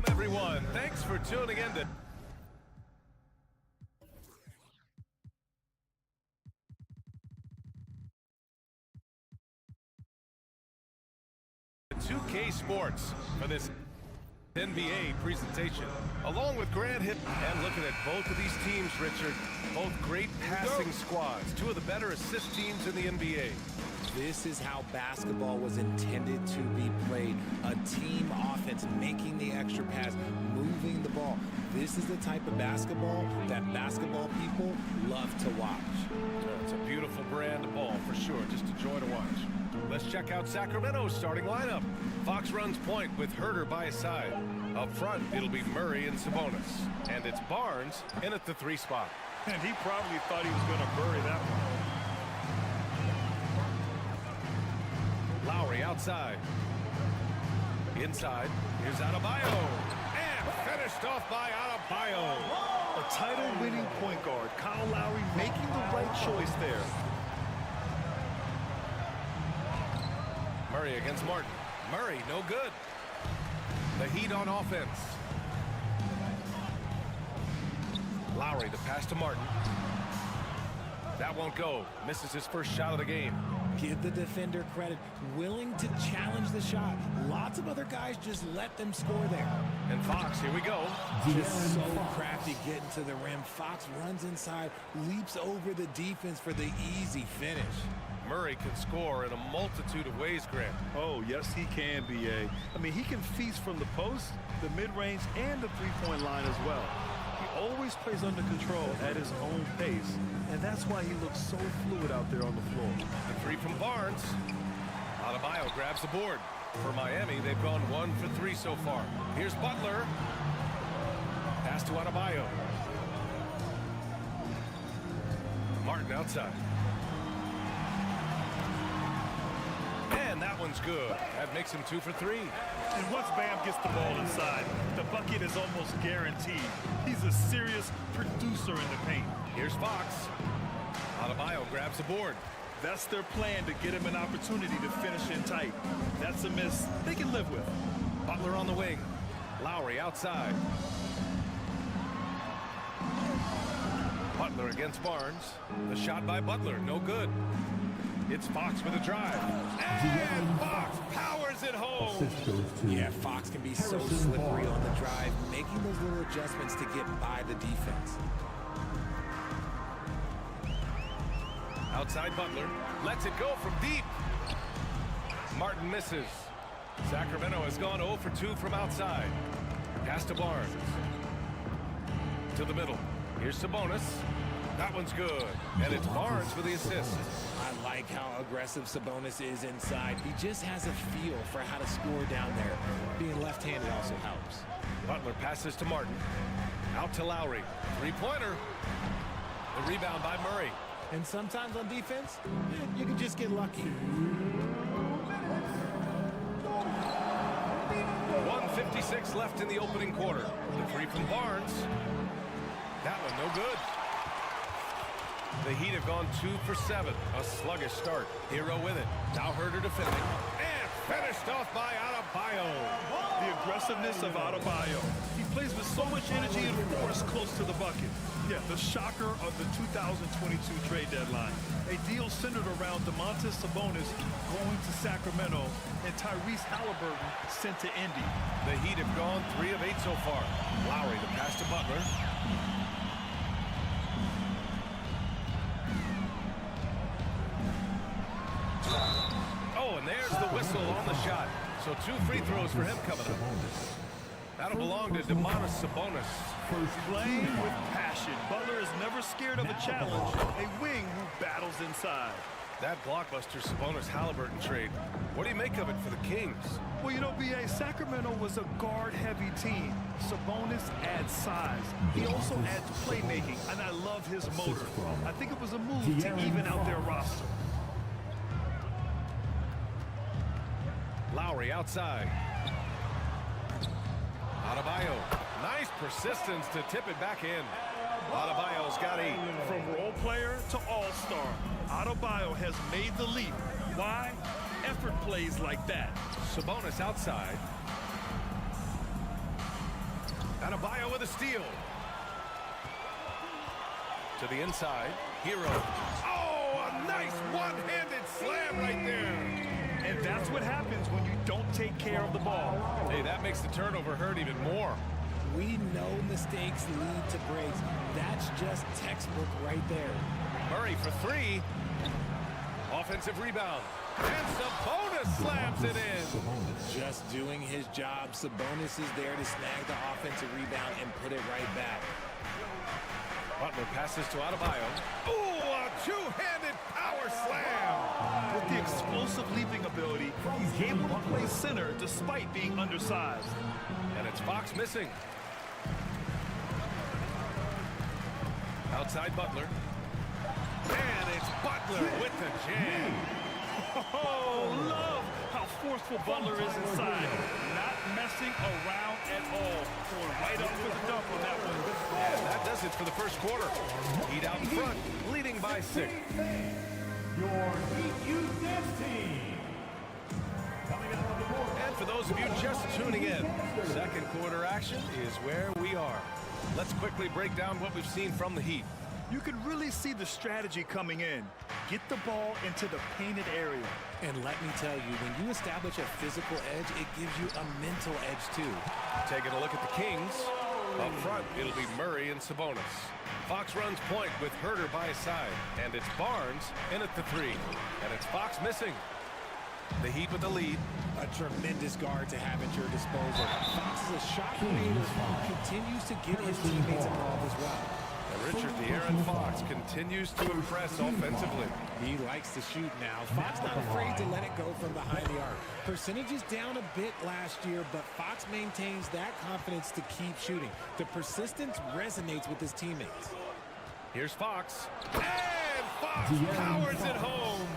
everyone. Thanks for tuning in to .2K Sports for this NBA presentation, along with Grant Hit. And looking at both of these teams, Richard, both great passing squads, two of the better assist teams in the NBA. This is how basketball was intended to be played. A team offense, making the extra pass, moving the ball. This is the type of basketball that basketball people love to watch. It's a beautiful brand of ball for sure, just a joy to watch. Let's check out Sacramento's starting lineup. Fox runs point with Herter by his side. Up front, it'll be Murray and Sabonis. And it's Barnes in at the 3 spot. And he probably thought he was going to bury that one. Lowry outside. Inside, here's Adebayo. And finished off by Adebayo. A title-winning point guard, Kyle Lowry, making the right choice there. Murray against Martin. Murray, no good. The Heat on offense. Lowry, the pass to Martin. That won't go. Misses his first shot of the game. Give the defender credit. Willing to challenge the shot. Lots of other guys just let them score there. And Fox, here we go. Just so crafty getting to the rim. Fox runs inside, leaps over the defense for the easy finish. Murray can score in a multitude of ways, Grant. Oh, yes, he can, B.A. I mean, he can feast from the post, the mid-range, and the three-point line as well. He always plays under control at his own pace, and that's why he looks so fluid out there on the floor. The 3 from Barnes. Adebayo grabs the board. For Miami, they've gone 1 for 3 so far. Here's Butler. Pass to Adebayo. Martin outside. And that one's good. That makes him 2 for 3. And once Bam gets the ball inside, the bucket is almost guaranteed. He's a serious producer in the paint. Here's Fox. Adebayo grabs the board. That's their plan, to get him an opportunity to finish in tight. That's a miss they can live with. Butler on the wing. Lowry outside. Butler against Barnes. The shot by Butler, no good. It's Fox with a drive. And Fox powers it home. Yeah, Fox can be so slippery on the drive, making those little adjustments to get by the defense. Outside Butler. Lets it go from deep. Martin misses. Sacramento has gone 0 for 2 from outside. Pass to Barnes. To the middle. Here's Sabonis. That one's good. And it's Barnes for the assist. I like how aggressive Sabonis is inside. He just has a feel for how to score down there. Being left-handed also helps. Butler passes to Martin. Out to Lowry. 3-pointer. The rebound by Murray. And sometimes on defense, you can just get lucky. 1:56 left in the opening quarter. The 3 from Barnes. That one no good. The Heat have gone 2 for 7. A sluggish start. Hero with it. Now Herter defending. And finished off by Adebayo. The aggressiveness of Adebayo. He plays with so much energy and force close to the bucket. Yeah, the shocker of the 2022 trade deadline. A deal centered around Domantas Sabonis going to Sacramento and Tyrese Halliburton sent to Indy. The Heat have gone 3 of 8 so far. Lowry, the pass to Butler. Oh, and there's the whistle on the shot. So 2 free throws for him coming up. That'll belong to Domantas Sabonis. Playing with passion. Butler is never scared of a challenge. A wing who battles inside. That blockbuster Sabonis-Halliburton trade. What do you make of it for the Kings? Well, you know, B.A., Sacramento was a guard-heavy team. Sabonis adds size. He also adds playmaking, and I love his motor. I think it was a move to even out their roster. Lowry outside. Adebayo. Nice persistence to tip it back in. Adebayo's got 8. From role player to all-star, Adebayo has made the leap. Why? Effort plays like that. Sabonis outside. Adebayo with a steal. To the inside. Hero. Oh, a nice one-handed slam right there. And that's what happens when you don't take care of the ball. Hey, that makes the turnover hurt even more. We know mistakes lead to breaks. That's just textbook right there. Murray for three. Offensive rebound. And Sabonis slams it in. Just doing his job. Sabonis is there to snag the offensive rebound and put it right back. Butler passes to Adebayo. Ooh, a two-handed power slam. With the explosive leaping ability, he's able to play center despite being undersized. And it's Fox missing. Outside Butler. And it's Butler with the jam. Oh, love how forceful Butler is inside. Not messing around at all. Going right up for the dunk on that one. And that does it for the first quarter. Heat out in front, leading by 6. Your Heat Youth Dance Team. Coming out on the board. And for those of you just tuning in, second quarter action is where we are. Let's quickly break down what we've seen from the Heat. You can really see the strategy coming in. Get the ball into the painted area. And let me tell you, when you establish a physical edge, it gives you a mental edge too. Taking a look at the Kings. Up front, it'll be Murray and Sabonis. Fox runs point with Herter by his side. And it's Barnes in at the 3. And it's Fox missing. The Heat with the lead. A tremendous guard to have at your disposal. Fox is a shot creator who continues to get his teammates involved as well. And Richard De'Aaron Fox continues to impress offensively. He likes to shoot now. Fox not afraid to let it go from behind the arc. Percentage is down a bit last year, but Fox maintains that confidence to keep shooting. The persistence resonates with his teammates. Here's Fox. And Fox powers it home.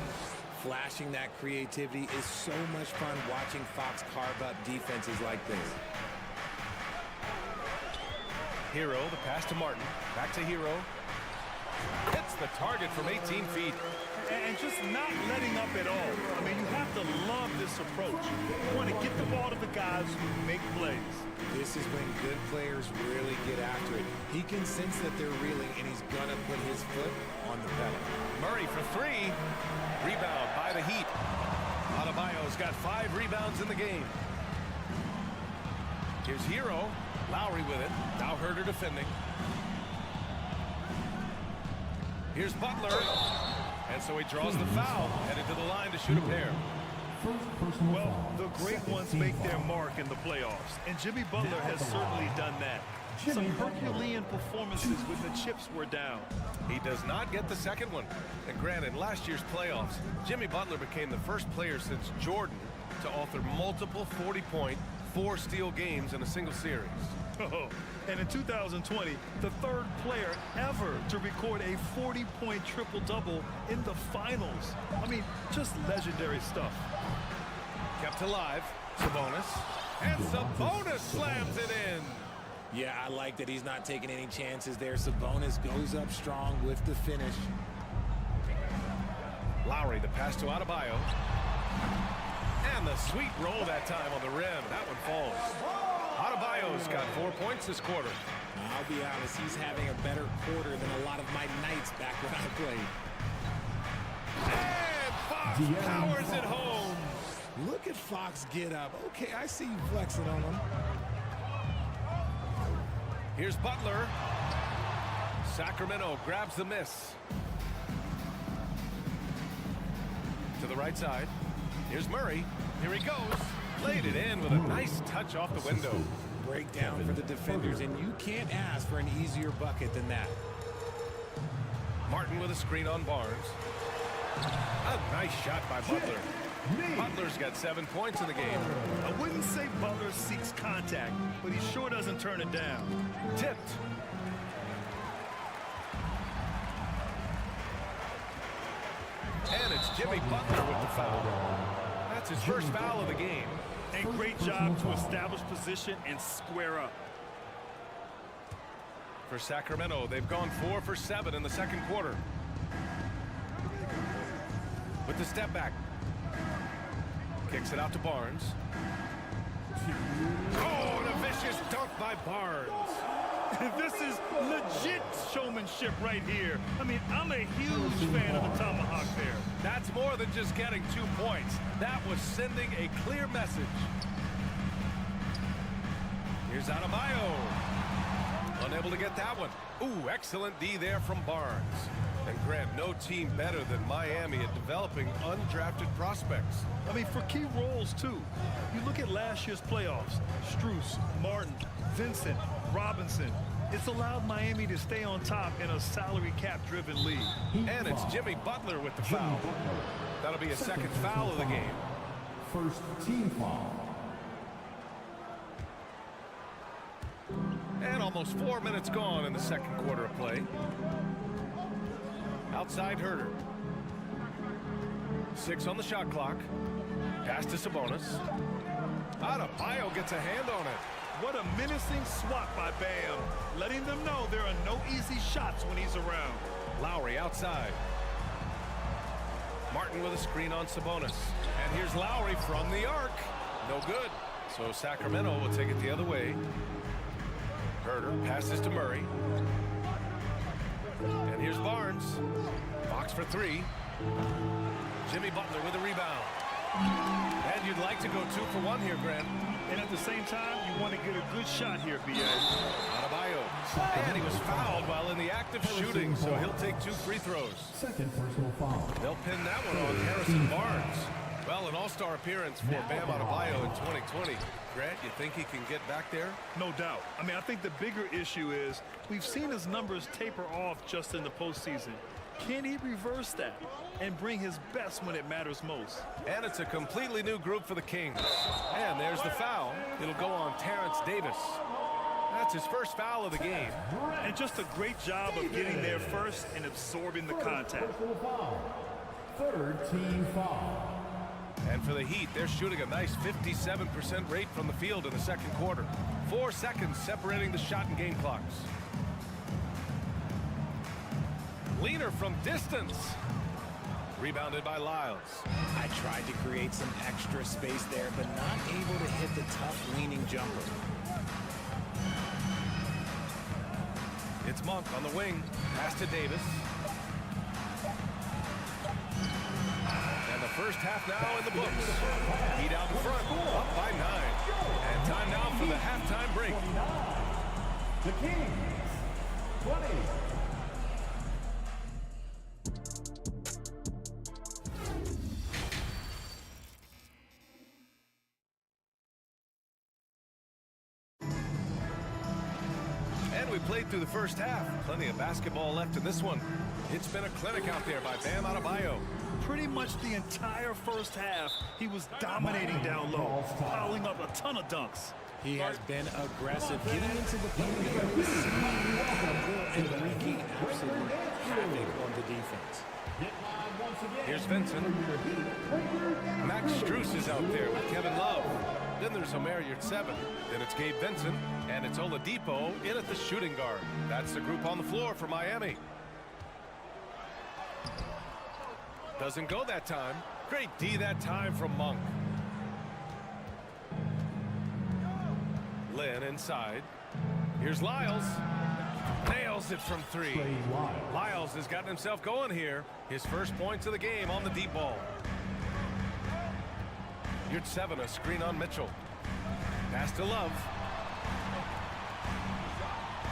Flashing that creativity is so much fun watching Fox carve up defenses like this. Hero, the pass to Martin. Back to Hero. Hits the target from 18 feet. And just not letting up at all. I mean, you have to love this approach. You want to get the ball to the guys who make plays. This is when good players really get after it. He can sense that they're reeling, and he's going to put his foot on the pedal. Murray for 3. Rebound by the Heat. Adebayo's got 5 rebounds in the game. Here's Hero. Lowry with it. Now Herter defending. Here's Butler. And so he draws the foul. Headed to the line to shoot a pair. Well, the great ones make their mark in the playoffs. And Jimmy Butler has certainly done that. Some Herculean performances when the chips were down. He does not get the second one. And granted, last year's playoffs, Jimmy Butler became the first player since Jordan to author multiple 40-point, 4-steal games in a single series. Oh, and in 2020, the third player ever to record a 40-point triple-double in the finals. I mean, just legendary stuff. Kept alive, Sabonis. And Sabonis slams it in. Yeah, I like that he's not taking any chances there. Sabonis goes up strong with the finish. Lowry, the pass to Adebayo. And the sweet roll that time on the rim. That one falls. Adebayo's got 4 points this quarter. I'll be honest, he's having a better quarter than a lot of my nights back when I played. And Fox powers it home. Look at Fox get up. Okay, I see you flexing on him. Here's Butler. Sacramento grabs the miss. To the right side. Here's Murray. Here he goes. Laid it in with a nice touch off the window. Breakdown for the defenders, and you can't ask for an easier bucket than that. Martin with a screen on Barnes. A nice shot by Butler. Butler's got 7 points in the game. I wouldn't say Butler seeks contact, but he sure doesn't turn it down. Tipped. And it's Jimmy Butler with the foul. That's his first foul of the game. A great job to establish position and square up. For Sacramento, they've gone 4 for 7 in the second quarter. With the step back. Kicks it out to Barnes. Oh, and a vicious dunk by Barnes. This is legit showmanship right here. I mean, I'm a huge fan of the tomahawk there. That's more than just getting 2 points. That was sending a clear message. Here's Adebayo. Unable to get that one. Ooh, excellent D there from Barnes. And Grant, no team better than Miami at developing undrafted prospects. I mean, for key roles, too. You look at last year's playoffs. Strus, Martin, Vincent, Robinson. It's allowed Miami to stay on top in a salary cap-driven league. And it's Jimmy Butler with the foul. That'll be a second foul of the game. First team foul. And almost 4 minutes gone in the second quarter of play. Outside Herter. 6 on the shot clock. Pass to Sabonis. Adebayo gets a hand on it. What a menacing swat by Bam, letting them know there are no easy shots when he's around. Lowry outside. Martin with a screen on Sabonis. And here's Lowry from the arc. No good. So Sacramento will take it the other way. Herter passes to Murray. And here's Barnes. Box for 3. Jimmy Butler with a rebound. And you'd like to go 2 for 1 here, Grant. And at the same time, you want to get a good shot here, B.I.G. Adebayo. And he was fouled while in the act of shooting, so he'll take 2 free throws. Second personal foul. They'll pin that one on Harrison Barnes. Well, an all-star appearance for Bam Adebayo in 2020. Grant, you think he can get back there? No doubt. I mean, I think the bigger issue is we've seen his numbers taper off just in the postseason. Can he reverse that and bring his best when it matters most? And it's a completely new group for the Kings. And there's the foul. It'll go on Terrence Davis. That's his first foul of the game. And just a great job of getting there first and absorbing the contact. Personal foul. Third team foul. And for the Heat, they're shooting a nice 57% rate from the field in the second quarter. 4 seconds separating the shot and game clocks. Leaner from distance. Rebounded by Lyles. I tried to create some extra space there, but not able to hit the tough leaning jumper. It's Monk on the wing. Pass to Davis. And the first half now in the books. Heat out in front, up by 9. And time now for the halftime break. The Kings, 20. We played through the first half. Plenty of basketball left in this one. It's been a clinic out there by Bam Adebayo. Pretty much the entire first half, he was dominating down low, piling up a ton of dunks. He has been aggressive, getting into the paint and wreaking absolute havoc on the defense. Here's Vincent. Max Strus is out there with Kevin Love. Then there's Omer Yurtseven. Then it's Gabe Vincent. And it's Oladipo in at the shooting guard. That's the group on the floor for Miami. Doesn't go that time. Great D that time from Monk. Lynn inside. Here's Lyles. Nails it from 3. Lyles has gotten himself going here. His first points of the game on the deep ball. Yurtseven, a screen on Mitchell. Pass to Love.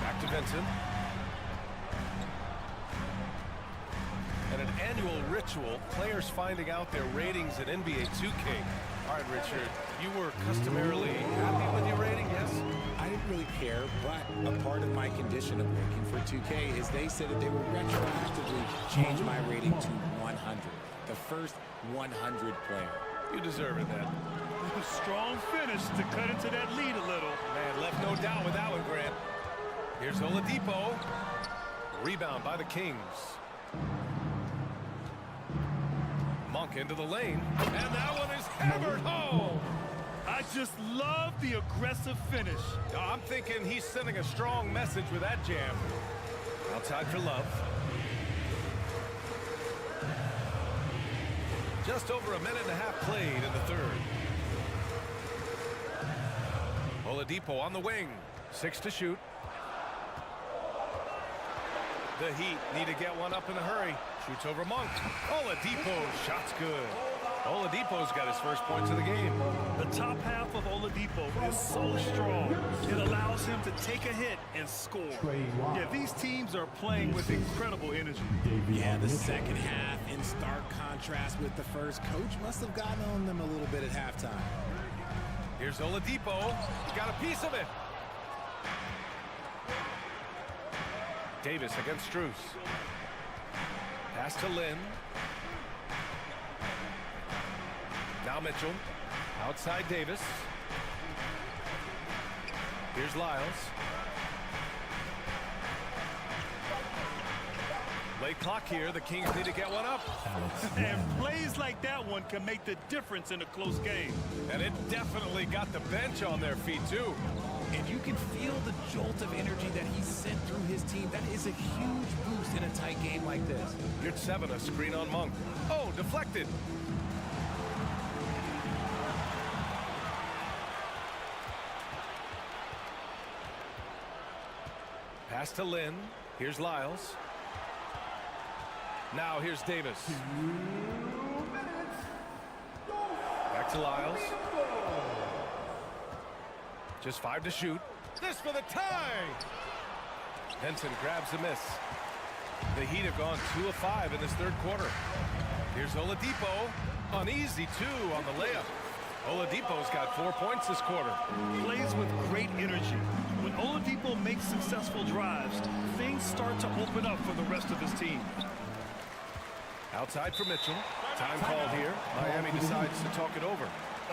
Back to Vincent. And an annual ritual, players finding out their ratings in NBA2K. All right, Richard, you were customarily happy with your rating, yes? I didn't really care, but a part of my condition of working for 2K is they said that they would retroactively change my rating to 100. The first 100 player. You deserve it, then. Strong finish to cut into that lead a little. Man, left no doubt with that one, Grant. Here's Oladipo. Rebound by the Kings. Monk into the lane. And that one is hammered home. I just love the aggressive finish. I'm thinking he's sending a strong message with that jam. Outside for Love. Just over a minute and a half played in the third. Oladipo on the wing. 6 to shoot. The Heat need to get one up in a hurry. Shoots over Monk. Oladipo, shot's good. Oladipo's got his first points of the game. The top half of Oladipo is so strong. It allows him to take a hit and score. Yeah, these teams are playing with incredible energy. Yeah, the second half in stark contrast with the first. Coach must have gotten on them a little bit at halftime. Here's Oladipo. He's got a piece of it. Davis against Strus. Pass to Lynn. Now Mitchell. Outside Davis. Here's Lyles. Late clock here. The Kings need to get one up. And plays like that one can make the difference in a close game. And it definitely got the bench on their feet, too. And you can feel the jolt of energy that he sent through his team. That is a huge boost in a tight game like this. Here's 7, a screen on Monk. Oh, deflected. Pass to Lynn. Here's Lyles. Now here's Davis. Back to Lyles. Just 5 to shoot. This for the tie! Henson grabs the miss. The Heat have gone 2 of 5 in this third quarter. Here's Oladipo. Uneasy, 2 on the layup. Oladipo's got 4 points this quarter. Plays with great energy. When Oladipo makes successful drives, things start to open up for the rest of his team. Outside for Mitchell. Time called here. Miami decides to talk it over.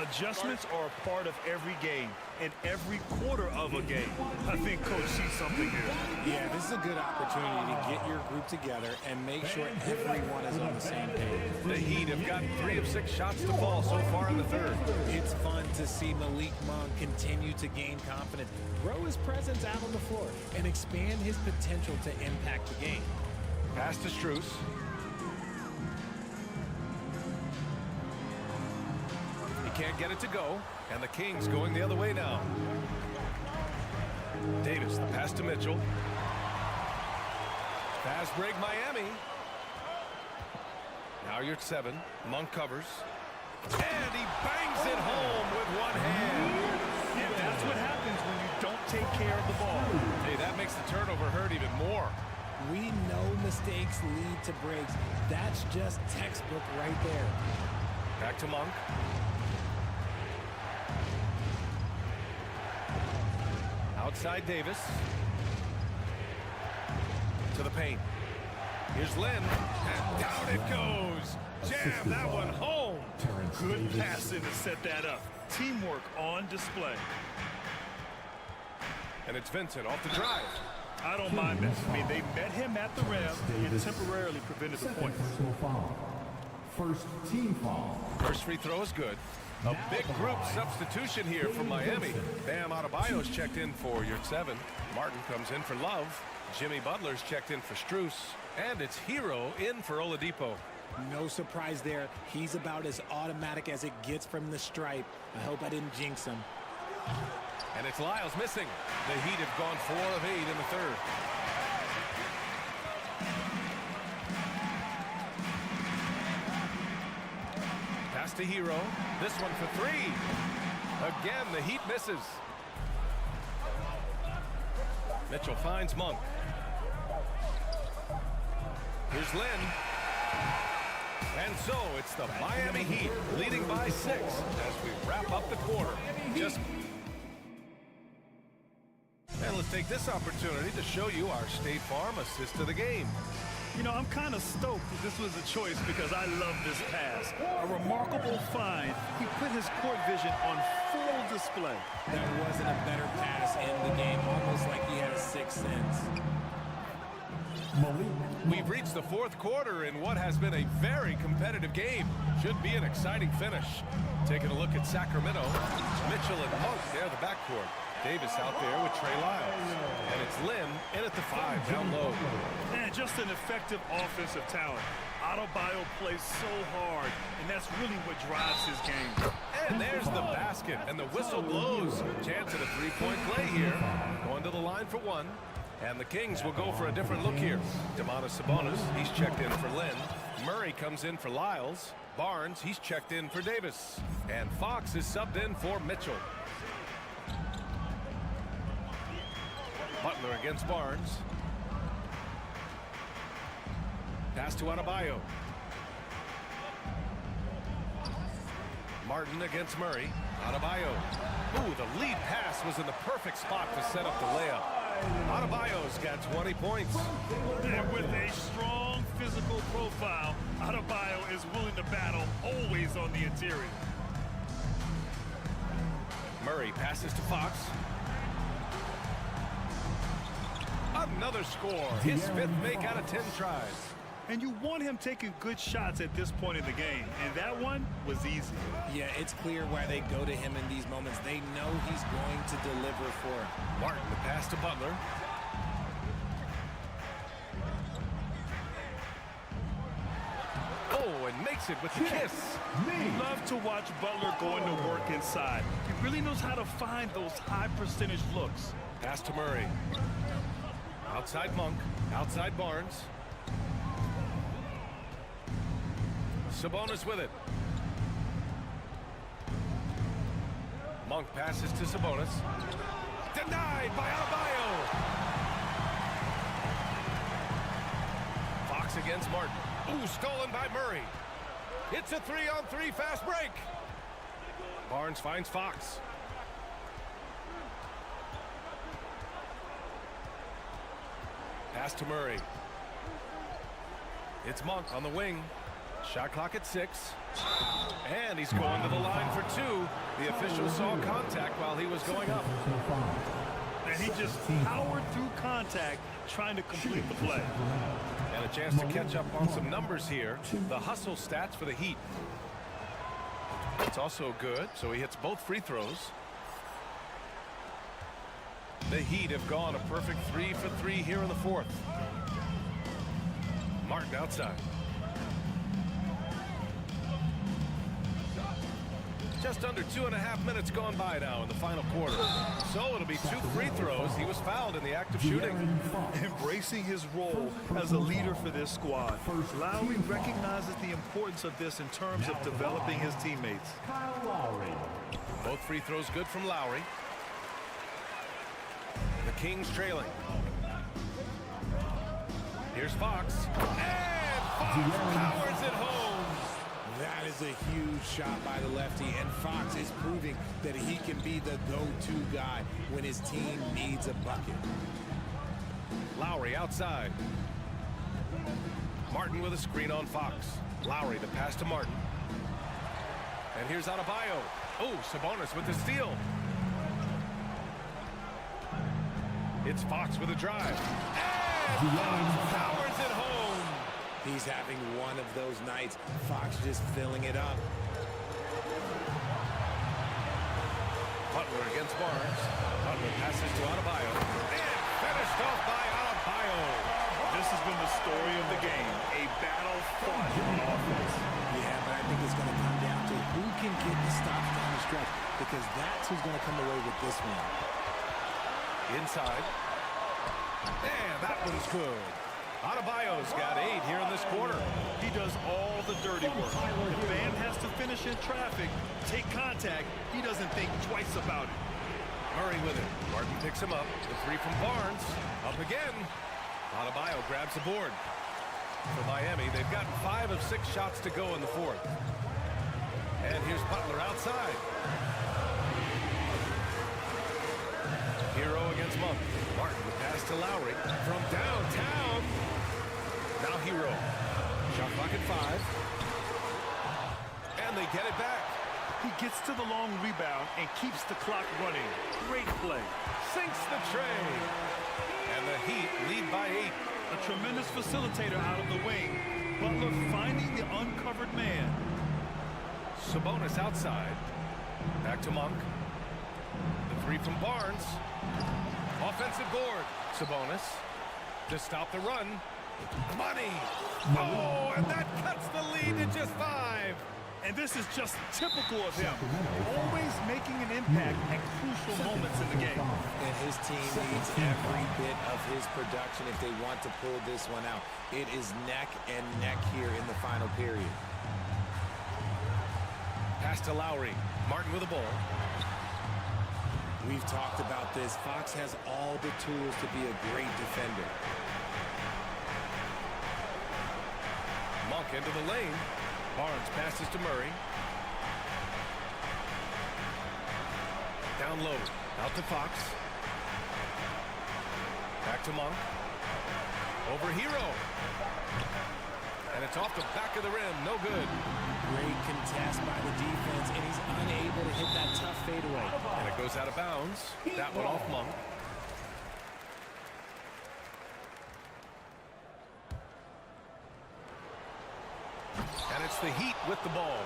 Adjustments are a part of every game and every quarter of a game. I think Coach sees something here. Yeah, this is a good opportunity to get your group together and make sure everyone is on the same page. The Heat have gotten 3 of 6 shots to fall so far in the third. It's fun to see Malik Monk continue to gain confidence, grow his presence out on the floor, and expand his potential to impact the game. Pass to Strus. Can't get it to go, and the Kings going the other way now. Davis, the pass to Mitchell. Fast break Miami. Now you're at 7. Monk covers. And he bangs it home with one hand. And that's what happens when you don't take care of the ball. Hey, that makes the turnover hurt even more. We know mistakes lead to breaks. That's just textbook right there. Back to Monk. Outside Davis. To the paint. Here's Lynn. And down it goes. Jam that one home. Good passing to set that up. Teamwork on display. And it's Vincent off the drive. I don't mind that. I mean, they met him at the rim and temporarily prevented the point. First team foul. First free throw is good. A big group substitution here for Miami. Bam Adebayo's checked in for your 7. Martin comes in for Love. Jimmy Butler's checked in for Strus. And it's Hero in for Oladipo. No surprise there. He's about as automatic as it gets from the stripe. I hope I didn't jinx him. And it's Lyles missing. The Heat have gone 4 of 8 in the third. Pass to Hero. This one for 3. Again, the Heat misses. Mitchell finds Monk. Here's Lynn. And so it's the Miami Heat leading by 6 as we wrap up the quarter. And let's take this opportunity to show you our State Farm assist of the game. You know, I'm kind of stoked that this was a choice because I love this pass. A remarkable find. He put his court vision on full display. That wasn't a better pass in the game, almost like he had a sixth sense. We've reached the fourth quarter in what has been a very competitive game. Should be an exciting finish. Taking a look at Sacramento. Mitchell and Monk, they're the backcourt. Davis out there with Trey Lyles. And it's Lim in at the 5 down low. And just an effective offensive talent. Adebayo plays so hard, and that's really what drives his game. And there's the basket, and the whistle blows. Chance at a three-point play here. Going to the line for one. And the Kings will go for a different look here. Domantas Sabonis, he's checked in for Lynn. Murray comes in for Lyles. Barnes, he's checked in for Davis. And Fox is subbed in for Mitchell. Butler against Barnes. Pass to Adebayo. Martin against Murray. Adebayo. Ooh, the lead pass was in the perfect spot to set up the layup. Adebayo's got 20 points. And with a strong physical profile, Adebayo is willing to battle, always on the interior. Murray passes to Fox. Another score. His fifth make out of 10 tries. And you want him taking good shots at this point in the game. And that one was easy. Yeah, it's clear why they go to him in these moments. They know he's going to deliver for him. Martin, the pass to Butler. Oh, and makes it with the kiss. You love to watch Butler going to work inside. He really knows how to find those high percentage looks. Pass to Murray. Outside Monk. Outside Barnes. Sabonis with it. Monk passes to Sabonis. Denied by Adebayo. Fox against Martin. Ooh, stolen by Murray. It's a 3-on-3 fast break. Barnes finds Fox. Pass to Murray. It's Monk on the wing. Shot clock at 6. And he's going to the line for 2. The official saw contact while he was going up. And he just powered through contact, trying to complete the play. And a chance to catch up on some numbers here. The hustle stats for the Heat. It's also good, so he hits both free throws. The Heat have gone a perfect 3 for 3 here in the fourth. Martin outside. Just under 2.5 minutes gone by now in the final quarter. So it'll be 2 free throws. He was fouled in the act of shooting. Embracing his role as a leader for this squad, Lowry recognizes the importance of this in terms of developing his teammates. Both free throws good from Lowry. The Kings trailing. Here's Fox. And Fox powers it home. That is a huge shot by the lefty, and Fox is proving that he can be the go-to guy when his team needs a bucket. Lowry outside. Martin with a screen on Fox. Lowry the pass to Martin. And here's Adebayo. Oh, Sabonis with the steal. It's Fox with a drive. And Fox powers it home. He's having one of those nights. Fox just filling it up. Butler against Barnes. Butler passes to Adebayo. And finished off by Adebayo. This has been the story of the game. A battle fought on offense. Yeah, but I think it's going to come down to who can get the stops down the stretch, because that's who's going to come away with this one. Inside. And that one's good. Adebayo's got 8 here in this quarter. He does all the dirty work. If Bam has to finish in traffic, take contact, he doesn't think twice about it. Murray with it. Martin picks him up. The 3 from Barnes. Up again. Adebayo grabs the board. For Miami, they've gotten 5 of 6 shots to go in the fourth. And here's Butler outside. Hero against Monk. Martin the pass to Lowry from downtown. Now Hero. Shot clock at 5. And they get it back. He gets to the long rebound and keeps the clock running. Great play. Sinks the tray. And the Heat lead by 8. A tremendous facilitator out of the wing. Butler finding the uncovered man. Sabonis outside. Back to Monk. The 3 from Barnes. Offensive board. Sabonis to stop the run. Money. Oh, and that cuts the lead to just 5. And this is just typical of him. Always making an impact at crucial moments in the game. And his team needs every bit of his production if they want to pull this one out. It is neck and neck here in the final period. Pass to Lowry. Martin with the ball. We've talked about this. Fox has all the tools to be a great defender. Monk into the lane. Barnes passes to Murray. Down low. Out to Fox. Back to Monk. Over Hero. And it's off the back of the rim. No good. Great contest by the defense, and he's unable to hit that tough fadeaway. And it goes out of bounds. That one off Monk. And it's the Heat with the ball.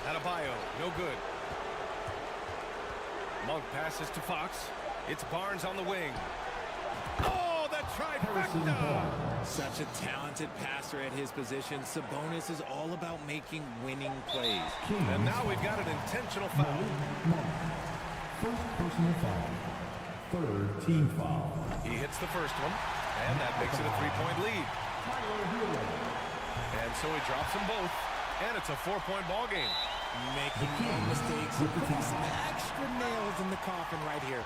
Adebayo, no good. Monk passes to Fox. It's Barnes on the wing. Oh, that trifecta! Such a talented passer at his position. Sabonis is all about making winning plays. And now we've got an intentional foul. First personal foul. Third team foul. He hits the first one, and that makes it a three-point lead. And so he drops them both, and it's a four-point ball game. Making no mistakes. Putting some extra nails in the coffin right here.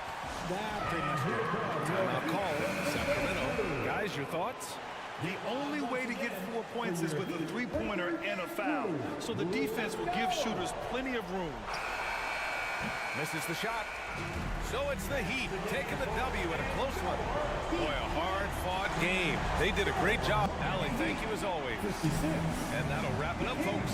That pretty much did it. Timeout call. Sacramento. Guys, your thoughts? The only way to get 4 points is with a three-pointer and a foul. So the defense will give shooters plenty of room. Misses the shot. So it's the Heat taking the W at a close one. Boy, a hard-fought game. They did a great job. Allie, thank you as always. And that'll wrap it up, folks.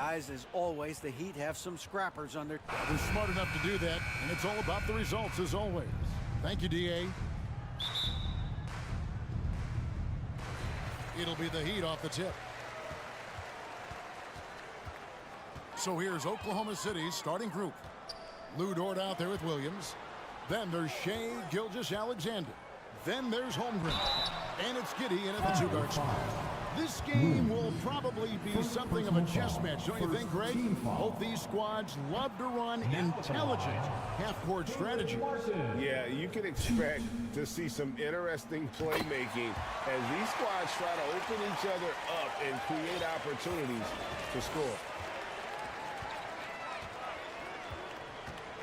guys. As always, the Heat have some scrappers on their... They're smart enough to do that, and it's all about the results as always. Thank you, D.A. It'll be the Heat off the tip. So here's Oklahoma City's starting group. Lou Dort out there with Williams. Then there's Shea Gilgeous-Alexander. Then there's Holmgren. And it's Giddey in at the two-guard spot. This game will probably be something of a chess match, don't you think, Greg? Both these squads love to run intelligent half-court strategy. Yeah, you can expect to see some interesting playmaking as these squads try to open each other up and create opportunities to score.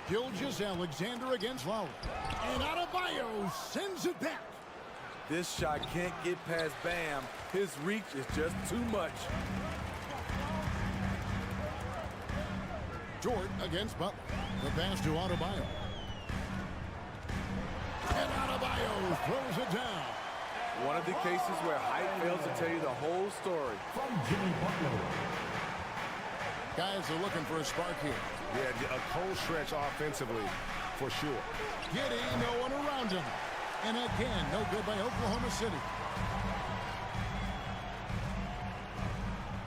Gilgeous-Alexander against Lowry. And Adebayo sends it back. This shot can't get past Bam. His reach is just too much. Dort against Butler. The pass to Adebayo. And Adebayo throws it down. One of the cases where height fails to tell you the whole story. From Jimmy Butler. Guys are looking for a spark here. Yeah, a cold stretch offensively, for sure. Giddey, no one around him. And again, no good by Oklahoma City.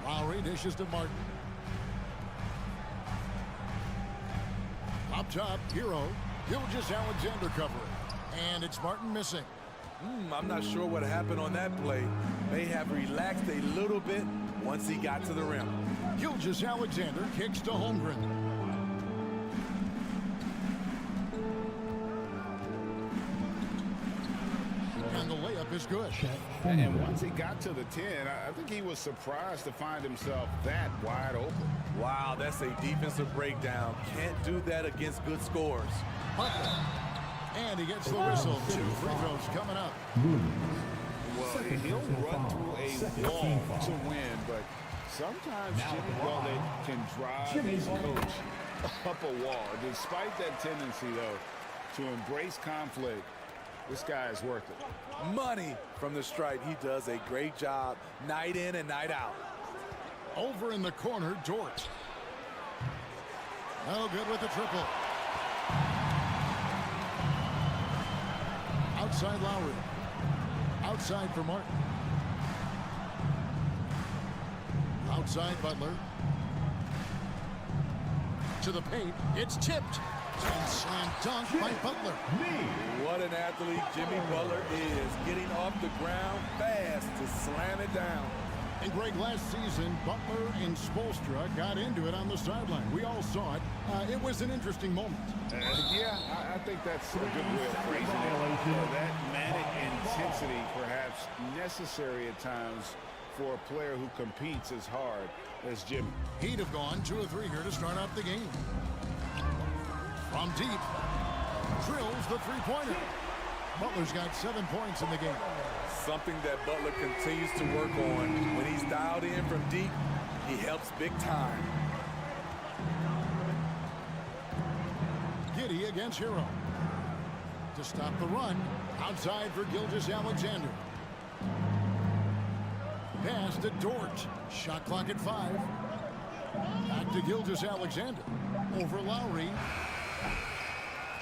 Lowry dishes to Martin. Up top, Hero. Gilgeous-Alexander covering. And it's Martin missing. I'm not sure what happened on that play. May have relaxed a little bit once he got to the rim. Gilgeous-Alexander kicks to Holmgren. And the layup is good. And once he got to the 10, I think he was surprised to find himself that wide open. Wow, that's a defensive breakdown. Can't do that against good scores. Butler. And he gets the whistle. 2 free throws coming up. Well, he'll run through a wall to win, but sometimes Jimmy Butler can drive his coach up a wall. Despite that tendency, though, to embrace conflict, this guy is worth it. Money from the stripe. He does a great job night in and night out. Over in the corner, Dort. No good with the triple. Outside Lowry. Outside for Martin. Outside Butler. To the paint. It's tipped. And slam dunk by Butler. What an athlete Jimmy Butler is. Getting off the ground fast to slam it down. And Greg, last season, Butler and Spoelstra got into it on the sideline. We all saw it. It was an interesting moment. Yeah, I think that's a good way of phrasing it. That manic intensity, perhaps necessary at times for a player who competes as hard as Jimmy. He'd have gone 2 or 3 here to start out the game. From deep, drills the three-pointer. Butler's got 7 points in the game. Something that Butler continues to work on. When he's dialed in from deep, he helps big time. Giddey against Hero. To stop the run, outside for Gilgeous-Alexander. Pass to Dort. Shot clock at 5. Back to Gilgeous-Alexander. Over Lowry.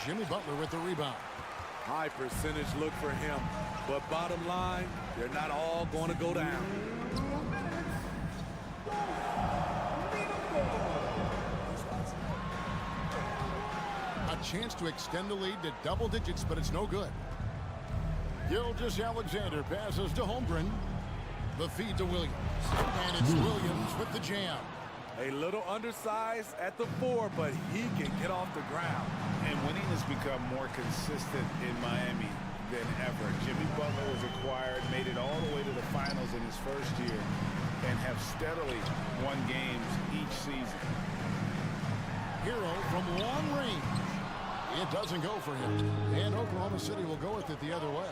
Jimmy Butler with the rebound. High percentage look for him. But bottom line, they're not all going to go down. A chance to extend the lead to double digits, but it's no good. Gilgeous-Alexander passes to Holmgren. The feed to Williams. And it's Williams with the jam. A little undersized at the 4, but he can get off the ground. And winning has become more consistent in Miami than ever. Jimmy Butler was acquired, made it all the way to the finals in his first year, and have steadily won games each season. Hero from long range. It doesn't go for him. And Oklahoma City will go with it the other way.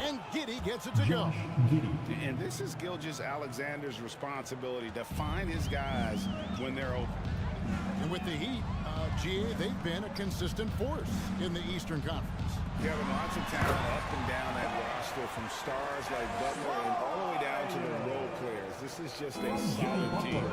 And Giddey gets it to go. And this is Gilgeous-Alexander's responsibility to find his guys when they're open. And with the Heat, they've been a consistent force in the Eastern Conference. Kevin, lots of talent up and down that roster, from stars like Butler and all the way down to the role players. This is just a solid team.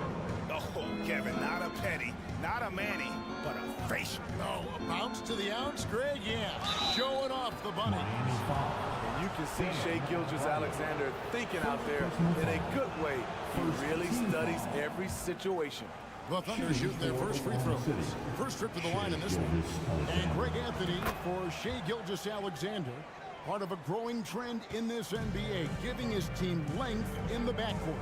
Oh, facial, Kevin. Not a petty, not a Manny, but a facial. Oh, a bounce to the outs, Greg, yeah. Showing off the bunny. And you can see Shai Gilgeous-Alexander thinking out there in a good way. He really studies every situation. The Thunder shooting their first free throws. First trip to the line in this one. And Greg Anthony for Shai Gilgeous-Alexander. Part of a growing trend in this NBA, giving his team length in the backcourt.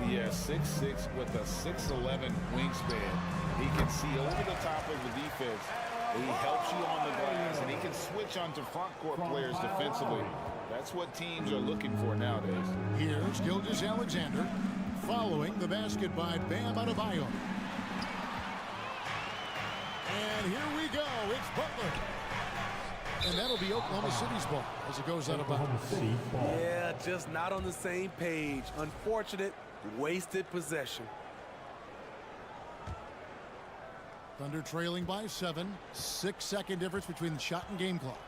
Yeah, 6'6" with a 6'11" wingspan. He can see over the top of the defense. He helps you on the glass, and he can switch onto front court players defensively. That's what teams are looking for nowadays. Here's Gilgeous-Alexander following the basket by Bam Adebayo. And here we go. It's Butler. And that'll be Oklahoma City's ball as it goes out of bounds. Yeah, just not on the same page. Unfortunate, wasted possession. Thunder trailing by 7. 6-second difference between the shot and game clock.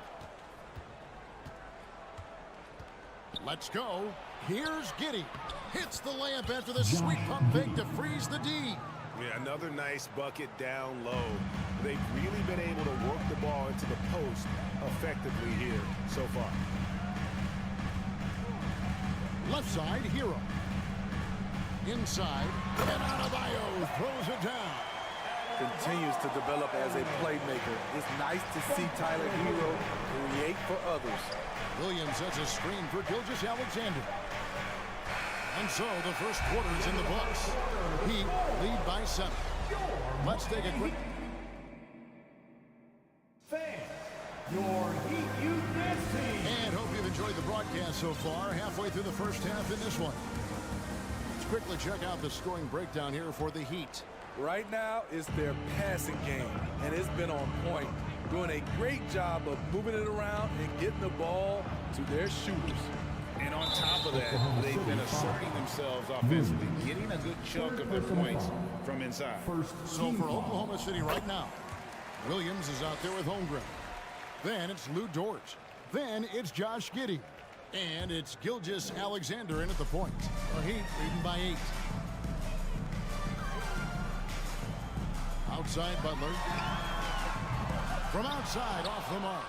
Let's go. Here's Giddey. Hits the layup after the sweet pump fake to freeze the D. Yeah, another nice bucket down low. They've really been able to work the ball into the post effectively here so far. Left side, Hero. Inside, and Adebayo throws it down. Continues to develop as a playmaker. It's nice to see Tyler Hero create for others. Williams sets a screen for Gilgeous-Alexander. And so the first quarter is in the books. Heat lead by 7. Let's take a quick... Your Heat Youth Dance Team. And hope you've enjoyed the broadcast so far. Halfway through the first half in this one. Let's quickly check out the scoring breakdown here for the Heat. Right now, it's their passing game, and it's been on point. Doing a great job of moving it around and getting the ball to their shooters. And on top of that, they've been asserting themselves offensively, getting a good chunk of their points from inside. So for Oklahoma City right now, Williams is out there with Holmgren. Then it's Lou Dort. Then it's Josh Giddey. And it's Gilgeous-Alexander in at the point. The Heat leading by 8. Outside Butler. From outside, off the mark.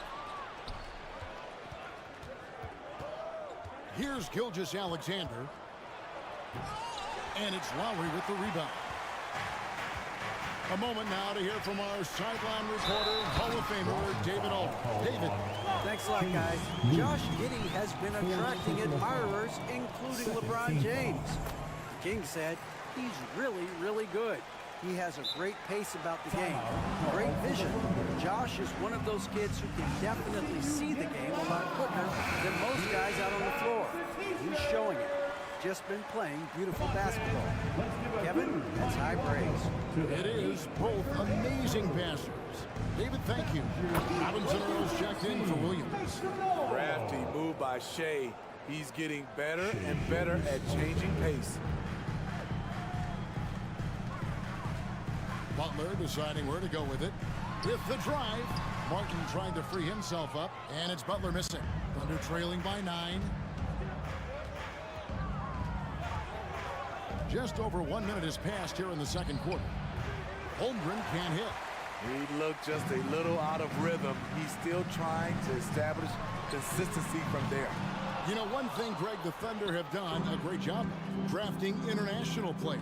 Here's Gilgeous-Alexander. And it's Lowry with the rebound. A moment now to hear from our sideline reporter, Hall of Famer, David Alden. David. Thanks a lot, guys. Josh Giddey has been attracting admirers, including LeBron James. The King said he's really, really good. He has a great pace about the game, great vision. Josh is one of those kids who can definitely see the game a lot quicker than most guys out on the floor. He's showing it. Just been playing beautiful basketball. Kevin, that's high praise. It is both amazing passers. David, thank you. Robinson Earls checked in for Williams. Crafty move by Shai. He's getting better and better at changing pace. Butler deciding where to go with it. With the drive, Martin trying to free himself up, and it's Butler missing. Thunder trailing by 9. Just over 1 minute has passed here in the second quarter. Holmgren can't hit. He looked just a little out of rhythm. He's still trying to establish consistency from there. You know, one thing, Greg, the Thunder have done a great job of drafting international players.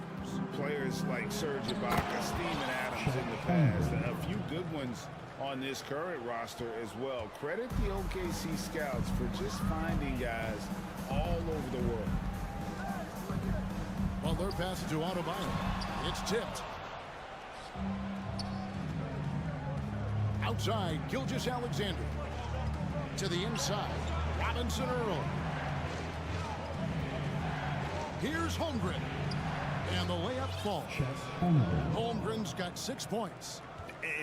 Players like Serge Ibaka, Steven Adams in the past, and a few good ones on this current roster as well. Credit the OKC scouts for just finding guys all over the world. Butler passes to Adebayo. It's tipped. Outside, Gilgeous-Alexander. To the inside, Robinson Earl. Here's Holmgren. And the layup falls. Holmgren's got 6 points.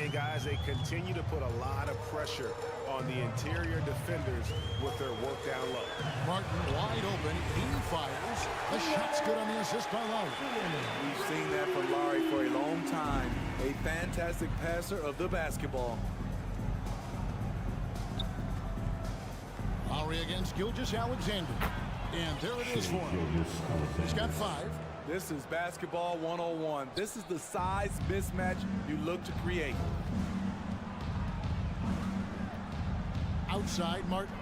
And guys, they continue to put a lot of pressure on the interior defenders with their work down low. Martin wide open. He fires. The shot's good on the assist by Lowry. We've seen that from Lowry for a long time. A fantastic passer of the basketball. Lowry against Gilgeous-Alexander. And there it is for him. He's got 5. This is basketball 101. This is the size mismatch you look to create. Outside, Martin.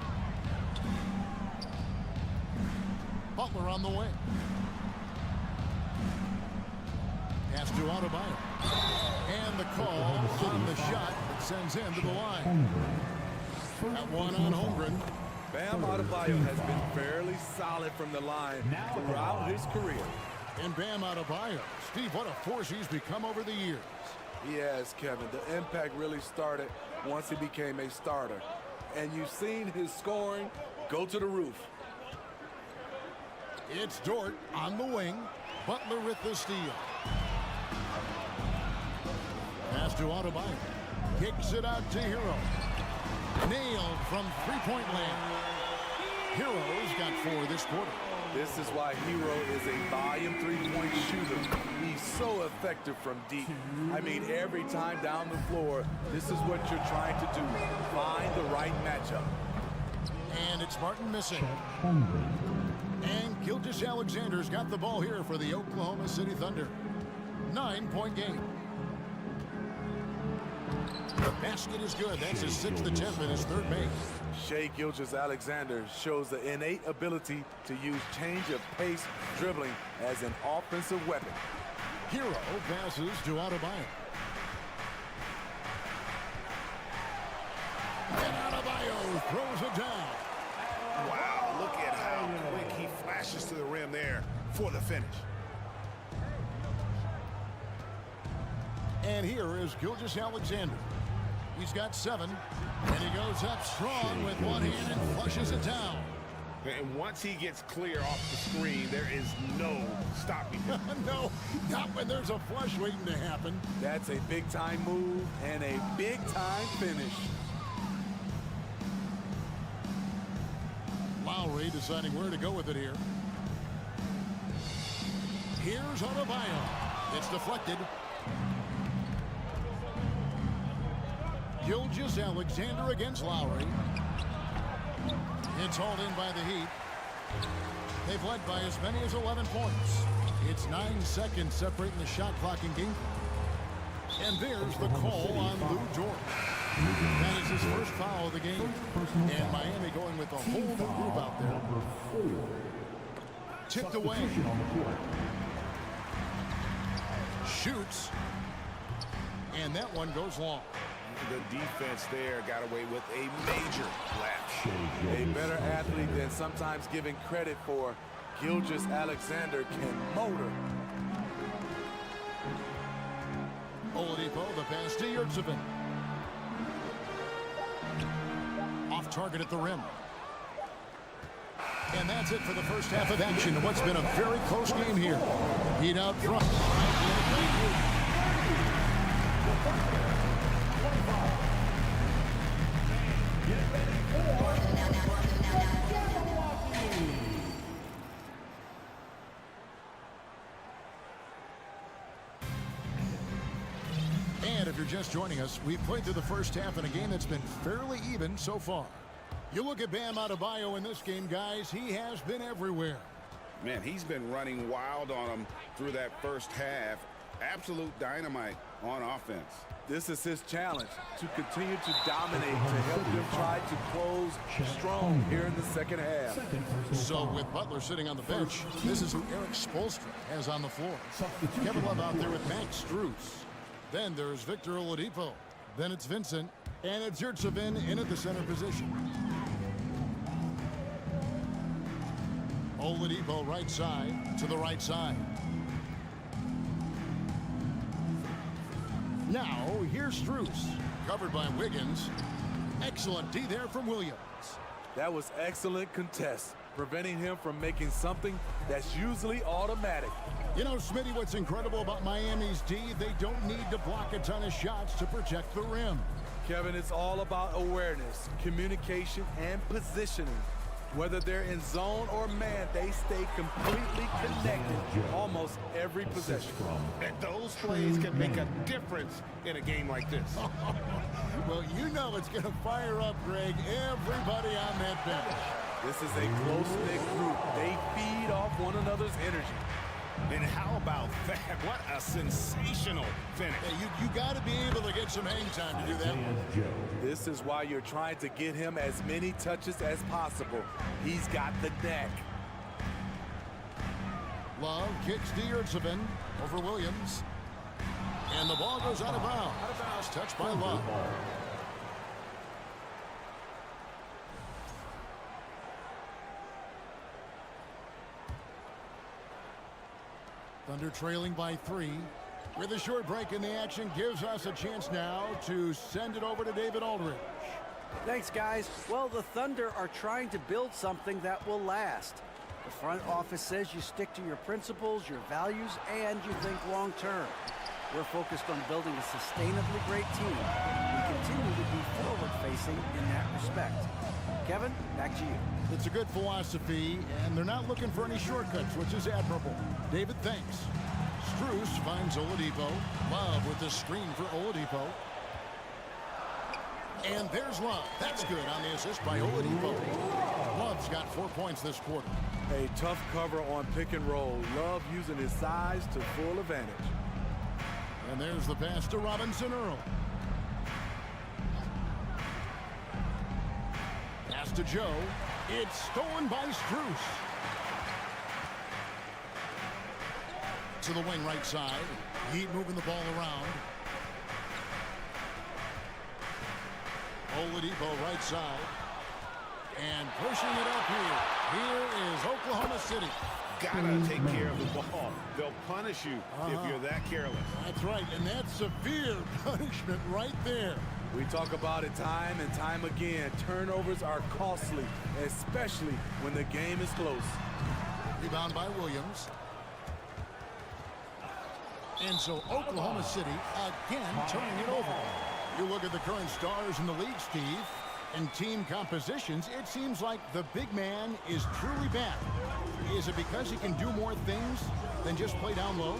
Butler on the wing. Pass to Adebayo. And the call on the shot that sends him to the line. That one on Holmgren. Bam Adebayo has been fairly solid from the line throughout his career. And Bam Adebayo. Steve, what a force he's become over the years. He has, Kevin. The impact really started once he became a starter. And you've seen his scoring go to the roof. It's Dort on the wing. Butler with the steal. Pass to Adebayo. Kicks it out to Hero. Nailed from three-point land. Hero's got 4 this quarter. This is why Hero is a volume three-point shooter. He's so effective from deep. I mean, every time down the floor, this is what you're trying to do. Find the right matchup. And it's Martin missing. And Gilgeous-Alexander's got the ball here for the Oklahoma City Thunder. 9-point game. The basket is good. That's his 6th attempt in his 3rd make. Shai Gilgeous-Alexander shows the innate ability to use change of pace dribbling as an offensive weapon. Hero passes to Adebayo. And Adebayo throws it down. Wow, look at how quick he flashes to the rim there for the finish. And here is Gilgeous-Alexander. He's got 7, and he goes up strong with one hand and flushes it down. And once he gets clear off the screen, there is no stopping him. No, not when there's a flush waiting to happen. That's a big-time move and a big-time finish. Lowry deciding where to go with it here. Here's Adebayo. It's deflected. Gilgeous-Alexander against Lowry. It's hauled in by the Heat. They've led by as many as 11 points. It's 9 seconds separating the shot clock and game. And there's the call on Lou Dort. That is his first foul of the game. And Miami going with a whole new group out there. Tipped away. Shoots. And that one goes long. The defense there got away with a major lapse. A better athlete than sometimes given credit for. Gilgeous-Alexander can motor. Oladipo, the pass to Yurtsevin. Off target at the rim. And that's it for the first half of action. What's been a very close game here. Heat out front. And if you're just joining us, we've played through the first half in a game that's been fairly even so far. You look at Bam Adebayo in this game, guys, he has been everywhere. Man, he's been running wild on them through that first half. Absolute dynamite on offense. This is his challenge, to continue to dominate, to help them try to close strong here in the second half. So with Butler sitting on the bench, this is who Eric Spoelstra has on the floor. Kevin Love out there with Max Strus. Then there's Victor Oladipo. Then it's Vincent. And it's Yurtsevin in at the center position. Oladipo right side to the right side. Now, here's Strus. Covered by Wiggins. Excellent D there from Williams. That was excellent contest, preventing him from making something that's usually automatic. You know, Smitty, what's incredible about Miami's D, they don't need to block a ton of shots to protect the rim. Kevin, it's all about awareness, communication, and positioning. Whether they're in zone or man, they stay completely connected almost every possession. And those plays can make a difference in a game like this. Well, you know it's going to fire up, Greg, everybody on that bench. This is a close-knit group. They feed off one another's energy. And how about that? What a sensational finish. Hey, you got to be able to get some hang time to do that. This is why you're trying to get him as many touches as possible. He's got the neck. Love kicks to Yurtsevin over Williams. And the ball goes out of bounds. Touched by Love. Thunder trailing by 3. With a short break in the action gives us a chance now to send it over to David Aldridge. Thanks, guys. Well, the Thunder are trying to build something that will last. The front office says you stick to your principles, your values, and you think long term. We're focused on building a sustainably great team. We continue to be forward-facing in that respect. Kevin, back to you. It's a good philosophy, and they're not looking for any shortcuts, which is admirable. David, thanks. Strus finds Oladipo. Love with the screen for Oladipo. And there's Love. That's good on the assist by Oladipo. Love's got 4 points this quarter. A tough cover on pick and roll. Love using his size to full advantage. And there's the pass to Robinson Earl. Pass to Joe. It's stolen by Strus. To the wing right side. Heat moving the ball around. Oladipo right side. And pushing it up here. Here is Oklahoma City. Gotta take care of the ball. They'll punish you if you're that careless. That's right, and that's severe punishment right there. We talk about it time and time again. Turnovers are costly, especially when the game is close. Rebound by Williams. And so Oklahoma City again turning it over. You look at the current stars in the league, Steve, and team compositions, it seems like the big man is truly bad. Is it because he can do more things than just play down low?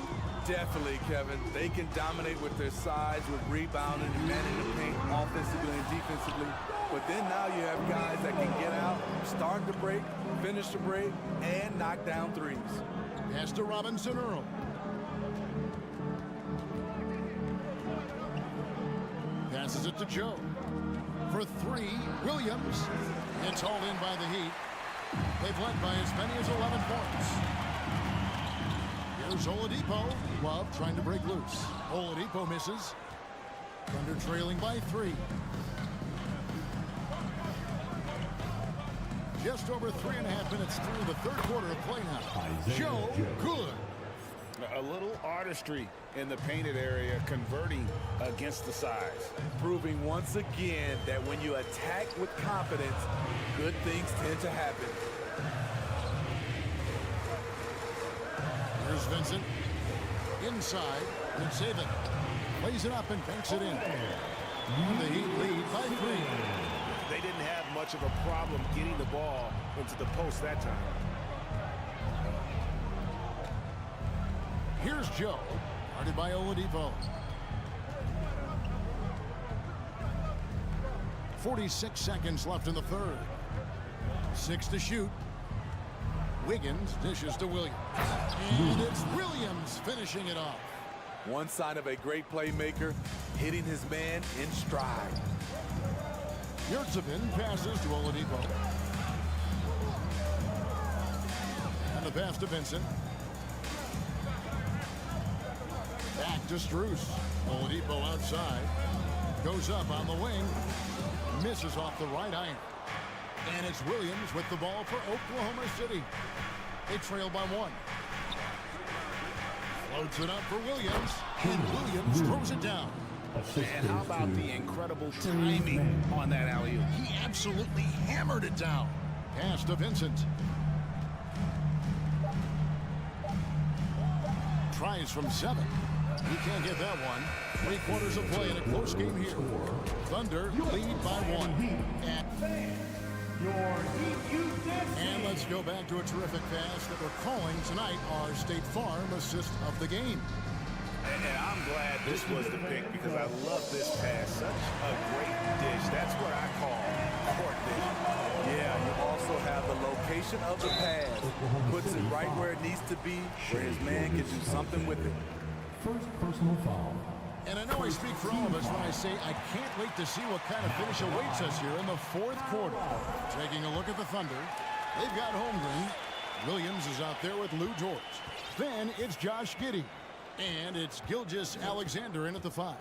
Definitely, Kevin. They can dominate with their size, with rebounding, and manning the paint offensively and defensively. But then now you have guys that can get out, start the break, finish the break, and knock down threes. Pass to Robinson Earl. Passes it to Joe. For 3, Williams. It's hauled in by the Heat. They've led by as many as 11 points. Here's Oladipo. Love trying to break loose. Oladipo misses. Thunder trailing by 3. Just over 3.5 minutes through the third quarter of play now. Joe, good. A little artistry in the painted area, converting against the size. Proving once again that when you attack with confidence, good things tend to happen. Here's Vincent. Inside. And save it. Plays it up and banks it in. And the Heat lead by 3. They didn't have much of a problem getting the ball into the post that time. Here's Joe. Guarded by Oladipo. 46 seconds left in the third. 6 to shoot. Wiggins dishes to Williams. And it's Williams finishing it off. One sign of a great playmaker, hitting his man in stride. Yurtsevin passes to Oladipo. And the pass to Vincent. Back to Strus. Oladipo outside. Goes up on the wing. Misses off the right iron. And it's Williams with the ball for Oklahoma City. They trail by 1. Floats it up for Williams. And Williams throws it down. And how about the incredible timing on that alley-oop? He absolutely hammered it down. Pass to Vincent. Tries from 7. He can't get that one. 3 quarters of play in a close game here. Thunder lead by 1. And let's go back to a terrific pass that we're calling tonight our State Farm assist of the game. And I'm glad this was the pick because I love this pass. Such a great dish. That's what I call court vision. Yeah, you also have the location location of the pass puts it right where it needs to be, where his man can do something with it. First personal foul. And I know I speak for all of us when I say I can't wait to see what kind of finish awaits us here in the fourth quarter. Taking a look at the Thunder, they've got Holmgren. Williams is out there with Lou Dort. Then it's Josh Giddey. And it's Gilgeous-Alexander in at the 5.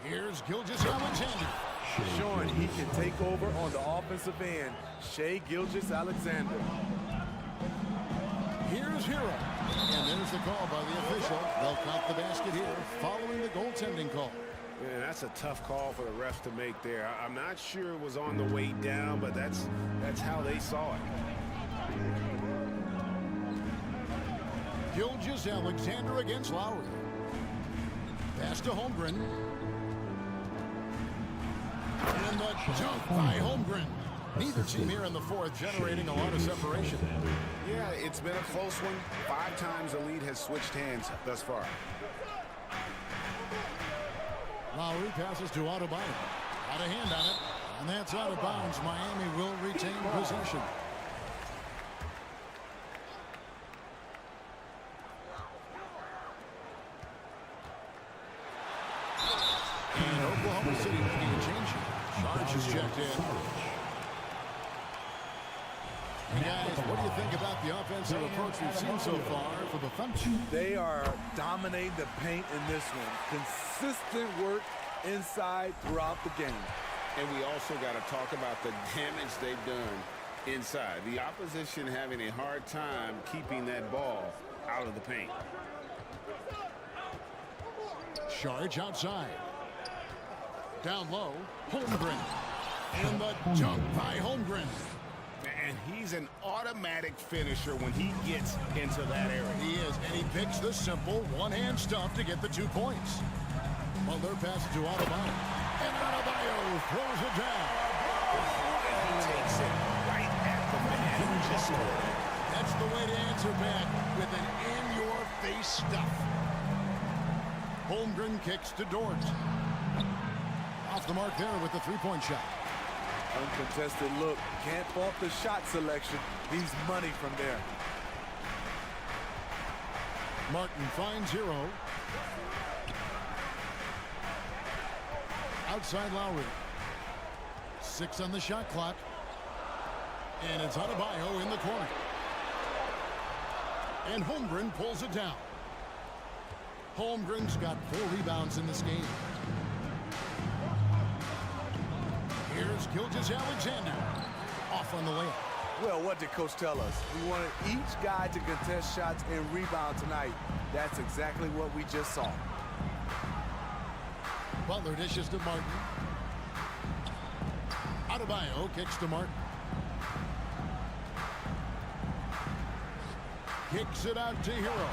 Here's Gilgeous-Alexander. Showing he can take over on the offensive end. Shai Gilgeous-Alexander. Here's Hero. And there's the call by the official. They'll count the basket here following the goaltending call. Man, that's a tough call for the refs to make there. I'm not sure it was on the way down, but that's how they saw it. Gilgeous-Alexander against Lowry. Pass to Holmgren. And the jump by Holmgren. Neither team here in the fourth generating a lot of separation. Yeah, it's been a close one. 5 times the lead has switched hands thus far. Lowry passes to Adebayo. Out of hand on it. And that's out of bounds. Miami will retain possession. And Oklahoma City making a change here. Sarge is checked in. And guys, what do you think about the offensive approach we've seen so far for the Thunder? They are dominating the paint in this one. Consistent work inside throughout the game. And we also got to talk about the damage they've done inside. The opposition having a hard time keeping that ball out of the paint. Sarge outside. Down low, Holmgren. And the jump by Holmgren. And he's an automatic finisher when he gets into that area. He is, and he picks the simple one-hand stuff to get the 2 points. Butler passes to Adebayo. And Adebayo throws it down. He takes it right at the man who just scored. That's the way to answer back with an in-your-face stuff. Holmgren kicks to Dort. Off the mark there with the 3-point shot. Uncontested look. Can't fault the shot selection. He's money from there. Martin finds Hero. Outside Lowry. 6 on the shot clock. And it's Adebayo in the corner. And Holmgren pulls it down. Holmgren's got 4 rebounds in this game. Here's Gilgeous-Alexander. Off on the layup. Well, what did Coach tell us? We wanted each guy to contest shots and rebound tonight. That's exactly what we just saw. Butler dishes to Martin. Adebayo kicks to Martin. Kicks it out to Hero.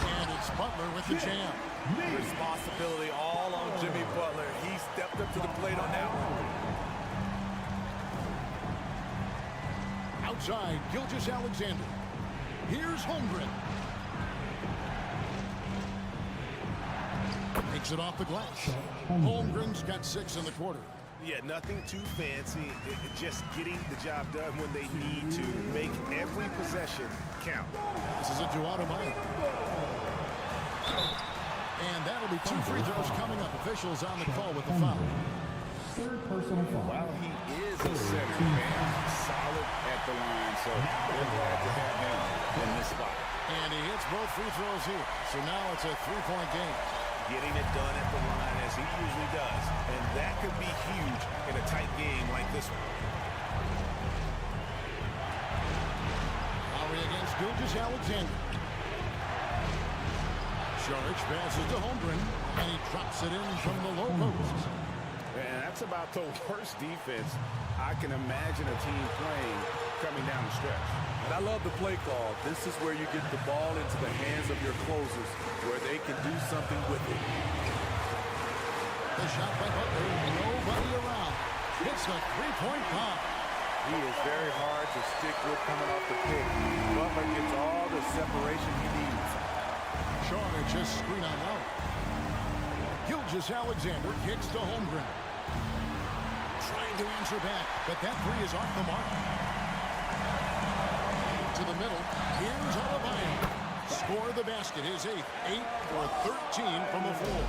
And it's Butler with the jam. Responsibility all on Jimmy Butler. He stepped up to the plate on that one. Outside, Gilgeous-Alexander. Here's Holmgren. Takes it off the glass. Holmgren's got 6 in the quarter. Yeah, nothing too fancy. Just getting the job done when they need to. Make every possession count. This is a Adebayo. And that'll be 2 free throws coming up. Officials on the call with the foul. Third personal foul. While he is a center, man, solid at the line, so they're glad to have him in this spot. And he hits both free throws here. So now it's a 3-point game. Getting it done at the line as he usually does. And that could be huge in a tight game like this one. Lowry against Gilgeous-Alexander. Sarge passes to Holmgren, and he drops it in from the low post. And that's about the worst defense I can imagine a team playing coming down the stretch. And I love the play call. This is where you get the ball into the hands of your closers, where they can do something with it. The shot by Butler, nobody around. Hits a 3-point bomb. He is very hard to stick with coming off the pick. Butler gets all the separation he needs. Charge just screen on Lowry. Gilgeous-Alexander kicks to Holmgren. Trying to answer back, but that three is off the mark. To the middle. Here's Adebayo. Score the basket. His 8th. 8 for 13 from the floor.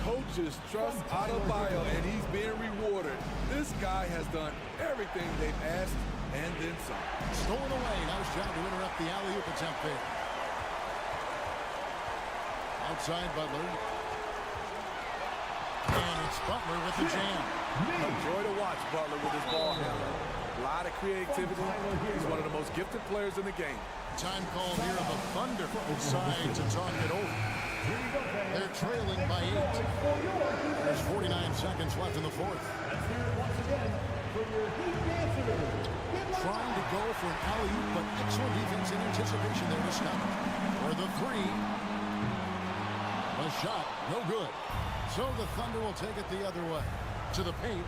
Coaches trust Adebayo, and he's being rewarded. This guy has done everything they've asked and then some. Stolen away. Nice job to interrupt the alley-oop attempt there. Outside Butler. And it's Butler with the jam. A joy to watch Butler with his ball handler. A lot of creativity. He's one of the most gifted players in the game. Time call here. The Thunder decide to talk it over. They're trailing by 8. There's 49 seconds left in the fourth. Trying to go for an alley-oop, but excellent defense in anticipation there to stop it. For the three. The shot, no good. So the Thunder will take it the other way. To the paint.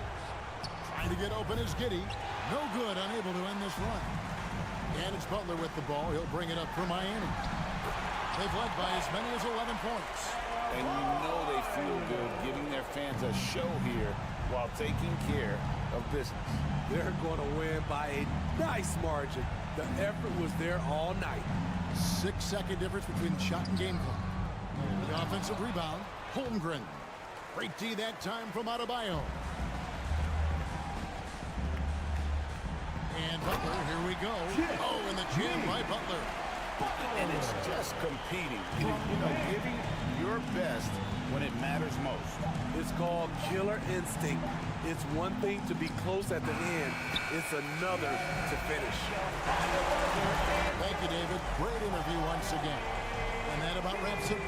Trying to get open is Giddey. No good, unable to end this run. And it's Butler with the ball. He'll bring it up for Miami. They've led by as many as 11 points. And you know they feel good giving their fans a show here while taking care of business. They're going to win by a nice margin. The effort was there all night. 6-second difference between shot and game clock. The offensive rebound, Holmgren. Great D that time from Adebayo. And Butler, here we go. Oh, and the jam by Butler. And it's just competing. You know, giving your best when it matters most. It's called killer instinct. It's one thing to be close at the end. It's another to finish. Thank you, David. Great interview once again. And that about wraps it.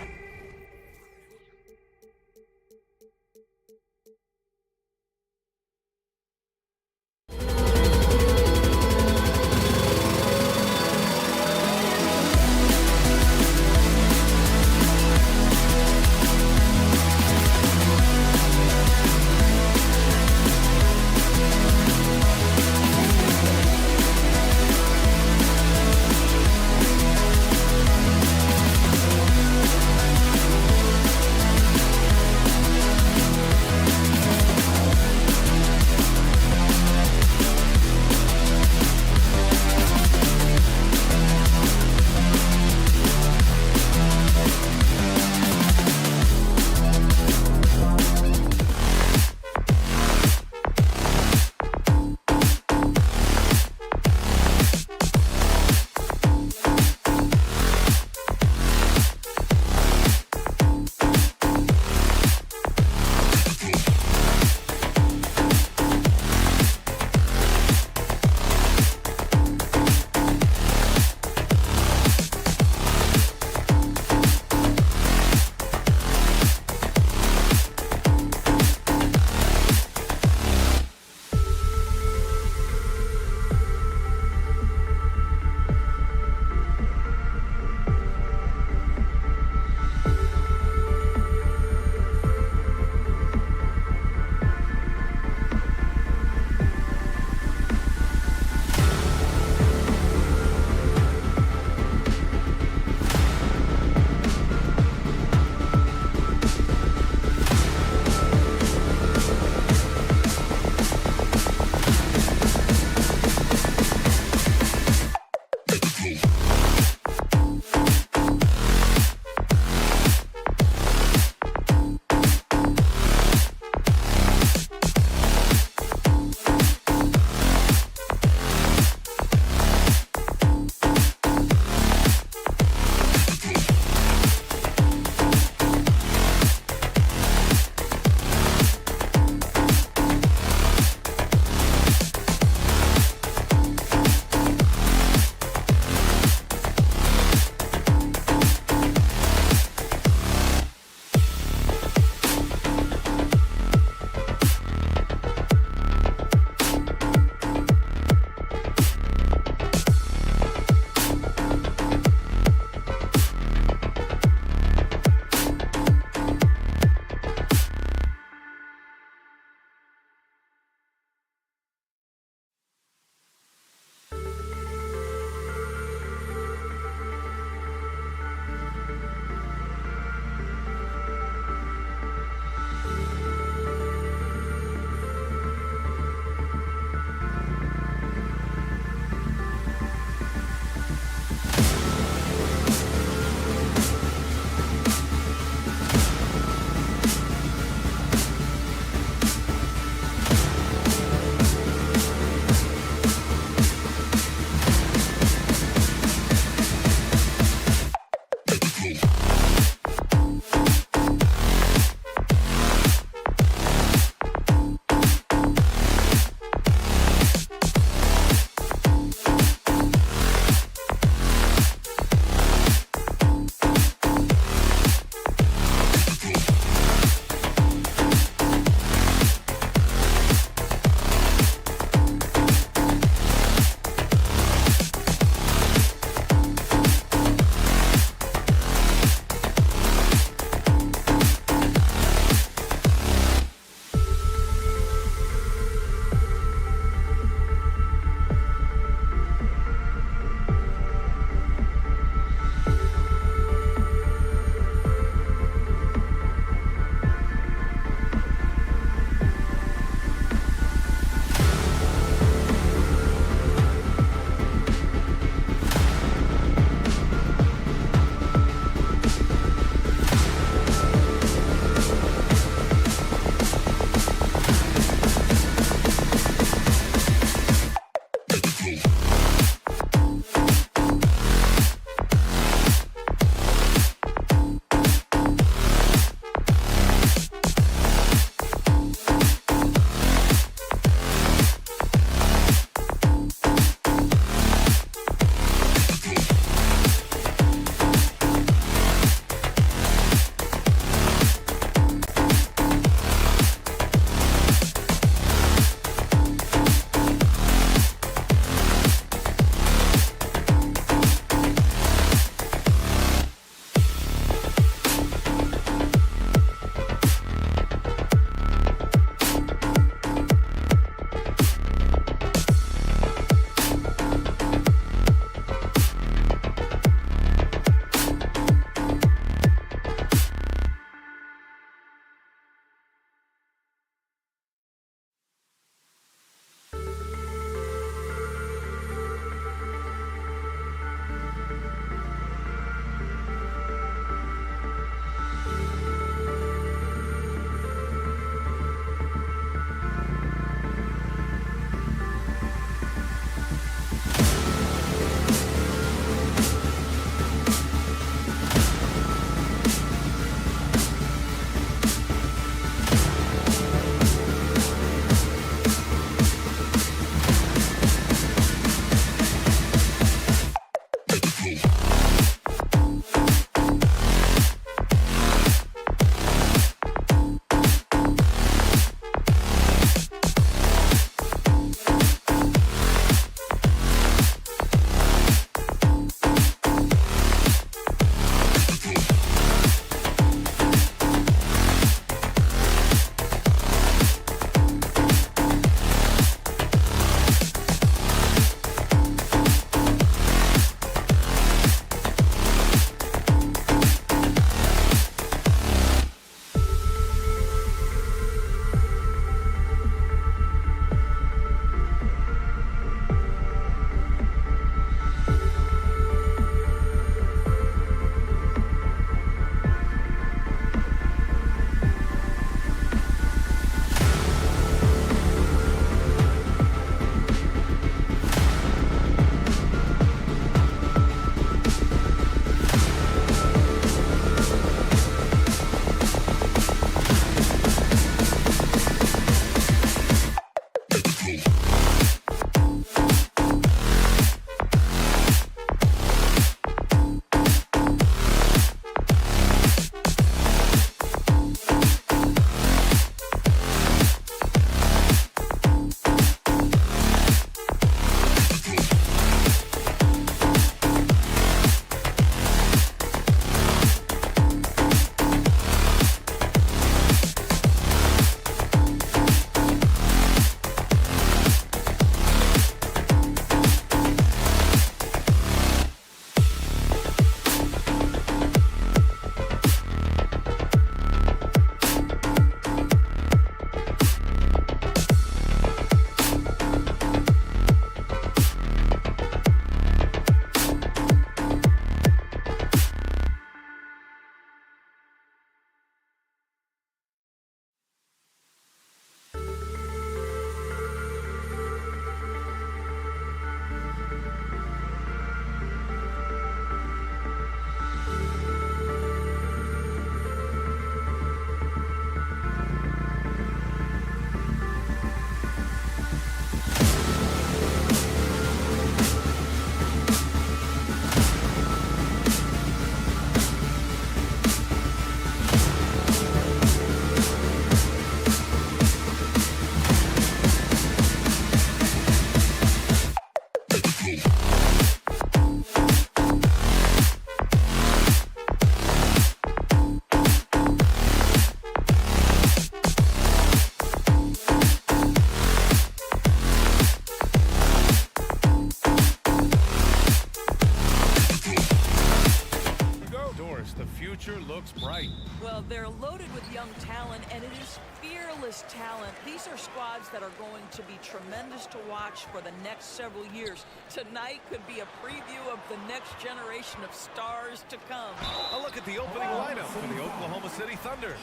this talent, these are squads that are going to be tremendous to watch for the next several years. Tonight could be a preview of the next generation of stars to come. A look at the opening lineup for the Oklahoma City Thunder.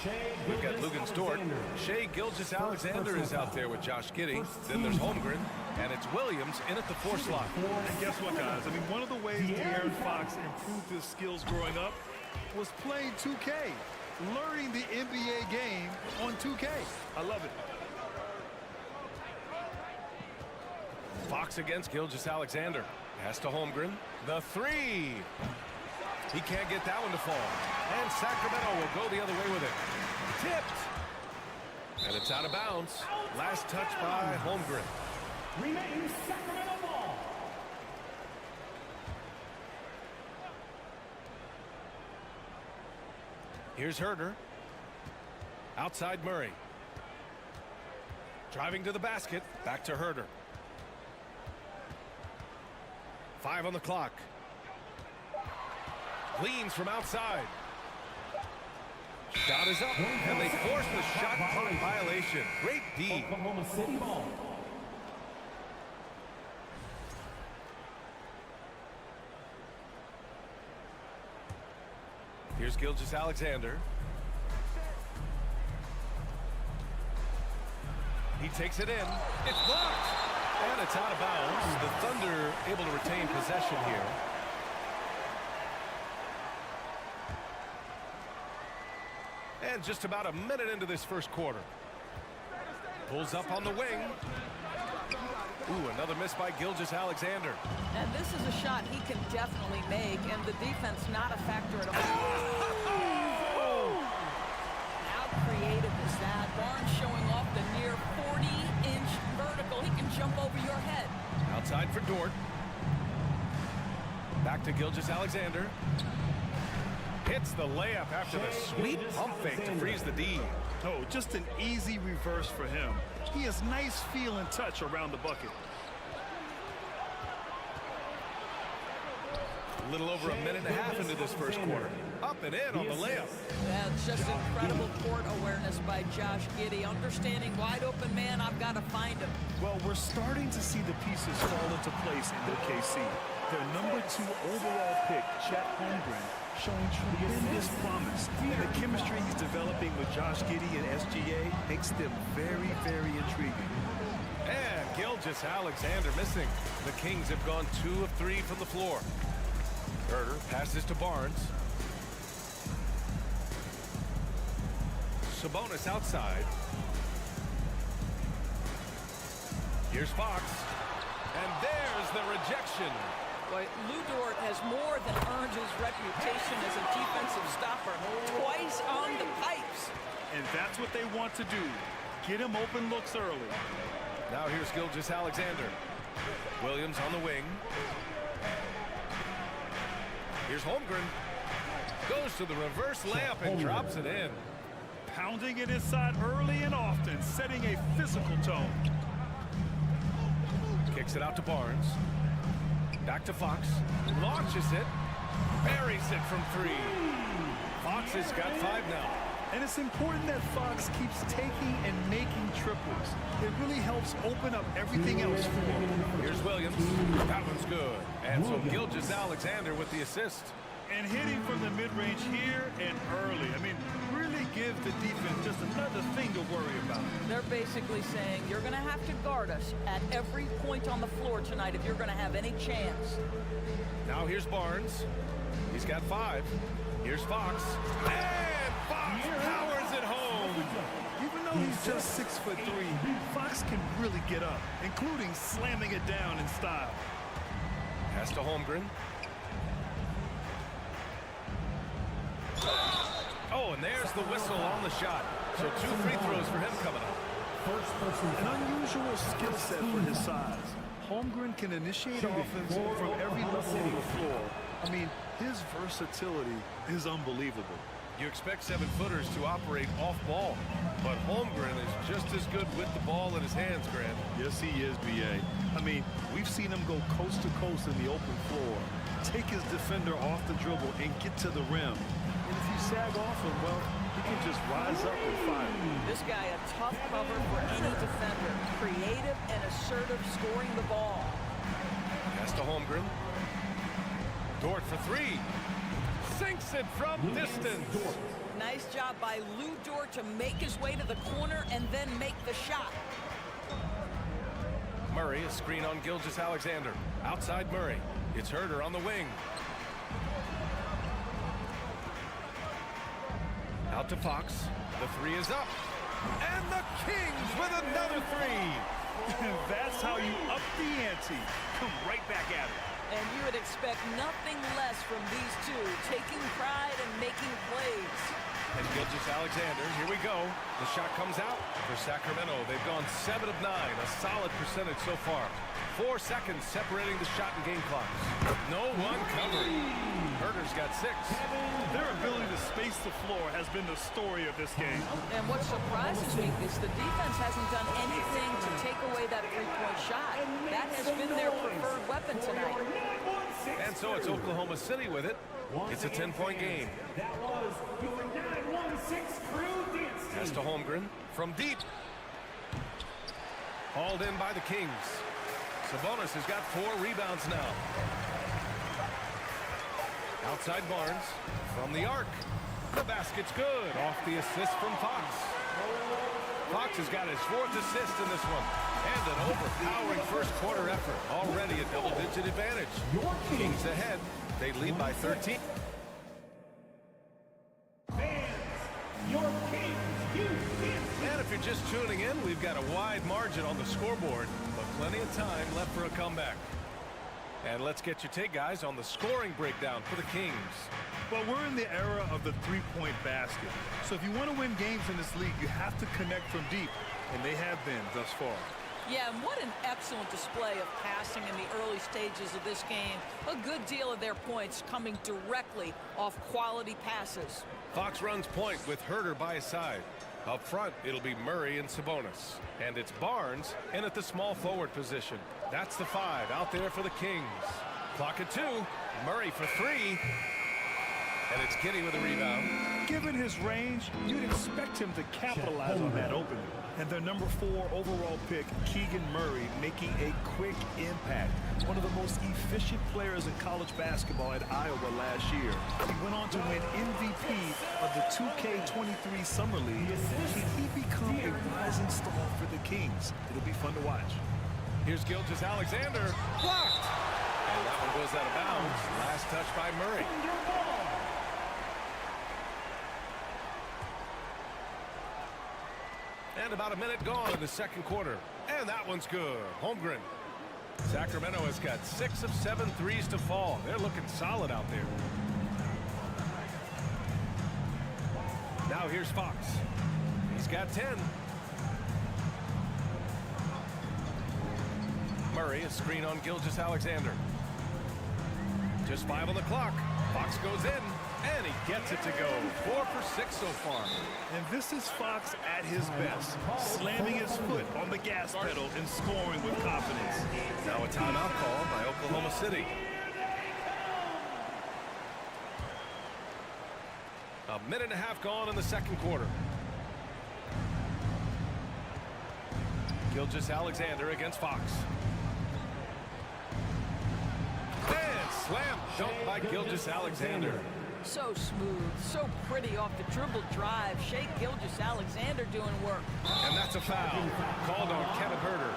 We've got Lugan Stort. Shai Gilgeous-Alexander is out there with Josh Giddey. Then there's Holmgren, and it's Williams in at the 4 slot. And guess what, guys? I mean, one of the ways De'Aaron Fox improved his skills growing up was playing 2K, learning the NBA game on 2K. I love it. Fox against Gilgeous-Alexander. Pass to Holmgren. The 3. He can't get that one to fall. And Sacramento will go the other way with it. Tipped. And it's out of bounds. Last touch by Holmgren. Remains Sacramento ball. Here's Herder. Outside Murray. Driving to the basket. Back to Herder. 5 on the clock. Leans from outside. Shot is up, and they force the shot clock violation. Great D. Oklahoma City ball. Here's Gilgeous-Alexander. He takes it in. It's blocked. And it's out of bounds. The Thunder able to retain possession here. And just about a minute into this first quarter. Pulls up on the wing. Ooh, another miss by Gilgeous-Alexander. And this is a shot he can definitely make, and the defense not a factor at all. How creative is that? Barnes showing off the near 40-inch vertical. He can jump over your head. Outside for Dort. Back to Gilgeous-Alexander. Hits the layup after the sweet pump fake to freeze the D. Oh, just an easy reverse for him. He has nice feel and touch around the bucket. A little over a minute and a half into this first quarter. Up and in on the layup. That's just incredible court awareness by Josh Giddey. Understanding wide open man, I've got to find him. Well, we're starting to see the pieces fall into place in OKC. Their #2 overall pick, Chet Holmgren, showing tremendous promise. And the chemistry he's developing with Josh Giddey and SGA makes them very, very intriguing. And Gilgeous-Alexander missing. The Kings have gone 2 of 3 from the floor. Herder passes to Barnes. Sabonis outside. Here's Fox. And there's the rejection. Boy, Lou Dort has more than earned his reputation as a defensive stopper. Twice on the pipes. And that's what they want to do. Get him open looks early. Now here's Gilgeous-Alexander. Williams on the wing. Here's Holmgren. Goes to the reverse layup and drops it in. Pounding it inside early and often, setting a physical tone. Kicks it out to Barnes. Back to Fox. Launches it. Buries it from 3. Fox has got 5 now. And it's important that Fox keeps taking and making triples. It really helps open up everything else for him. Here's Williams. That one's good. And so Gilgeous-Alexander with the assist. And hitting from the mid-range here and early. I mean, really give the defense just another thing to worry about. They're basically saying you're going to have to guard us at every point on the floor tonight if you're going to have any chance. Now here's Barnes. He's got 5. Here's Fox. And Fox powers it home. Even though he's just 6'3", Fox can really get up, including slamming it down in style. Pass to Holmgren. Oh, and there's the whistle on the shot. So 2 free throws for him coming up. An unusual skill set for his size. Holmgren can initiate offense from every level of the floor. I mean, his versatility is unbelievable. You expect 7-footers to operate off ball, but Holmgren is just as good with the ball in his hands, Grant. Yes, he is, B.A. I mean, we've seen him go coast to coast in the open floor, take his defender off the dribble and get to the rim. And if you sag off him, well, he can just rise up and fire. This guy a tough cover for any defender. Creative and assertive scoring the ball. Pass to Holmgren. Dort for three. Sinks it from distance. Nice job by Lou Dort to make his way to the corner and then make the shot. Murray, a screen on Gilgeous-Alexander. Outside Murray. It's Herder on the wing. Out to Fox. The three is up. And the Kings with another three. That's how you up the ante. Come right back at it. And you would expect nothing less from these two, taking pride and making plays. And Gilgeous-Alexander, here we go. The shot comes out for Sacramento. They've gone 7 of 9, a solid percentage so far. 4 seconds separating the shot and game clocks. No one covering. Herder's got 6. Their ability to space the floor has been the story of this game. And what surprises me is the defense hasn't done anything to take away that three-point shot. That has been their preferred weapon tonight. And so it's Oklahoma City with it. It's a 10-point game. That was your 916 crew dance team. Pass to Holmgren from deep. Hauled in by the Kings. Sabonis has got 4 rebounds now. Outside Barnes from the arc. The basket's good. Off the assist from Fox. Fox has got his 4th assist in this one. And an overpowering first quarter effort. Already a double-digit advantage. Kings ahead. They lead by 13. Your Kings, you And if you're just tuning in, we've got a wide margin on the scoreboard, but plenty of time left for a comeback. And let's get your take, guys, on the scoring breakdown for the Kings. Well, we're in the era of the three-point basket. So if you want to win games in this league, you have to connect from deep. And they have been thus far. Yeah, and what an excellent display of passing in the early stages of this game. A good deal of their points coming directly off quality passes. Fox runs point with Herder by his side. Up front, it'll be Murray and Sabonis. And it's Barnes in at the small forward position. That's the 5 out there for the Kings. Clock at 2. Murray for 3. And it's Giddey with a rebound. Given his range, you'd expect him to capitalize on that opening. And their number 4 overall pick, Keegan Murray, making a quick impact. One of the most efficient players in college basketball at Iowa last year. He went on to win MVP of the 2K23 Summer League. Can he become a rising star for the Kings? It'll be fun to watch. Here's Gilgeous-Alexander. Blocked. And that one goes out of bounds. Last touch by Murray. And about a minute gone in the second quarter. And that one's good. Holmgren. Sacramento has got 6 of 7 threes to fall. They're looking solid out there. Now here's Fox. He's got 10. Murray, a screen on Gilgeous-Alexander. Just 5 on the clock. Fox goes in. And he gets it to go. 4 for 6 so far. And this is Fox at his best, slamming his foot on the gas pedal and scoring with confidence. Now a timeout call by Oklahoma City. A minute and a half gone in the second quarter. Gilgeous-Alexander against Fox. And slam dunk by Gilgeous-Alexander. So smooth, so pretty off the dribble drive. Shea Gilgeous-Alexander doing work. And that's a foul called on Kevin Herder.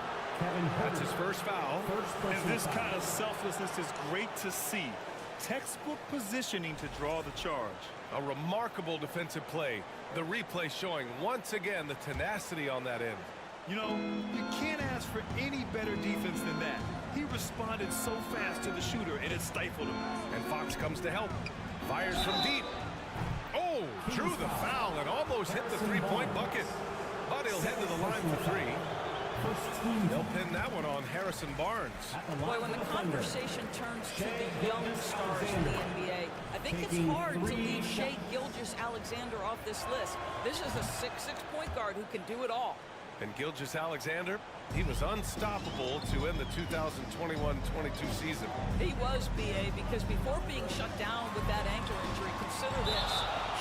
That's his first foul. And this kind of selflessness is great to see. Textbook positioning to draw the charge. A remarkable defensive play. The replay showing once again the tenacity on that end. You know, you can't ask for any better defense than that. He responded so fast to the shooter, and it stifled him. And Fox comes to help. Fires from deep. Oh, drew the foul and almost hit the three-point bucket. But he'll head to the line for 3. They'll pin that one on Harrison Barnes. Boy, when the conversation turns to the young stars in the NBA, I think it's hard to leave Shea Gilgeous-Alexander off this list. This is a 6'6" point guard who can do it all. And Gilgeous-Alexander, he was unstoppable to end the 2021-22 season. He was, B.A., because before being shut down with that ankle injury, consider this.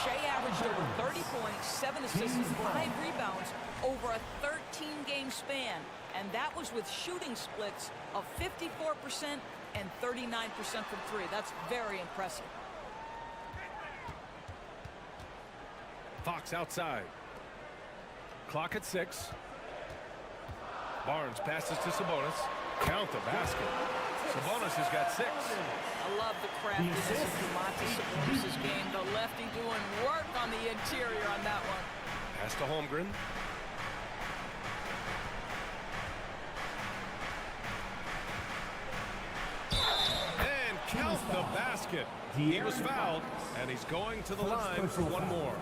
Shea averaged over 30 points, 7 assists, and 5 rebounds over a 13-game span. And that was with shooting splits of 54% and 39% from 3. That's very impressive. Fox outside. Clock at 6. Barnes passes to Sabonis. Count the basket. Sabonis has got 6. I love the craftiness of Domantas Sabonis' game. The lefty doing work on the interior on that one. Pass to Holmgren. And count the basket. He was fouled, and he's going to the line for one more.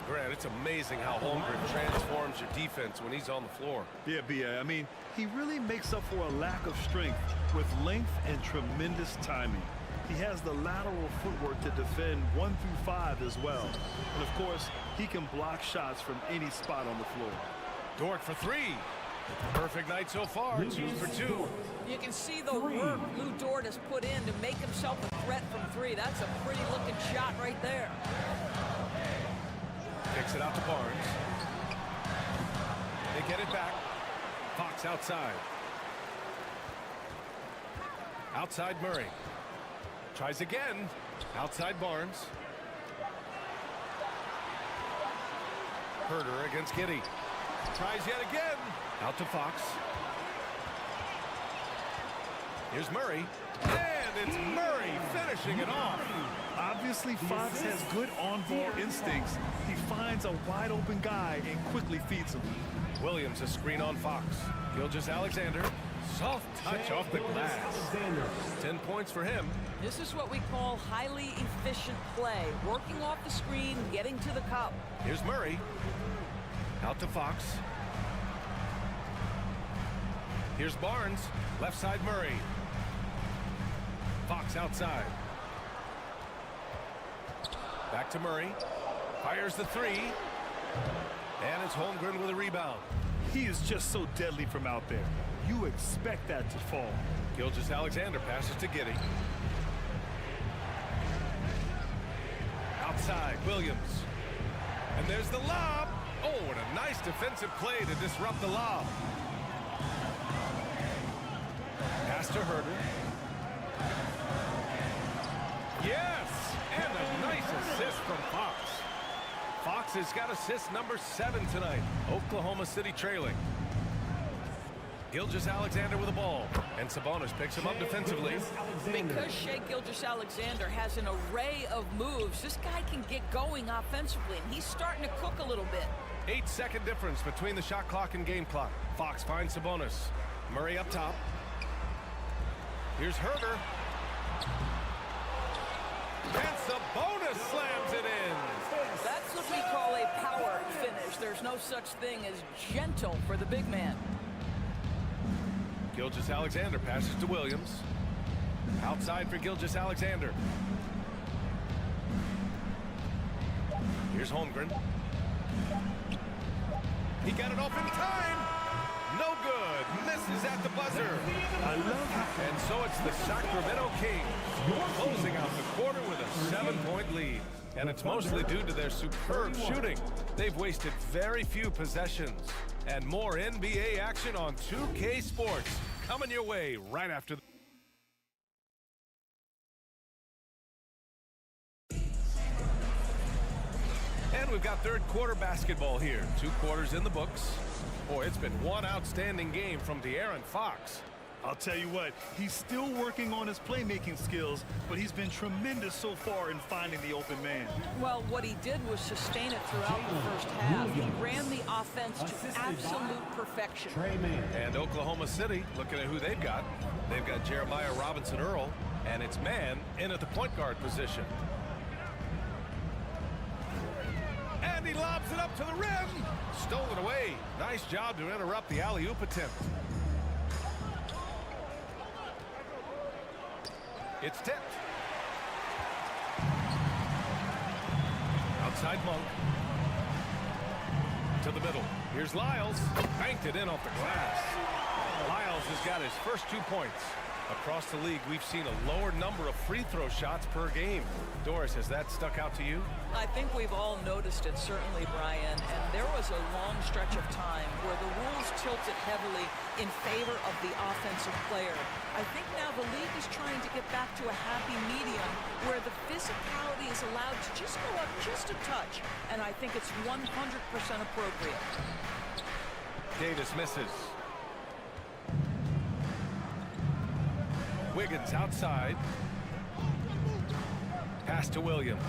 Grant, it's amazing how Holmgren transforms your defense when he's on the floor. Yeah, B.A. I mean, he really makes up for a lack of strength with length and tremendous timing. He has the lateral footwork to defend 1 through 5 as well. And, of course, he can block shots from any spot on the floor. Dort for 3. Perfect night so far, 2 for 2. You can see the work Lou Dort has put in to make himself a threat from 3. That's a pretty looking shot right there. Kicks it out to Barnes. They get it back. Fox outside. Outside Murray. Tries again. Outside Barnes. Herder against Giddey. Tries yet again. Out to Fox. Here's Murray. And it's Murray finishing it off. Obviously, Fox has good on-ball instincts. He finds a wide-open guy and quickly feeds him. Williams a screen on Fox. Gilgeous-Alexander. Soft touch off the glass. 10 points for him. This is what we call highly efficient play. Working off the screen, getting to the cup. Here's Murray. Out to Fox. Here's Barnes. Left side Murray. Fox outside. Back to Murray. Fires the 3. And it's Holmgren with a rebound. He is just so deadly from out there. You expect that to fall. Gilgeous-Alexander passes to Giddey. Outside, Williams. And there's the lob. Oh, what a nice defensive play to disrupt the lob. Pass to Herder. Yes! And a nice assist from Fox. Fox has got assist number 7 tonight. Oklahoma City trailing. Gilgeous-Alexander with the ball. And Sabonis picks him up defensively. Because Shea Gilgeous-Alexander has an array of moves, this guy can get going offensively, and he's starting to cook a little bit. 8-second difference between the shot clock and game clock. Fox finds Sabonis. Murray up top. Here's Herder. And Sabonis slams it in. That's what we call a power finish. There's no such thing as gentle for the big man. Gilgeous-Alexander passes to Williams. Outside for Gilgeous-Alexander. Here's Holmgren. He got it off in time. No good. Misses at the buzzer. I love how... And so it's the Sacramento Kings closing out the quarter with a 7-point lead. And it's mostly due to their superb shooting. They've wasted very few possessions. And more NBA action on 2K Sports coming your way right after. And we've got third quarter basketball here. 2 quarters in the books. Boy, it's been one outstanding game from De'Aaron Fox. I'll tell you what, he's still working on his playmaking skills, but he's been tremendous so far in finding the open man. Well, what he did was sustain it throughout the first half. He ran the offense to absolute perfection. And Oklahoma City, looking at who they've got Jeremiah Robinson-Earl, and it's man in at the point guard position. And he lobs it up to the rim. Stolen away. Nice job to interrupt the alley-oop attempt. It's tipped. Outside Monk. To the middle. Here's Lyles. Banked it in off the glass. Lyles has got his first 2 points. Across the league, we've seen a lower number of free throw shots per game. Doris, has that stuck out to you? I think we've all noticed it, certainly, Brian. And there was a long stretch of time where the rules tilted heavily in favor of the offensive player. I think now the league is trying to get back to a happy medium where the physicality is allowed to just go up just a touch. And I think it's 100% appropriate. Davis misses. Wiggins outside. Pass to Williams.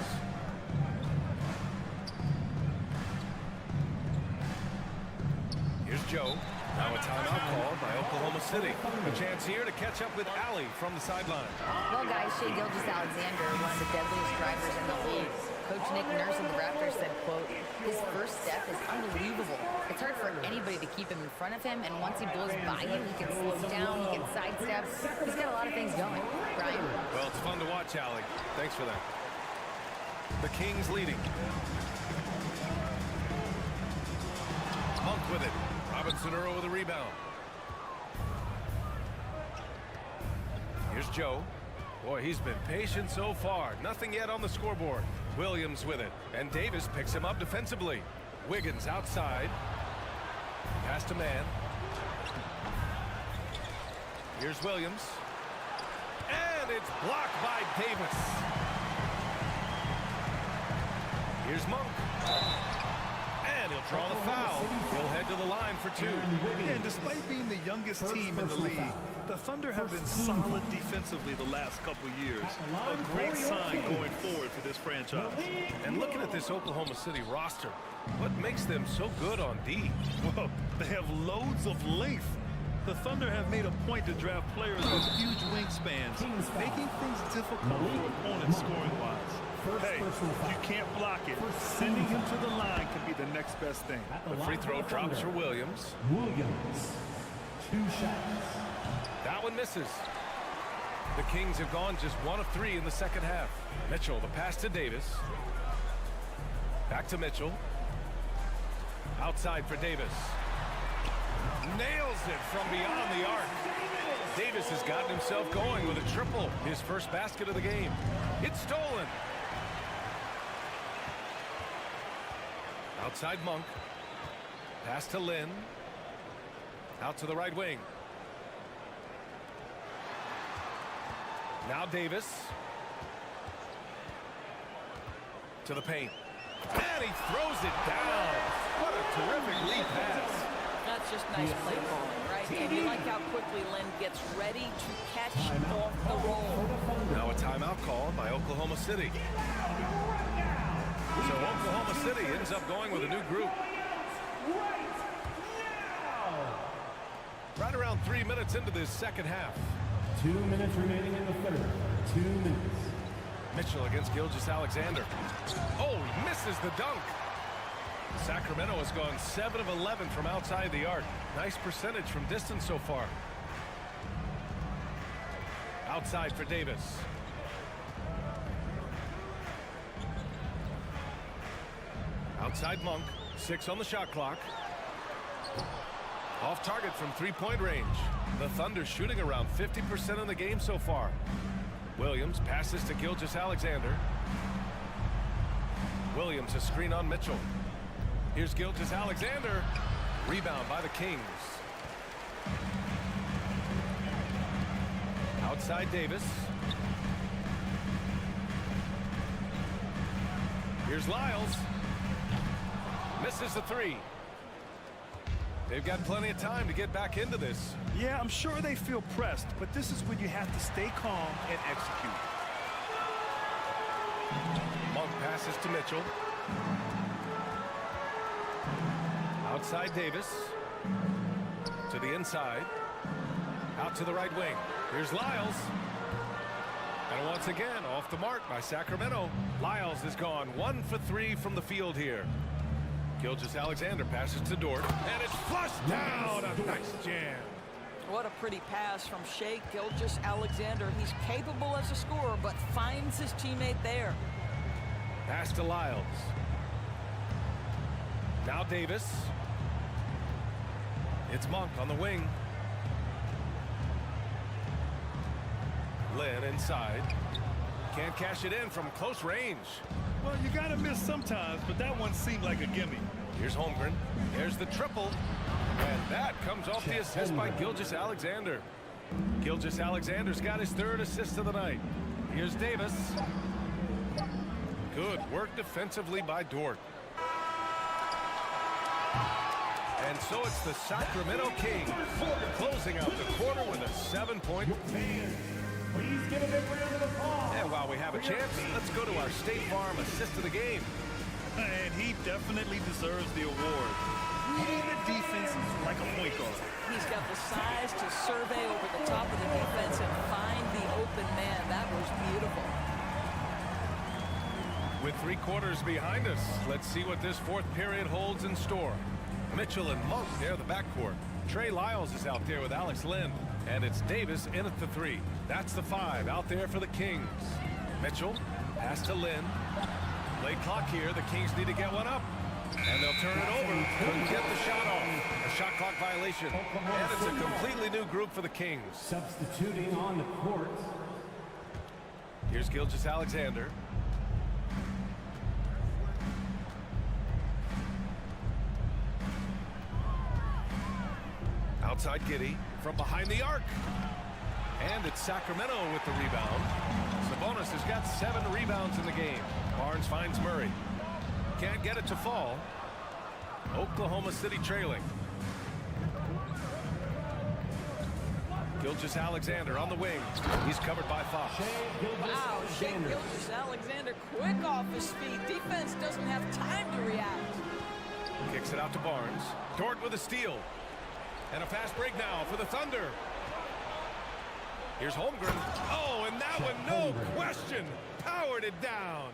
Here's Joe. Now a timeout called by Oklahoma City. A chance here to catch up with Allie from the sideline. Well, guys, Shai Gilgeous-Alexander, one of the deadliest drivers in the league. Coach Nick Nurse of the Raptors said, quote, his first step is unbelievable. It's hard for anybody to keep him in front of him, and once he blows by you, he can slow down, he can sidestep. He's got a lot of things going. Brian? Well, it's fun to watch, Allie. Thanks for that. The Kings leading. Monk with it. Robinson Earl with a rebound. Here's Joe. Boy, he's been patient so far. Nothing yet on the scoreboard. Williams with it. And Davis picks him up defensively. Wiggins outside. Pass to man. Here's Williams. And it's blocked by Davis. Here's Monk. And he'll draw the foul. He'll head to the line for 2. And despite being the youngest team in the league, the Thunder have been solid defensively the last couple years. A great sign going forward for this franchise. And looking at this Oklahoma City roster, what makes them so good on D? Well, they have loads of length. The Thunder have made a point to draft players with huge wingspans, making things difficult for opponents scoring-wise. Hey, you can't block it. Sending him to the line could be the next best thing. The free throw drops for Williams. Williams, 2 shots. That one misses. The Kings have gone just 1 of 3 in the second half. Mitchell, the pass to Davis. Back to Mitchell. Outside for Davis. Nails it from beyond the arc. Davis has gotten himself going with a triple. His first basket of the game. It's stolen. Outside Monk. Pass to Lynn. Out to the right wing. Now Davis. To the paint. And he throws it down. What a terrific lead pass. That's just nice play calling, right? And you like how quickly Lynn gets ready to catch off the roll. Now a timeout called by Oklahoma City. So Oklahoma City ends up going with a new group. Right around 3 minutes into this second half. 2 minutes remaining in the third. 2 minutes. Mitchell against Gilgeous-Alexander. Oh, he misses the dunk. Sacramento has gone 7 of 11 from outside the arc. Nice percentage from distance so far. Outside for Davis. Outside Monk. 6 on the shot clock. Off target from 3-point range. The Thunder shooting around 50% in the game so far. Williams passes to Gilgeous-Alexander. Williams a screen on Mitchell. Here's Gilgeous-Alexander. Rebound by the Kings. Outside Davis. Here's Lyles. Misses the 3. They've got plenty of time to get back into this. Yeah, I'm sure they feel pressed, but this is when you have to stay calm and execute. Monk passes to Mitchell. Outside Davis. To the inside. Out to the right wing. Here's Lyles. And once again, off the mark by Sacramento. Lyles has gone 1 for 3 from the field here. Gilgeous-Alexander passes to Dort. And it's flushed down. A nice jam. What a pretty pass from Shai Gilgeous-Alexander. He's capable as a scorer, but finds his teammate there. Pass to Lyles. Now Davis. It's Monk on the wing. Lynn inside. Can't cash it in from close range. Well, you got to miss sometimes, but that one seemed like a gimme. Here's Holmgren. There's the triple. And that comes off the assist by Gilgeous-Alexander. Gilgeous-Alexander's got his 3rd assist of the night. Here's Davis. Good work defensively by Dort. And so it's the Sacramento Kings closing out the quarter with a 7-point. Please give a big round of applause. And while we have a chance, let's go to our State Farm assist of the game. And he definitely deserves the award. Reading the defense like a point guard. He's got the size to survey over the top of the defense and find the open man. That was beautiful. With 3 quarters behind us, let's see what this 4th period holds in store. Mitchell and Monk near the backcourt. Trey Lyles is out there with Alex Lynn. And it's Davis in at the 3. That's the 5 out there for the Kings. Mitchell, pass to Lynn. Late clock here. The Kings need to get one up. And they'll turn it over. Couldn't get the shot off. A shot clock violation. And it's a completely new group for the Kings. Substituting on the court. Here's Gilgeous-Alexander. Outside Giddey from behind the arc. And it's Sacramento with the rebound. Sabonis has got 7 rebounds in the game. Barnes finds Murray. Can't get it to fall. Oklahoma City trailing. Gilgeous-Alexander on the wing. He's covered by Fox. Wow, Shea Gilgeous-Alexander quick off his feet. Defense doesn't have time to react. Kicks it out to Barnes. Dort with a steal. And a fast break now for the Thunder. Here's Holmgren. Oh, and that one, no question, powered it down.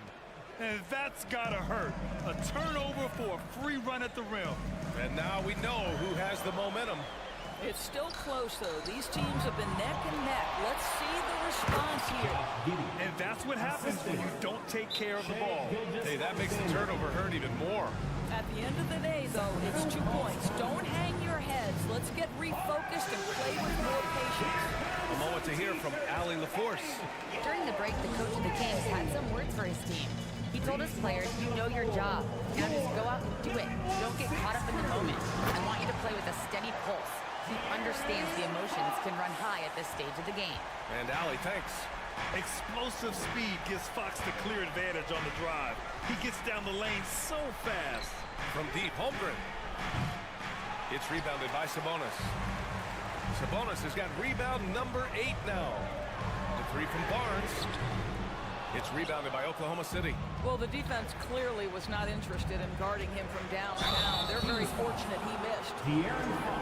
And that's gotta hurt. A turnover for a free run at the rim. And now we know who has the momentum. It's still close, though. These teams have been neck and neck. Let's see the response here. And that's what happens when you don't take care of the ball. Hey, that makes the turnover hurt even more. At the end of the day, though, it's 2 points. Don't hang your heads. Let's get refocused and play with more patience. A moment to hear from Allie LaForce. During the break, the coach of the Kings had some words for his team. He told his players, you know your job. Now just go out and do it. Don't get caught up in the moment. I want you to play with a steady pulse. He understands the emotions can run high at this stage of the game. And Allie, thanks. Explosive speed gives Fox the clear advantage on the drive. He gets down the lane so fast. From deep, Holmgren. It's rebounded by Sabonis. Sabonis has got rebound number 8 now. The 3 from Barnes. It's rebounded by Oklahoma City. Well, the defense clearly was not interested in guarding him from downtown. They're very fortunate he missed.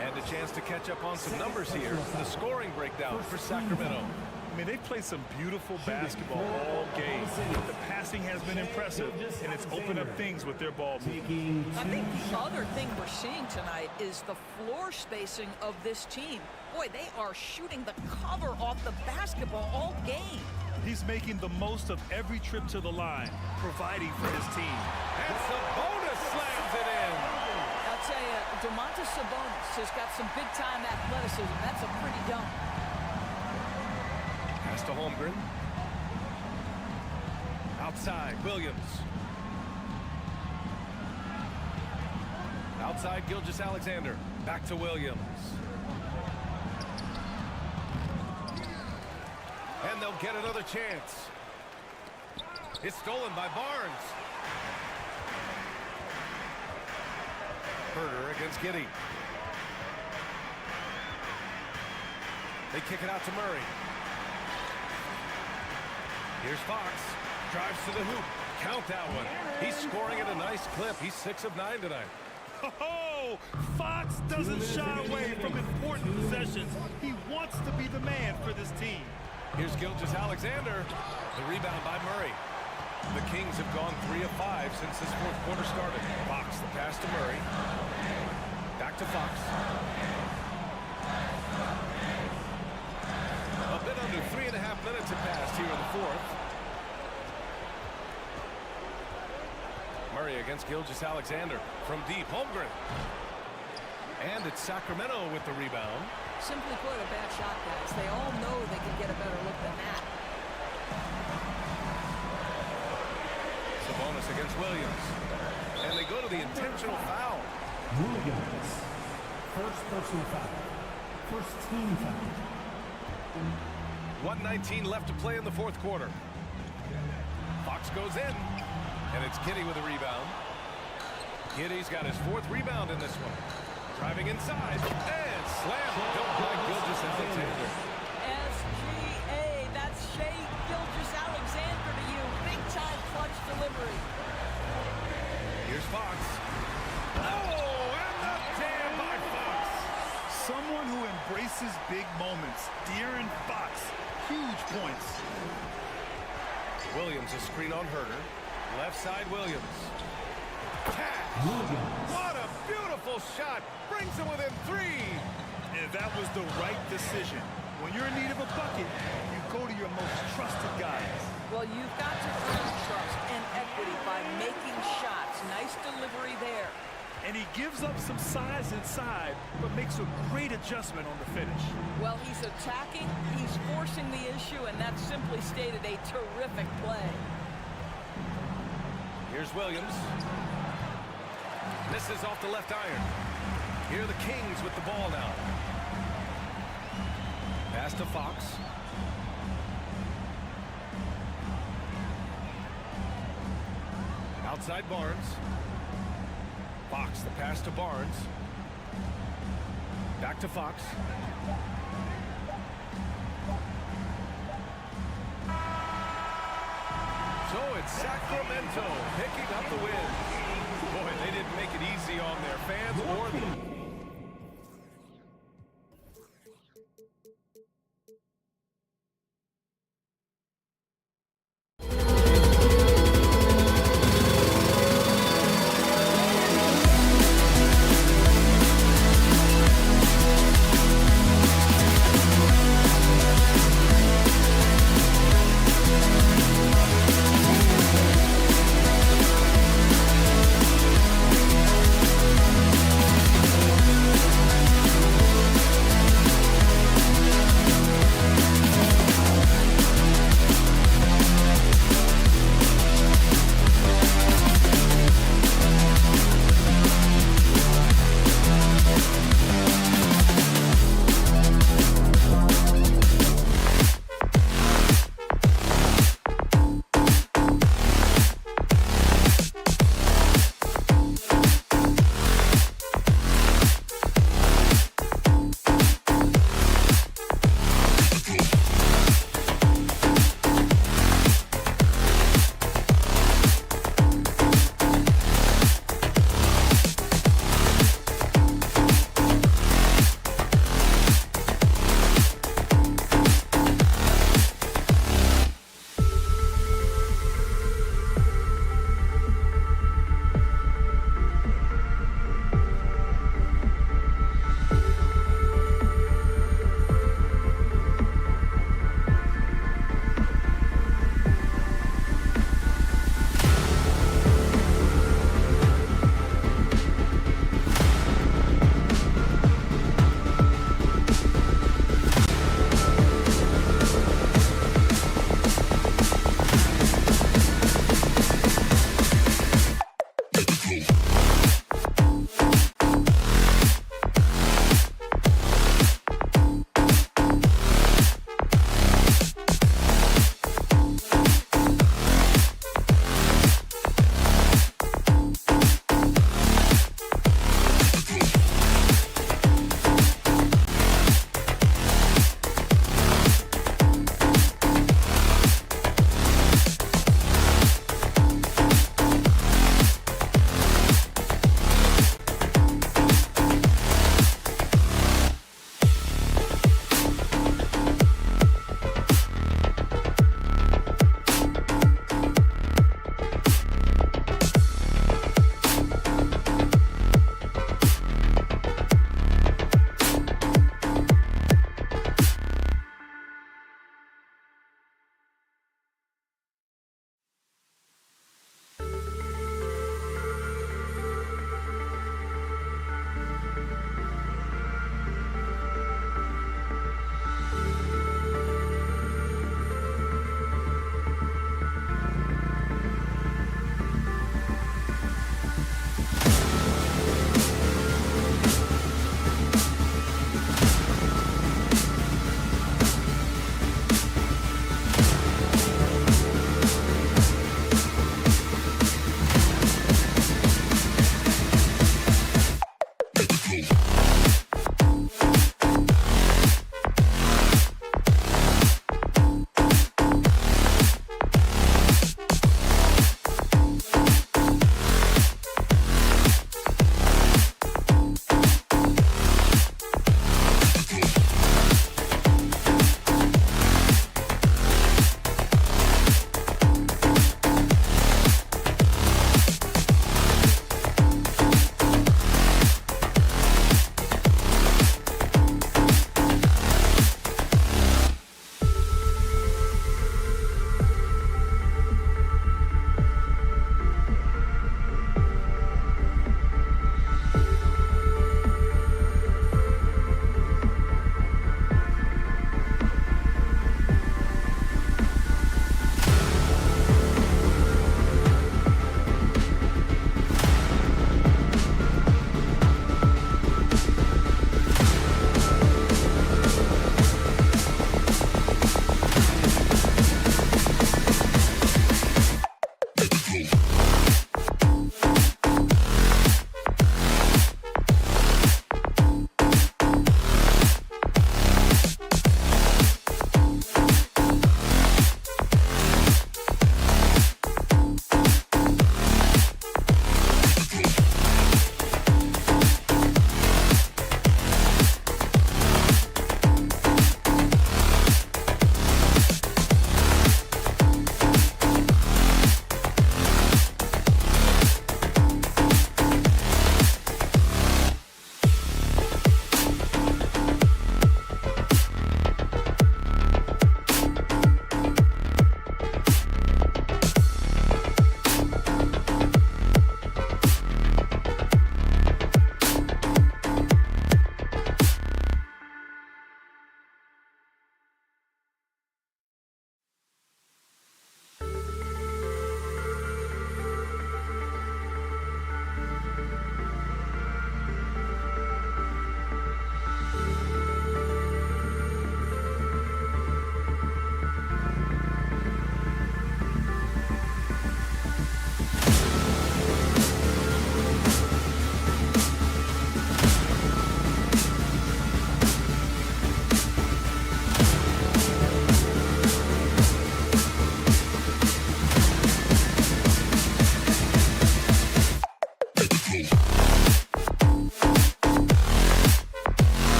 And a chance to catch up on some numbers here. The scoring breakdown for Sacramento. I mean, they played some beautiful basketball all game. The passing has been impressive, and it's opened up things with their ball movement. I think the other thing we're seeing tonight is the floor spacing of this team. Boy, they are shooting the cover off the basketball all game. He's making the most of every trip to the line, providing for his team. And Sabonis slams it in. I'll tell you, Domantas Sabonis has got some big-time athleticism. That's a pretty dunk. Pass to Holmgren. Outside, Williams. Outside, Gilgeous-Alexander. Back to Williams. And they'll get another chance. It's stolen by Barnes. Herder against Giddey. They kick it out to Murray. Here's Fox. Drives to the hoop. Count that one. He's scoring at a nice clip. He's 6 of 9 tonight. Oh, Fox doesn't shy away from important possessions. He wants to be the man for this team. Here's Gilgeous-Alexander. The rebound by Murray. The Kings have gone 3 of 5 since this 4th quarter started. Fox, the pass to Murray. Back to Fox. A bit under 3.5 minutes have passed here in the 4th. Murray against Gilgeous-Alexander from deep. Holmgren. And it's Sacramento with the rebound. Simply put, a bad shot, guys. They all know they can get a better look than that. Sabonis against Williams. And they go to the intentional foul. Williams. First personal foul. First team foul. 1:19 left to play in the fourth quarter. Fox goes in. And it's Giddey with a rebound. Giddey's got his fourth rebound in this one. Driving inside. And slam. Don't like Gilgeous-Alexander. SGA. That's Shai Gilgeous-Alexander to you. Big time clutch delivery. Here's Fox. Oh, and the jam by Fox. Someone who embraces big moments. De'Aaron Fox. Huge points. Williams a screen on Herter. Left side Williams. Cash. What a beautiful shot. Brings him within 3. And that was the right decision. When you're in need of a bucket, you go to your most trusted guys. Well, you've got to earn trust and equity by making shots. Nice delivery there. And he gives up some size inside, but makes a great adjustment on the finish. Well, he's attacking, he's forcing the issue, and that's simply stated a terrific play. Here's Williams. Misses off the left iron. Here are the Kings with the ball now. Pass to Fox. Outside Barnes. Fox, the pass to Barnes. Back to Fox. So it's Sacramento picking up the win. Boy, they didn't make it easy on their fans or the...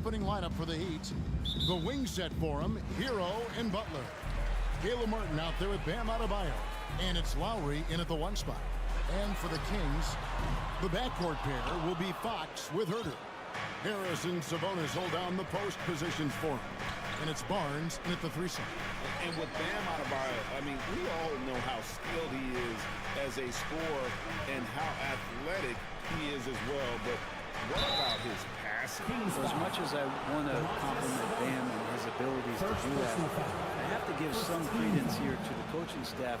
opening lineup for the Heat. The wing set for him, Hero and Butler. Caleb Martin out there with Bam Adebayo. And it's Lowry in at the 1 spot. And for the Kings, the backcourt pair will be Fox with Herter. Harris and Sabonis hold down the post positions for him. And it's Barnes in at the 3 spot. And with Bam Adebayo, I mean, we all know how skilled he is as a scorer and how athletic he is as well. But what about his passing? So as much as I want to compliment Bam and his abilities to do that, I have to give some credence here to the coaching staff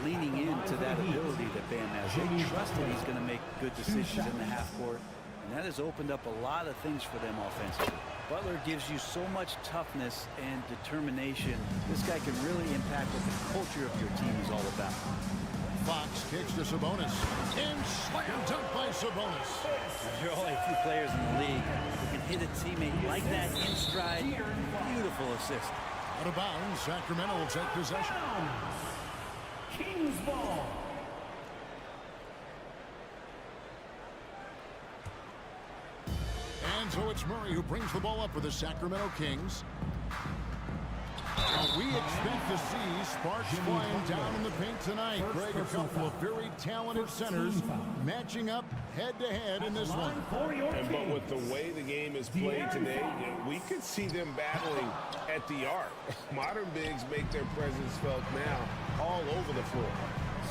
leaning into that ability that Bam has. They trust that he's going to make good decisions in the half court, and that has opened up a lot of things for them offensively. Butler gives you so much toughness and determination. This guy can really impact what the culture of your team is all about. Fox kicks to Sabonis. And slam dunk by Sabonis. There are only a few players in the league who can hit a teammate like that in stride. Beautiful assist. Out of bounds, Sacramento will take possession. Kings ball. And so it's Murray who brings the ball up for the Sacramento Kings. Now we expect to see sparks flying down in the paint tonight. Greg, a couple of very talented centers matching up head-to-head in this one. But with the way the game is played today, we could see them battling at the arc. Modern bigs make their presence felt now all over the floor.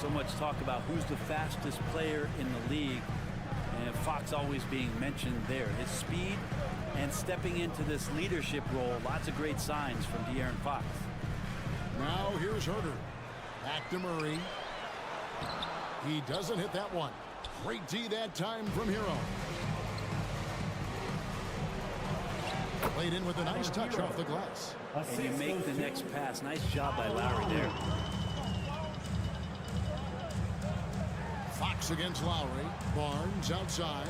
So much talk about who's the fastest player in the league, and Fox always being mentioned there. His speed and stepping into this leadership role, lots of great signs from De'Aaron Fox. Now here's Herter. Back to Murray. He doesn't hit that one. Great D that time from Hero. Played in with a nice touch off the glass. And you make the next pass. Nice job by Lowry there. Fox against Lowry. Barnes outside.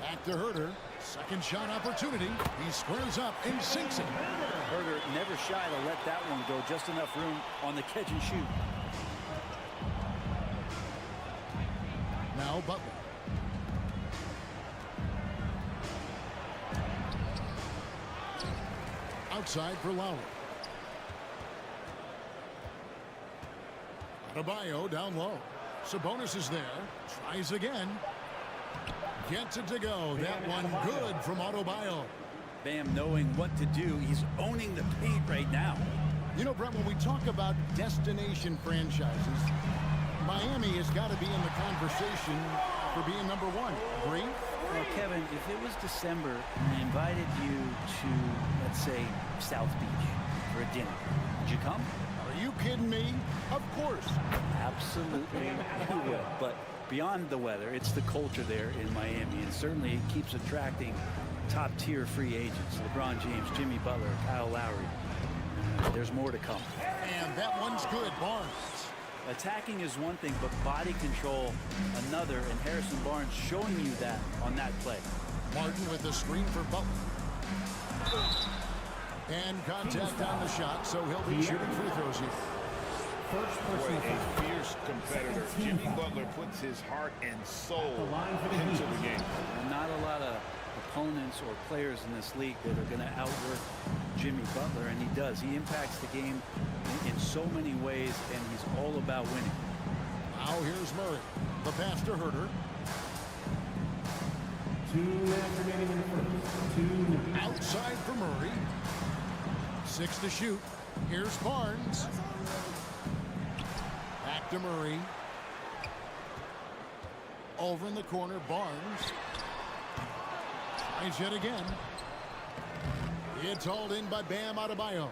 Back to Herter. Second shot opportunity. He squares up and sinks it. Herter never shy to let that one go. Just enough room on the catch and shoot. Now Butler. Outside for Lowry. Adebayo down low. Sabonis is there. Tries again. Gets it to go. That one good from Adebayo. Bam knowing what to do. He's owning the paint right now. You know, Brett, when we talk about destination franchises, Miami has got to be in the conversation for being number one. Agree? Well, Kevin, if it was December and I invited you to, let's say, South Beach for a dinner, would you come? Are you kidding me? Of course. Absolutely, you would. But beyond the weather, it's the culture there in Miami, and certainly it keeps attracting top-tier free agents. LeBron James, Jimmy Butler, Kyle Lowry. There's more to come. And that one's good, Barnes. Attacking is one thing, but body control another, and Harrison Barnes showing you that on that play. Martin with the screen for Butler. And contact on the shot, so he'll be shooting free throws here. Boy, a fierce competitor. Jimmy Butler puts his heart and soul into the game. Not a lot of opponents or players in this league that are going to outwork Jimmy Butler, and he does. He impacts the game in so many ways, and he's all about winning. Now here's Murray. The pass to Herter. 2 minutes remaining in the first. 2 minutes. Outside for Murray. 6 to shoot. Here's Barnes. Back to Murray. Over in the corner, Barnes. Tries yet again. It's hauled in by Bam Adebayo.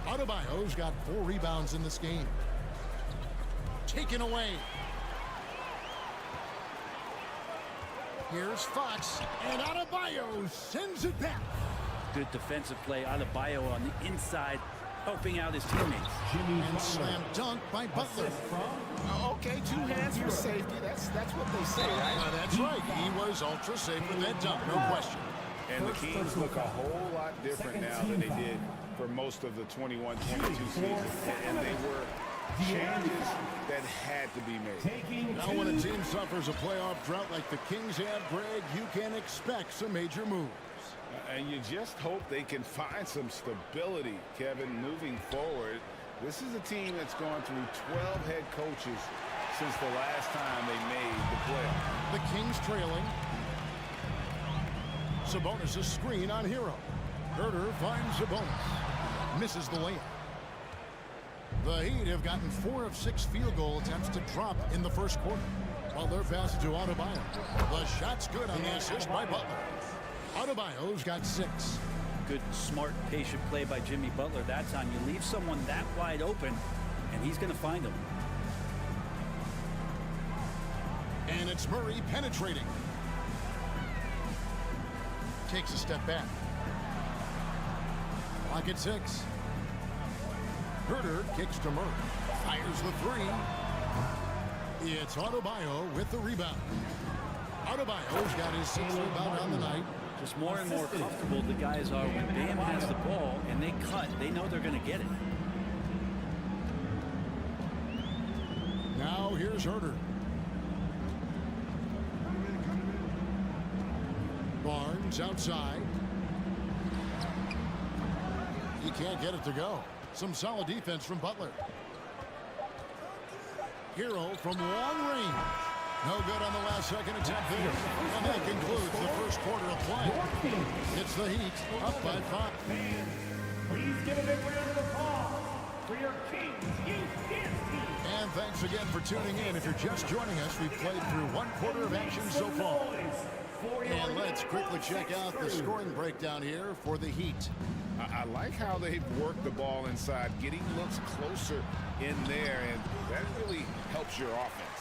Adebayo's got 4 rebounds in this game. Taken away. Here's Fox, and Adebayo sends it back. Good defensive play. Adebayo on the inside, helping out his teammates. And slam dunk by Butler. Okay, 2 hands for safety. That's what they say, right? That's right. He was ultra safe with that dunk, no question. And the Kings look a whole lot different now than they did for most of the 21-22 season. And they were Changes that had to be made. Now when a team suffers a playoff drought like the Kings have, Greg, you can expect some major moves. And you just hope they can find some stability, Kevin, moving forward. This is a team that's gone through 12 head coaches since the last time they made the playoff. The Kings trailing. Sabonis a screen on Hero. Herter finds Sabonis. Misses the layup. The Heat have gotten 4 of 6 field goal attempts to drop in the first quarter. While their pass to Adebayo. The shot's good on the assist by Butler. Adebayo's got 6. Good, smart, patient play by Jimmy Butler. That's on you. Leave someone that wide open, and he's going to find them. And it's Murray penetrating. Takes a step back. Clock at 6. Herter kicks to Murray. Fires the 3. It's Adebayo with the rebound. Adebayo's got his 6th rebound on the night. Just more and more comfortable the guys are when Bam has the ball and they cut. They know they're going to get it. Now here's Herter. Barnes outside. He can't get it to go. Some solid defense from Butler. Hero from long range. No good on the last second attempt there. And that concludes the first quarter of play. It's the Heat up by 5. Please give a big round of applause for your Kings Youth Dance Team. And thanks again for tuning in. If you're just joining us, we've played through 1 quarter of action so far. And let's quickly check out the scoring breakdown here for the Heat. I like how they've worked the ball inside, getting looks closer in there, and that really helps your offense.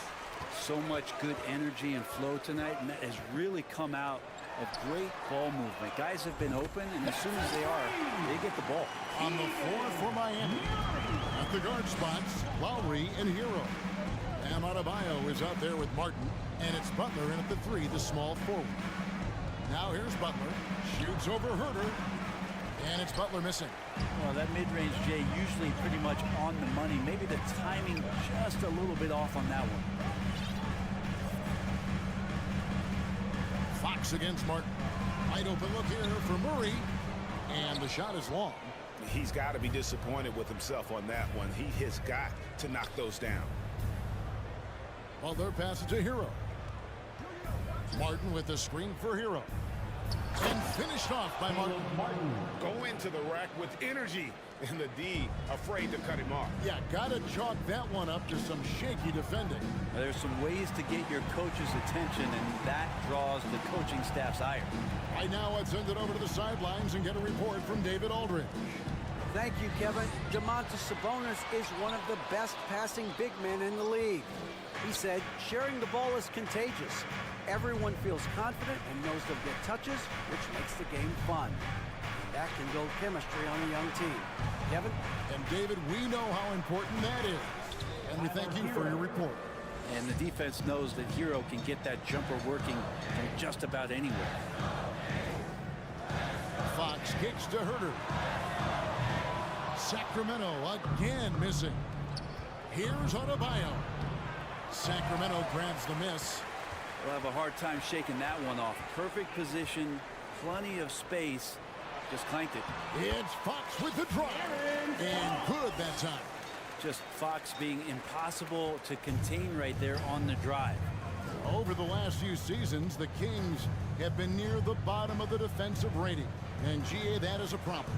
So much good energy and flow tonight, and that has really come out of great ball movement. Guys have been open, and as soon as they are, they get the ball. On the floor for Miami. At the guard spots, Lowry and Hero. Bam Adebayo is out there with Martin, and it's Butler in at the 3, the small forward. Now here's Butler. Shoots over Herter. And it's Butler missing. Well, that mid-range, Jay, usually pretty much on the money. Maybe the timing just a little bit off on that one. Fox against Martin. Wide open look here for Murray. And the shot is long. He's got to be disappointed with himself on that one. He has got to knock those down. Well, their pass to Hero. Martin with the screen for Hero. And finished off by Martin. Go into the rack with energy. And the D afraid to cut him off. Yeah, got to chalk that one up to some shaky defending. There's some ways to get your coach's attention, and that draws the coaching staff's ire. Right now, let's send it over to the sidelines and get a report from David Aldridge. Thank you, Kevin. Domantas Sabonis is one of the best passing big men in the league. He said, sharing the ball is contagious. Everyone feels confident and knows they'll get touches, which makes the game fun. That can build chemistry on a young team. Kevin? And David, we know how important that is. And we thank you for your report. And the defense knows that Hero can get that jumper working from just about anywhere. Fox kicks to Herter. Sacramento again missing. Here's Adebayo. Sacramento grabs the miss. We'll have a hard time shaking that one off. Perfect position, plenty of space. Just clanked it. It's Fox with the drive. And good that time. Just Fox being impossible to contain right there on the drive. Over the last few seasons, the Kings have been near the bottom of the defensive rating. And GA, that is a problem.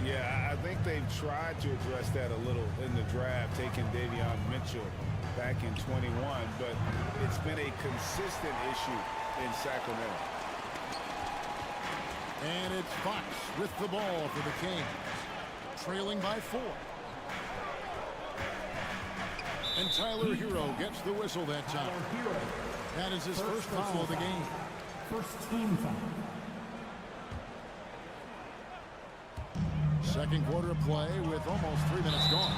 Yeah, I think they've tried to address that a little in the draft, taking Davion Mitchell back in 21, but it's been a consistent issue in Sacramento. And it's Fox with the ball for the Kings, trailing by 4. And Tyler Hero gets the whistle that time. That is his first foul of the game. First team foul. Second quarter of play with almost 3 minutes gone.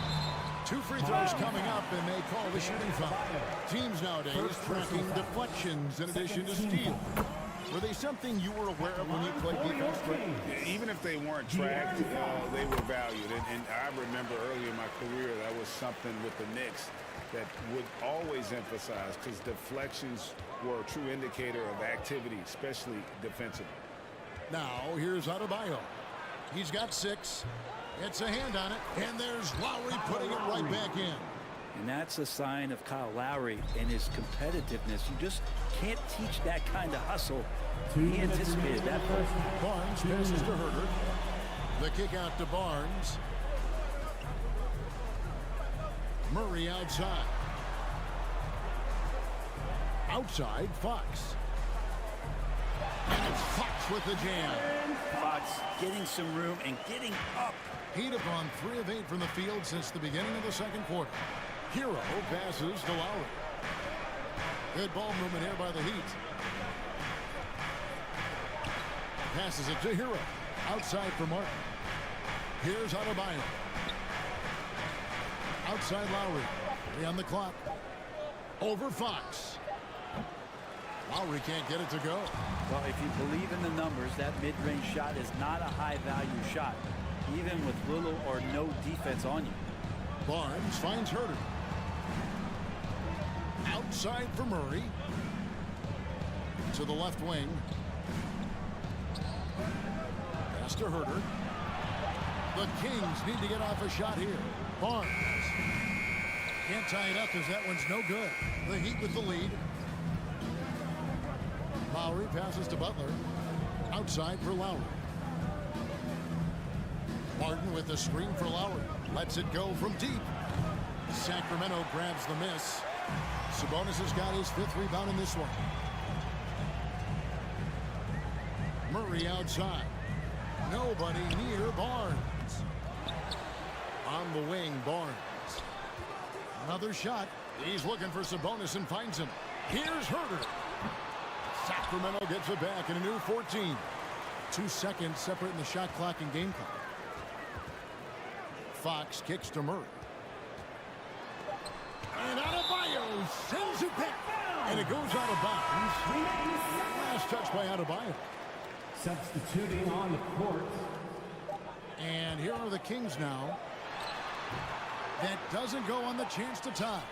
2 free throws coming up, and they call the shooting foul. Teams nowadays tracking deflections in addition to steals. Were they something you were aware of when you played defense? Even if they weren't tracked, they were valued. And I remember early in my career, that was something with the Knicks that would always emphasize, because deflections were a true indicator of activity, especially defensively. Now, here's Adebayo. He's got 6. It's a hand on it, and there's Lowry putting it right back in. And that's a sign of Kyle Lowry and his competitiveness. You just can't teach that kind of hustle. He anticipated that play. Barnes passes to Herter. The kick out to Barnes. Murray outside. Outside, Fox. And it's Fox with the jam. Fox getting some room and getting up. Heat have gone 3 of 8 from the field since the beginning of the second quarter. Hero passes to Lowry. Good ball movement here by the Heat. Passes it to Hero. Outside for Martin. Here's Adebayo. Outside Lowry. 3 on the clock. Over Fox. Lowry can't get it to go. Well, if you believe in the numbers, that mid-range shot is not a high-value shot, even with little or no defense on you. Barnes finds Herter. Outside for Murray. To the left wing. Pass to Herter. The Kings need to get off a shot here. Barnes. Can't tie it up because that one's no good. The Heat with the lead. Lowry passes to Butler. Outside for Lowry. Martin with the screen for Lowry. Lets it go from deep. Sacramento grabs the miss. Sabonis has got his 5th rebound in this one. Murray outside. Nobody near Barnes. On the wing, Barnes. Another shot. He's looking for Sabonis and finds him. Here's Herter. Sacramento gets it back in a new 14. 2 seconds separating the shot clock and game clock. Fox kicks to Murray. And Adebayo sends it back. And it goes out of bounds. Last touch by Adebayo. Substituting on the court. And here are the Kings now. That doesn't go on the chance to tie.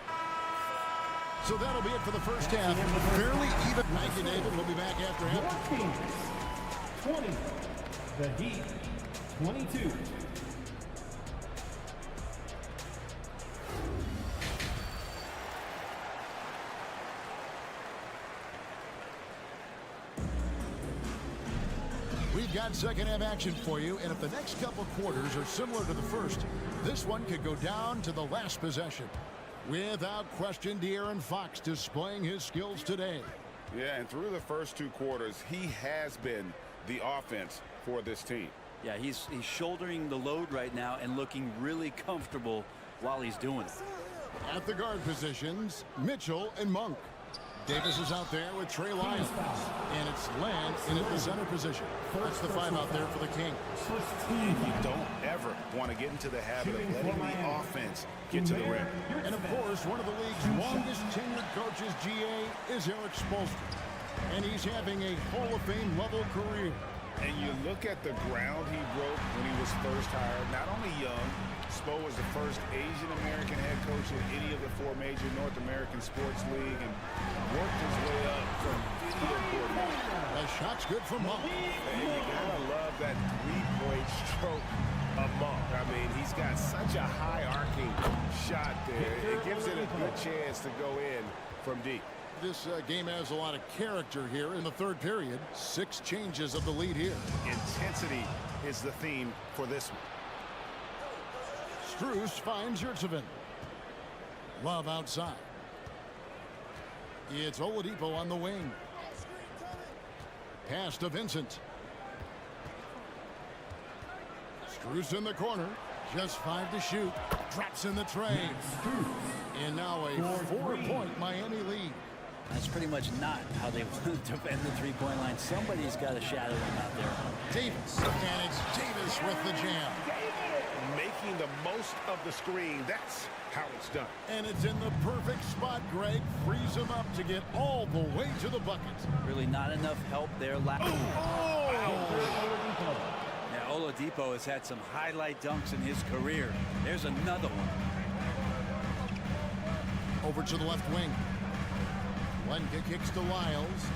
So that'll be it for the first half. Fairly even. Thank you, David. We'll be back after half. 20. The Heat. 22. We've got second half action for you, and if the next couple quarters are similar to the first, this one could go down to the last possession. Without question, De'Aaron Fox displaying his skills today. Yeah, and through the first 2 quarters, he has been the offense for this team. Yeah, he's shouldering the load right now and looking really comfortable while he's doing it. At the guard positions, Mitchell and Monk. Davis is out there with Trey Lyons. And it's Lamb in at the center position. That's the 5 out there for the Kings. You don't ever want to get into the habit of letting the offense get to the rim. And of course, one of the league's longest tenured coaches, GA, is Eric Spoelstra. And he's having a Hall of Fame level career. And you look at the ground he broke when he was first hired. Not only young, Spo was the first Asian-American head coach in any of the 4 major North American sports league and worked his way up from video coordinator. The shot's good from Monk. And you gotta love that 3-point stroke of Monk. I mean, he's got such a high arcing shot there. It gives it a good chance to go in from deep. This game has a lot of character here in the third period. 6 changes of the lead here. Intensity is the theme for this one. Strus finds Yurtseven. Love outside. It's Oladipo on the wing. Pass to Vincent. Strus in the corner. Just 5 to shoot. Drops in the tray. And now a 4-point Miami lead. That's pretty much not how they want to defend the three-point line. Somebody's got to shadow him out there. Davis, and it's Davis with the jam. Making the most of the screen. That's how it's done. And it's in the perfect spot, Greg. Frees him up to get all the way to the bucket. Really not enough help there. Yeah, Oladipo has had some highlight dunks in his career. There's another one. Over to the left wing. Lenka kicks to Lyles.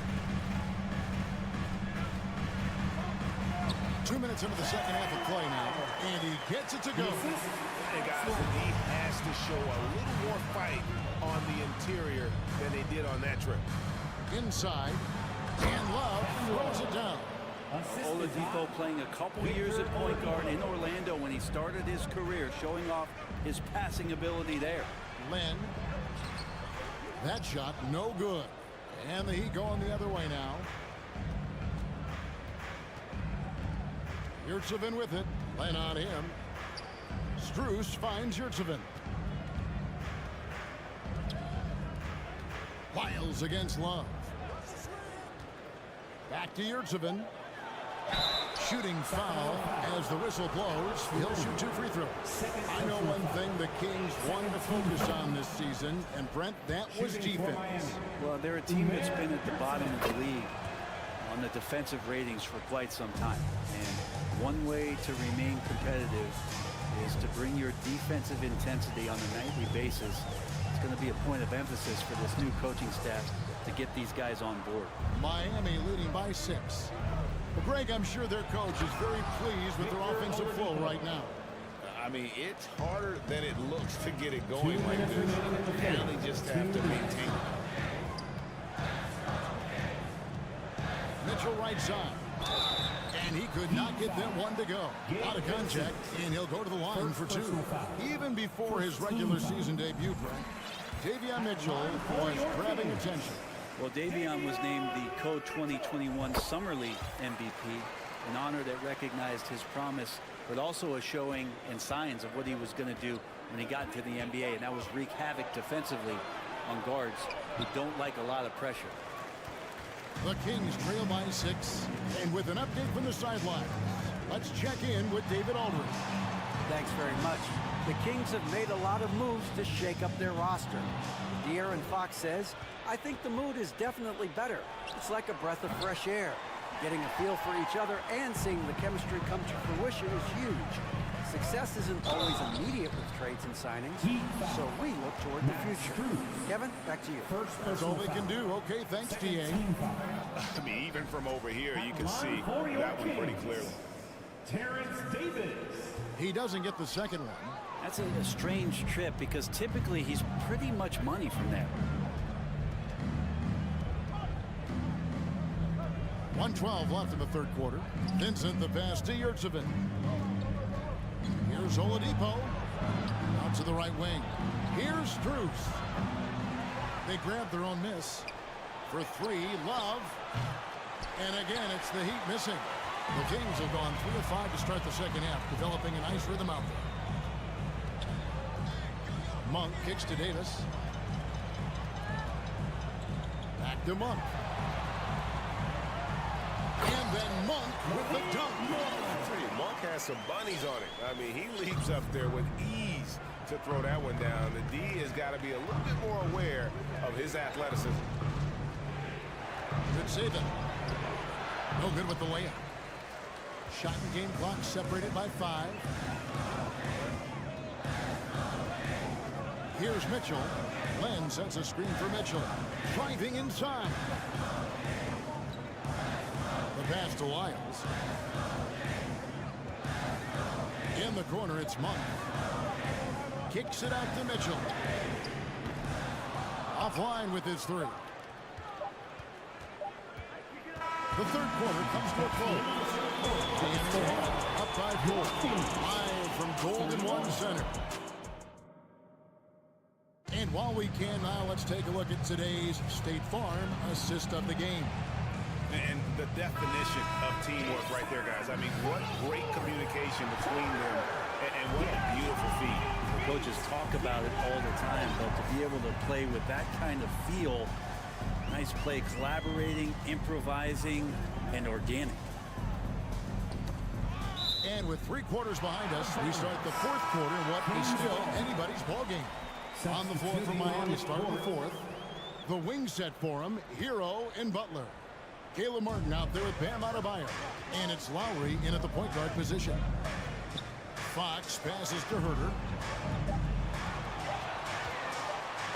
2 minutes into the second half of play now, and he gets it to go. And guys, he has to show a little more fight on the interior than they did on that trip. Inside, and Love throws it down. Oladipo playing a couple years at point guard in Orlando when he started his career, showing off his passing ability there. Len. That shot no good. And the Heat going the other way now. Yurtseven with it. Len on him. Strus finds Yurtseven. Lyles against Love. Back to Yurtseven. Shooting foul as the whistle blows. He'll shoot 2 free throws. I know one thing the Kings wanted to focus on this season, and Brent, that was defense. Well, they're a team that's been at the bottom of the league on the defensive ratings for quite some time. And one way to remain competitive is to bring your defensive intensity on a nightly basis. It's going to be a point of emphasis for this new coaching staff to get these guys on board. Miami leading by 6. Well, Greg, I'm sure their coach is very pleased with their offensive flow right now. I mean, it's harder than it looks to get it going like this. Now they just have to maintain it. Mitchell right side. And he could not get that one to go. Out of contact, and he'll go to the line for 2. Even before his regular season debut, Davion Mitchell was grabbing attention. Well, Davion was named the Co-2021 Summer League MVP, an honor that recognized his promise, but also a showing and signs of what he was going to do when he got into the NBA, and that was wreak havoc defensively on guards who don't like a lot of pressure. The Kings trail by 6, and with an update from the sideline, let's check in with David Aldridge. Thanks very much. The Kings have made a lot of moves to shake up their roster. De'Aaron Fox says, I think the mood is definitely better. It's like a breath of fresh air. Getting a feel for each other and seeing the chemistry come to fruition is huge. Success isn't always immediate with trades and signings, so we look toward the future. Kevin, back to you. That's all they can do. Okay, thanks, DA. I mean, even from over here, you can see that one pretty clearly. Terrence Davis. He doesn't get the second one. That's a strange trip because typically he's pretty much money from there. 1:12 left in the third quarter. Vincent the pass to Yurtseven. Here's Oladipo. Out to the right wing. Here's Strus. They grab their own miss. For 3, Love. And again, it's the Heat missing. The Kings have gone 3 of 5 to start the second half, developing a nice rhythm out there. Monk kicks to Davis. Back to Monk. And then Monk with the dunk. Monk has some bunnies on it. I mean, he leaps up there with ease to throw that one down. The D has got to be a little bit more aware of his athleticism. Good save it. No good with the layup. Shot and game clock separated by 5. Here's Mitchell. Len sets a screen for Mitchell. Driving inside. The pass to Lyles. In the corner, it's Monk. Kicks it out to Mitchell. Offline with his 3. The third quarter comes to a close. Up by 4. Live from Golden One Center. And while we can now, let's take a look at today's State Farm assist of the game. And the definition of teamwork right there, guys. I mean, what great communication between them, and what a beautiful feat. The coaches talk about it all the time, but to be able to play with that kind of feel Nice play, collaborating, improvising, and organic. And with 3 quarters behind us, we start the 4th quarter in what is still anybody's ball game. On the floor for Miami, start the 4th. The wing set for him, Hero and Butler. Caleb Martin out there with Bam Adebayo. And it's Lowry in at the point guard position. Fox passes to Herter.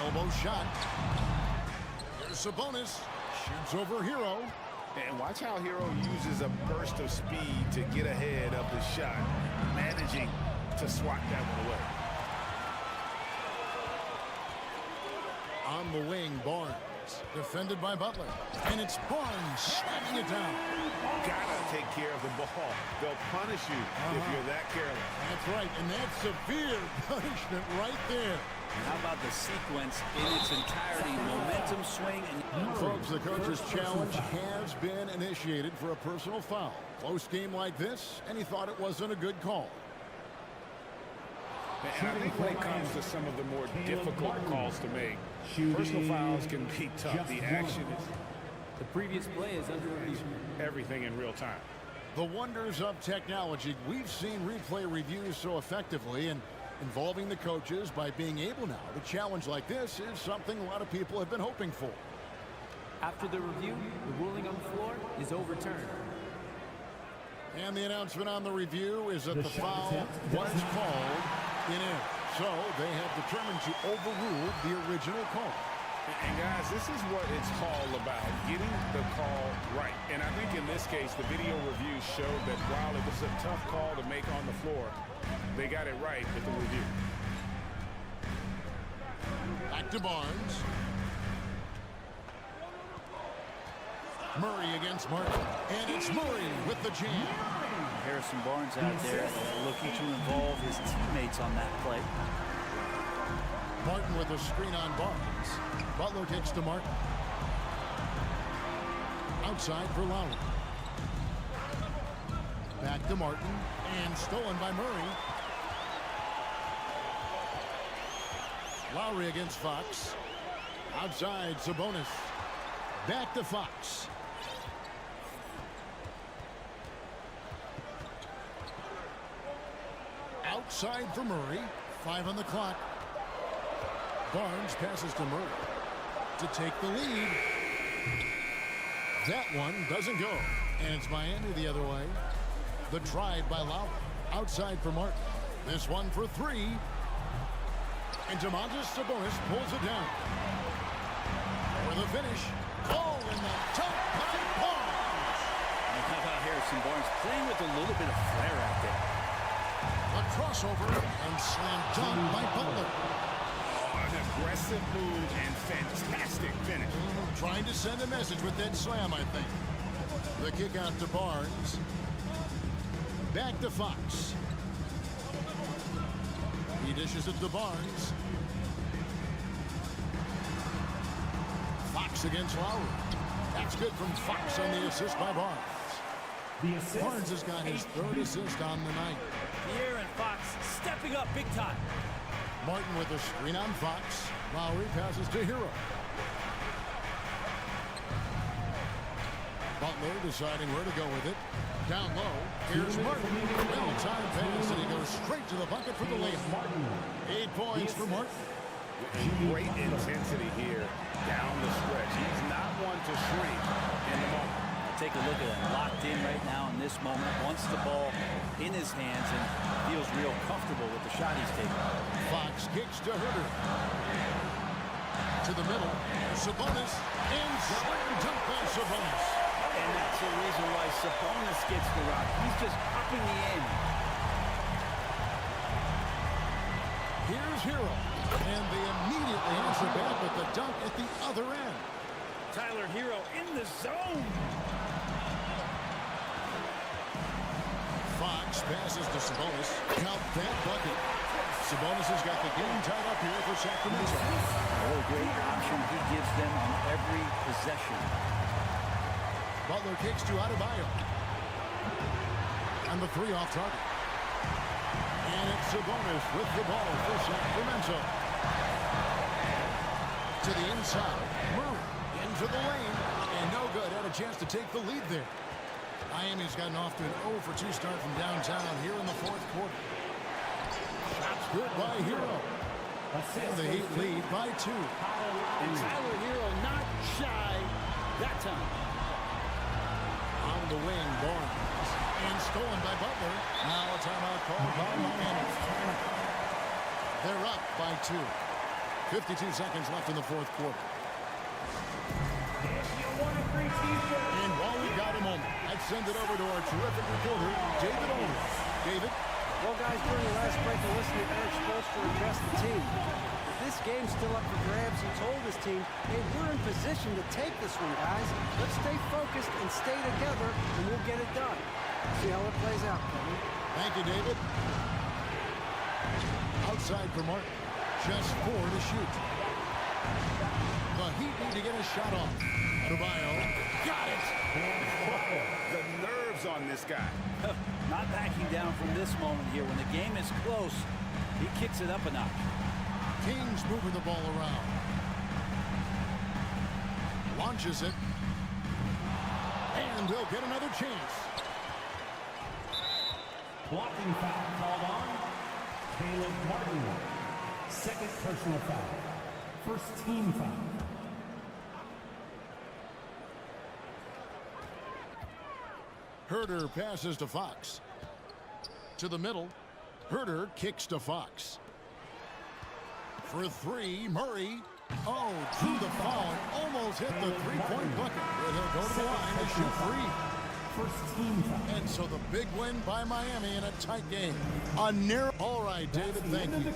Elbow shot. Here's Sabonis. Shoots over Hero. And watch how Hero uses a burst of speed to get ahead of the shot, managing to swat that one away. On the wing, Barnes. Defended by Butler. And it's Barnes slamming it down. Gotta take care of the ball. They'll punish you if you're that careless. That's right, and that's severe punishment right there. And how about the sequence in its entirety? Momentum swing. And folks, the coach's challenge has been initiated for a personal foul. Close game like this, and he thought it wasn't a good call. And I think when it comes to some of the more difficult calls to make, personal fouls can be tough. The action is... The previous play is under review. Everything in real time. The wonders of technology. We've seen replay reviews so effectively, and involving the coaches by being able now to challenge like this is something a lot of people have been hoping for. After the review, the ruling on the floor is overturned. And the announcement on the review is that the foul was called in air. So they have determined to overrule the original call. And guys, this is what it's all about, getting the call right. And I think in this case, the video review showed that while it was a tough call to make on the floor, they got it right with the review. Back to Barnes. Murray against Martin. And it's Murray with the jam. Harrison Barnes out there looking to involve his teammates on that play. Martin with a screen on Barnes. Butler takes to Martin. Outside for Lowry. Back to Martin. And stolen by Murray. Lowry against Fox. Outside, Sabonis. Back to Fox. Outside for Murray. 5 on the clock. Barnes passes to Murray to take the lead. That one doesn't go. And it's Miami the other way. The drive by Lowry. Outside for Martin. This one for 3. And Domantas Sabonis pulls it down. For the finish. Oh, and the top by Barnes. And how about Harrison Barnes playing with a little bit of flair out there. A crossover and slam dunk by Butler. An aggressive move and fantastic finish. Trying to send a message with that slam, I think. The kick out to Barnes. Back to Fox. He dishes it to Barnes. Fox against Lowry. That's good from Fox on the assist by Barnes. Barnes has got his 3rd assist on the night. Pierre and Fox stepping up big time. Martin with a screen on Fox. Lowry passes to Hero. Butler deciding where to go with it. Down low. Here's Martin. Well-timed pass, and he goes straight to the bucket for the layup. 8 points for Martin. And great intensity here down the stretch. He's not one to shrink in the moment. Take a look at him, locked in right now in this moment, wants the ball in his hands and feels real comfortable with the shot he's taking. Fox kicks to Herter. To the middle, Sabonis, and slam dunk by Sabonis. And that's the reason why Sabonis gets the rock. He's just upping the end. Here's Hero, and they immediately answer back with the dunk at the other end. Tyler Hero in the zone. Fox passes to Sabonis. Count that bucket. Sabonis has got the game tied up here for Sacramento. What a great option he gives them on every possession. Butler kicks to Adebayo. And the 3 off target. And it's Sabonis with the ball for Sacramento. To the inside. Murray in into the lane, and no good. Had a chance to take the lead there. Miami's gotten off to an 0 for 2 start from downtown here in the fourth quarter. Shots good by Hero. And the Heat lead by 2. And Tyler Hero not shy that time. On the wing, Barnes. And stolen by Butler. Now a timeout called by Miami. They're up by 2. 52 seconds left in the fourth quarter. And while we've got a moment, let's send it over to our terrific reporter, David Aldridge. David? Well, guys, during the last break, I listened to Eric Spoelstra address the team. This game's still up for grabs. He told his team, hey, we're in position to take this one, guys. Let's stay focused and stay together, and we'll get it done. See how it plays out, Kevin. Thank you, David. Outside for Martin. Just 4 to shoot. The Heat need to get a shot off. Adebayo got it. The nerves on this guy. Not backing down from this moment here. When the game is close, he kicks it up a notch. Kings moving the ball around. Launches it. And they'll get another chance. Blocking foul called on Caleb Martin. Second personal foul. First team foul. Herter passes to Fox. To the middle. Herter kicks to Fox. For 3, Murray. Oh, to the foul. Almost hit the three-point bucket. But he'll go to the line to shoot 3. First team foul. And so the big win by Miami in a tight game. A narrow. All right, David, thank you.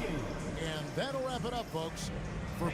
And that'll wrap it up, folks. For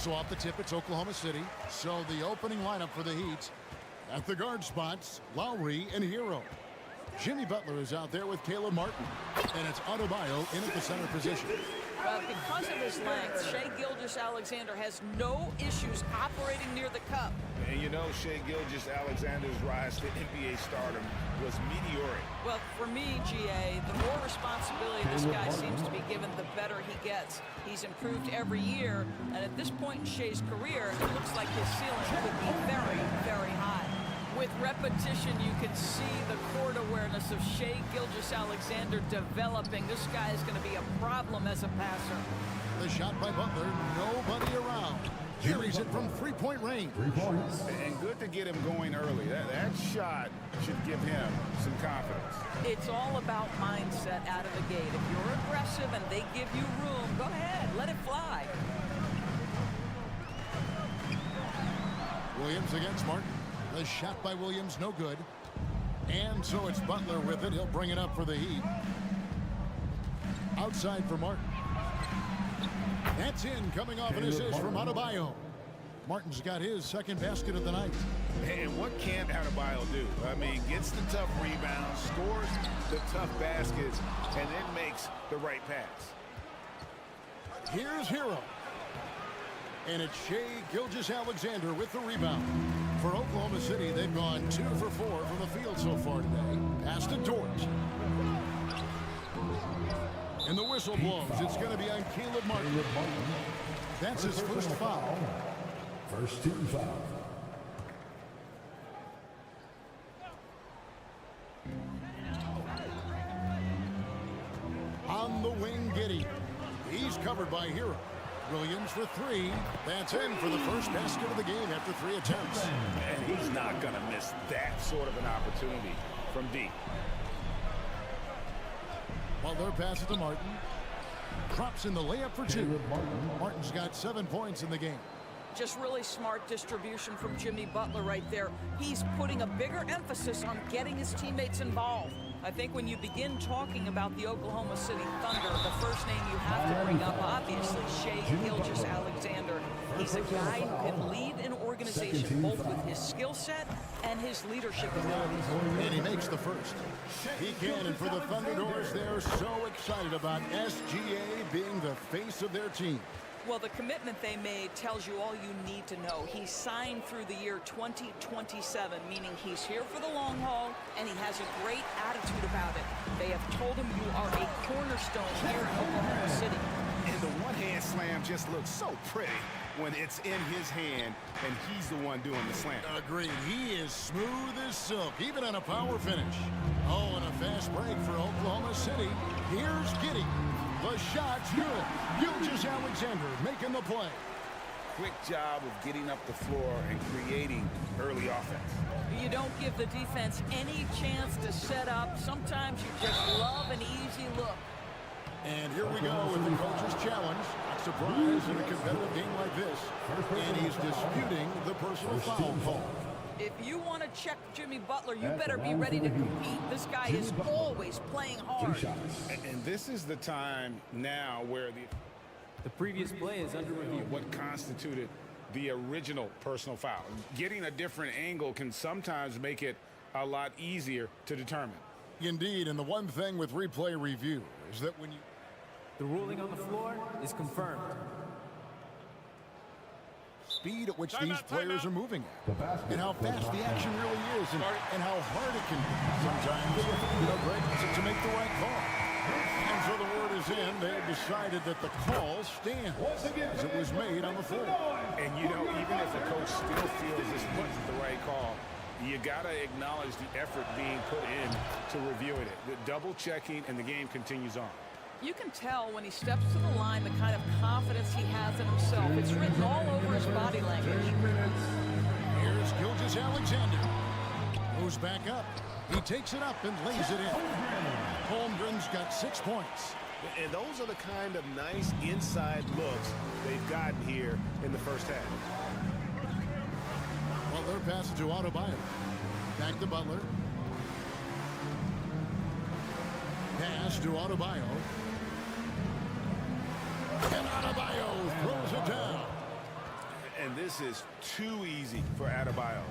So off the tip, it's Oklahoma City. So the opening lineup for the Heat. At the guard spots, Lowry and Hero. Jimmy Butler is out there with Caleb Martin. And it's Adebayo in at the center position. Well, because of his length, Shai Gilgeous-Alexander has no issues operating near the cup. And you know, Shai Gilgeous-Alexander's rise to NBA stardom was meteoric. Well, for me, GA, the more responsibility this guy seems to be given, the better he gets. He's improved every year, and at this point in Shai's career, it looks like his ceiling could be very, very high. With repetition, you can see the court awareness of Shai Gilgeous-Alexander developing. This guy is going to be a problem as a passer. The shot by Butler, nobody around. Carries it from three-point range. 3 points. And good to get him going early. That shot should give him some confidence. It's all about mindset out of the gate. If you're aggressive and they give you room, go ahead, let it fly. Williams against Martin. The shot by Williams, no good. And so it's Butler with it. He'll bring it up for the Heat. Outside for Martin. That's in, coming off an assist from Adebayo. Martin's got his second basket of the night. And what can't Adebayo do? I mean, gets the tough rebounds, scores the tough baskets, and then makes the right pass. Here's Hero. And it's Shai Gilgeous-Alexander with the rebound. For Oklahoma City, they've gone 2 for 4 from the field so far today. Pass to Dort. And the whistle blows. It's going to be on Caleb Martin. That's his first foul. First team foul. On the wing, Giddey. He's covered by Hero. Williams for 3. That's in for the first basket of the game after 3 attempts. And he's not going to miss that sort of an opportunity from deep. Butler passes to Martin. Drops in the layup for 2. Martin's got 7 points in the game. Just really smart distribution from Jimmy Butler right there. He's putting a bigger emphasis on getting his teammates involved. I think when you begin talking about the Oklahoma City Thunder, the first name you have to bring up, obviously, Shai Gilgeous-Alexander. He's a guy who can lead an organization both with his skill set and his leadership abilities. And he makes the first. He can, and for the Thunderbirds, they're so excited about SGA being the face of their team. Well, the commitment they made tells you all you need to know. He signed through the year 2027, meaning he's here for the long haul, and he has a great attitude about it. They have told him you are a cornerstone here in Oklahoma City. And the one-hand slam just looks so pretty when it's in his hand, and he's the one doing the slam. Agreed. He is smooth as silk, even on a power finish. Oh, and a fast break for Oklahoma City. Here's Giddey. The shot's good. Gilgeous-Alexander making the play. Quick job of getting up the floor and creating early offense. You don't give the defense any chance to set up. Sometimes you just love an easy look. And here we go with the coach's challenge. Not surprised in a competitive game like this. And he's disputing the personal foul call. If you want to check Jimmy Butler, you better be ready to compete. This guy is always playing hard. And this is the time now where the previous play is under review. What constituted the original personal foul. Getting a different angle can sometimes make it a lot easier to determine. Indeed, and the one thing with replay review is that when you... The ruling on the floor is confirmed. Speed at which these players are moving at, and how fast the action really is, and how hard it can be sometimes, Greg, to make the right call. And so the word is in. They have decided that the call stands as it was made on the floor. And you know, even if a coach still feels this wasn't the right call, you gotta acknowledge the effort being put in to reviewing it. The double checking, and the game continues on. You can tell when he steps to the line the kind of confidence he has in himself. It's written all over his body language. Here's Gilgeous-Alexander. Goes back up. He takes it up and lays it in. Holmgren's got 6 points. And those are the kind of nice inside looks they've gotten here in the first half. Butler passes to Adebayo. Back to Butler. Pass to Adebayo. And Adebayo throws it down. And this is too easy for Adebayo.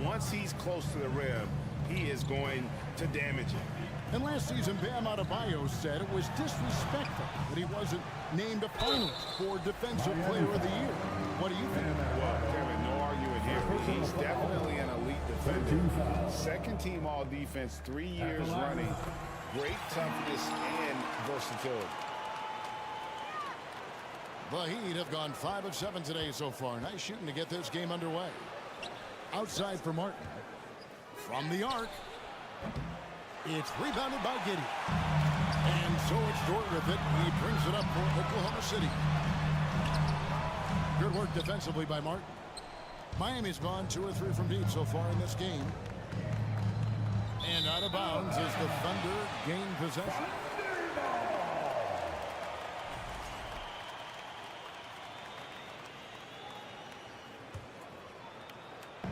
Once he's close to the rim, he is going to damage it. And last season, Bam Adebayo said it was disrespectful that he wasn't named a finalist for Defensive Player of the Year. What do you think? Well, Kevin, no argument here. He's definitely an elite defender. Second team all-defense, 3 years running. Great toughness and versatility. The Heat have gone 5 of 7 today so far. Nice shooting to get this game underway. Outside for Martin. From the arc. It's rebounded by Giddey. And so it's Dort with it. He brings it up for Oklahoma City. Good work defensively by Martin. Miami's gone 2 or 3 from deep so far in this game. And out of bounds as the Thunder gain possession.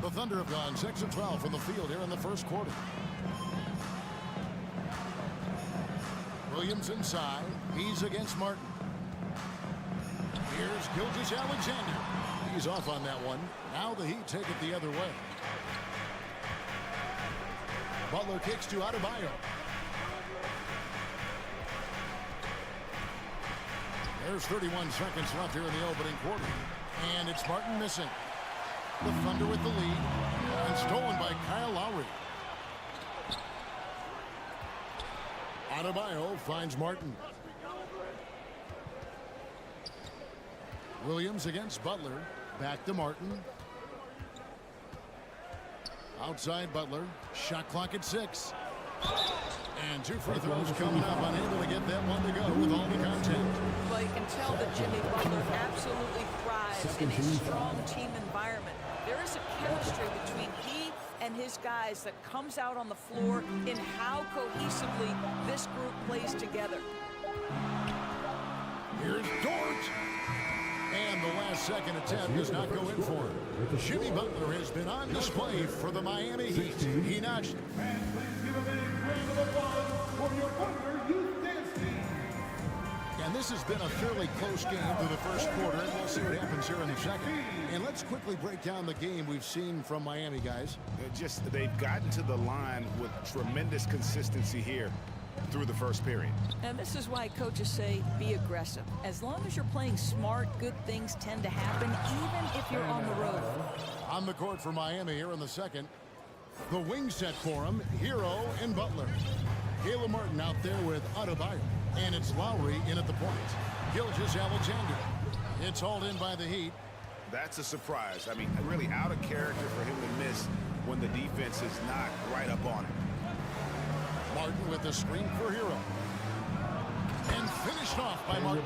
The Thunder have gone 6 of 12 from the field here in the first quarter. Williams inside. He's against Martin. Here's Gilgeous-Alexander. He's off on that one. Now the Heat take it the other way. Butler kicks to Adebayo. There's 31 seconds left here in the opening quarter. And it's Martin missing. The Thunder with the lead. And stolen by Kyle Lowry. Adebayo finds Martin. Williams against Butler. Back to Martin. Outside Butler. Shot clock at 6. And 2 free throws coming up. Unable to get that one to go with all the contact. Well, you can tell that Jimmy Butler absolutely thrives in a strong team environment. There is a chemistry between he and his guys that comes out on the floor in how cohesively this group plays together. Here's Dort. And the last second attempt does not go in for him. Jimmy Butler has been on display for the Miami Heat. He notched. And this has been a fairly close game through the first quarter, and we'll see what happens here in the second. And let's quickly break down the game we've seen from Miami, guys. They've gotten to the line with tremendous consistency here through the first period. And this is why coaches say be aggressive. As long as you're playing smart, good things tend to happen, even if you're on the road. On the court for Miami here in the second. The wing set for him, Hero and Butler. Caleb Martin out there with Adebayo. And it's Lowry in at the point. Gilgeous-Alexander. It's hauled in by the Heat. That's a surprise. I mean, really out of character for him to miss when the defense is not right up on him. Martin with the screen for Hero. And finished off by Martin.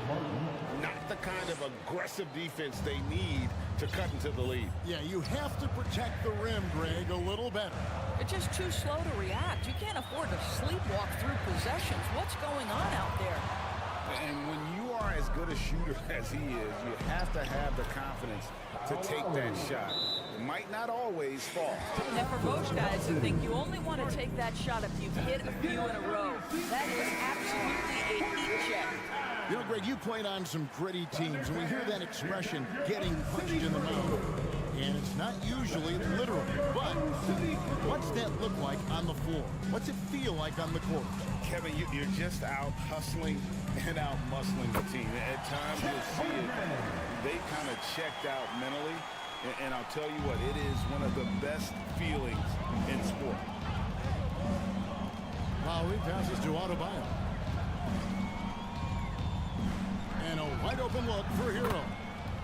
Not the kind of aggressive defense they need to cut into the lead. Yeah, you have to protect the rim, Greg, a little better. They're just too slow to react. You can't afford to sleepwalk through possessions. What's going on out there? And when you are as good a shooter as he is, you have to have the confidence to take that shot. It might not always fall. And for most guys who think you only want to take that shot if you've hit a few in a row, that is absolutely a heat check. You know, Greg, you played on some gritty teams, and we hear that expression, getting punched in the mouth. And it's not usually literal, but what's that look like on the floor? What's it feel like on the court? Kevin, you're just out hustling and out muscling the team. At times you'll see it, they kind of checked out mentally. And I'll tell you what, it is one of the best feelings in sport. Lowry passes to Adebayo. And a wide open look for Hero.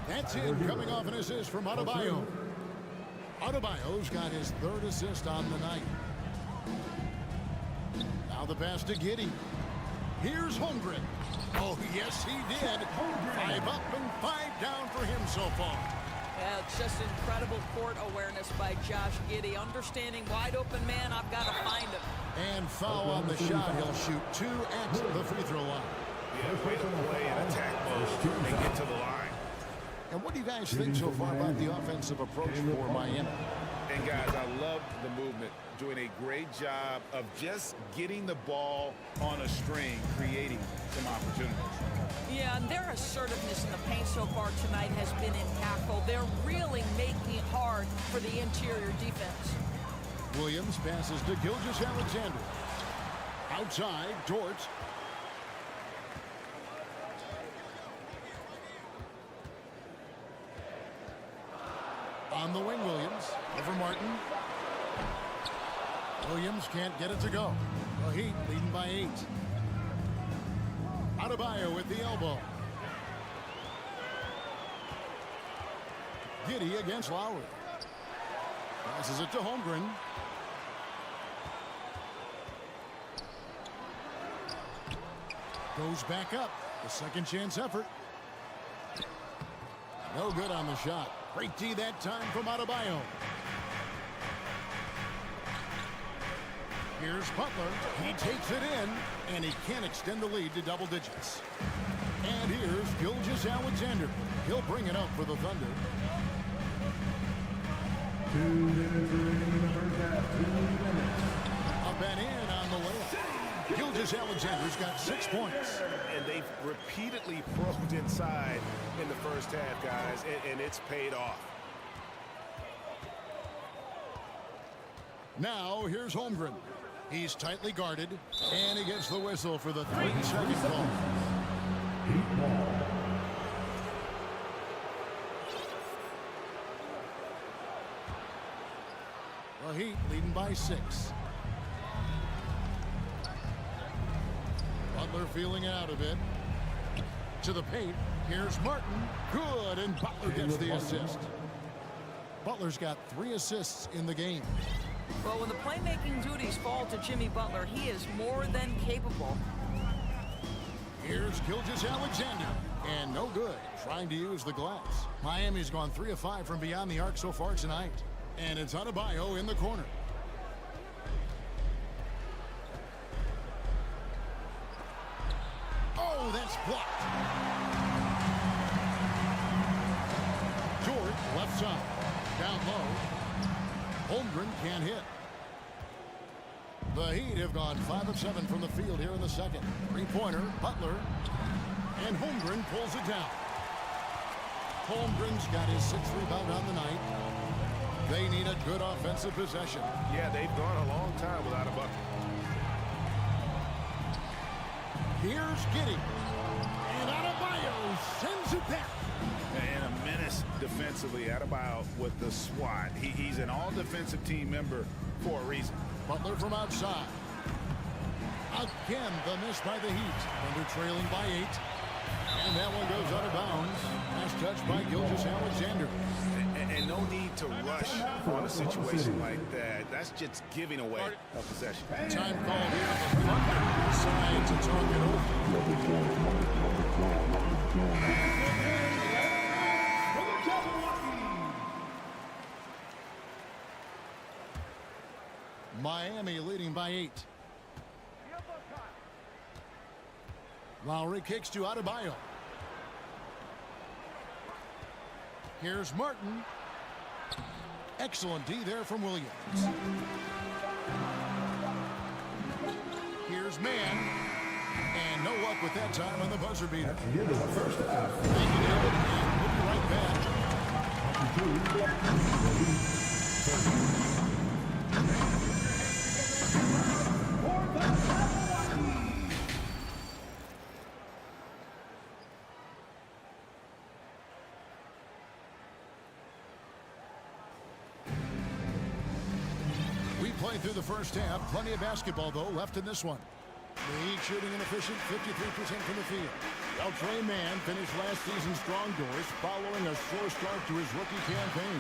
That's it, coming off an assist from Adebayo. Adebayo's got his 3rd assist on the night. Now the pass to Giddey. Here's Holmgren. Oh, yes, he did. 5 up and 5 down for him so far. Yeah, it's just incredible court awareness by Josh Giddey. Understanding wide open man, I've got to find him. And foul on the shot. He'll shoot 2 at the free throw line. Yeah, way to play in attack mode and get to the line. And what do you guys think so far about the offensive approach for Miami? And guys, I love the movement. Doing a great job of just getting the ball on a string, creating some opportunities. Yeah, and their assertiveness in the paint so far tonight has been impactful. They're really making it hard for the interior defense. Williams passes to Gilgeous-Alexander. Outside, Dort. On the wing, Williams. Over Martin. Williams can't get it to go. The Heat leading by 8. Adebayo with the elbow. Giddey against Lowry. Passes it to Holmgren. Goes back up. The second chance effort. No good on the shot. Great D that time from Adebayo. Here's Butler. He takes it in, and he can't extend the lead to double digits. And here's Gilgeous-Alexander. He'll bring it up for the Thunder. 2 minutes remaining in the first half. 2 minutes. Up and in on the layup. Gilgeous-Alexander's got 6 points. And they've repeatedly probed inside in the first half, guys, and it's paid off. Now here's Holmgren. He's tightly guarded, and he gets the whistle for the 3-second call. Heat ball. The Heat leading by 6. Butler feeling out of it. To the paint. Here's Martin. Good, and Butler gets the assist. Butler's got 3 assists in the game. Well, when the playmaking duties fall to Jimmy Butler, he is more than capable. Here's Gilgeous-Alexander. And no good. Trying to use the glass. Miami's gone 3 of 5 from beyond the arc so far tonight. And it's Adebayo in the corner. Oh, that's blocked. George, left side. Down low. Holmgren can't hit. The Heat have gone 5 of 7 from the field here in the second. 3-pointer, Butler. And Holmgren pulls it down. Holmgren's got his 6th rebound on the night. They need a good offensive possession. Yeah, they've gone a long time without a bucket. Here's Giddey. And Adebayo sends it back. And a menace defensively. Adebayo with the SWAT. He's an all-defensive team member for a reason. Butler from outside. Again, the miss by the Heat. Thunder trailing by 8. And that one goes out of bounds. Nice touch by Gilgeous-Alexander. And no need to rush on a situation like that. That's just giving away a possession. Time called here. The Thunder decide to talk it over. Miami leading by 8. Lowry kicks to Adebayo. Here's Martin. Excellent D there from Williams. Here's Mann. And no luck with that time on the buzzer beater. That's the end of the first half. Thank you, David, and we'll be right back. We played through the first half. Plenty of basketball, though, left in this one. The Heat shooting an efficient 53% from the field. Well, Trey Mann finished last season strong doors following a slow start to his rookie campaign.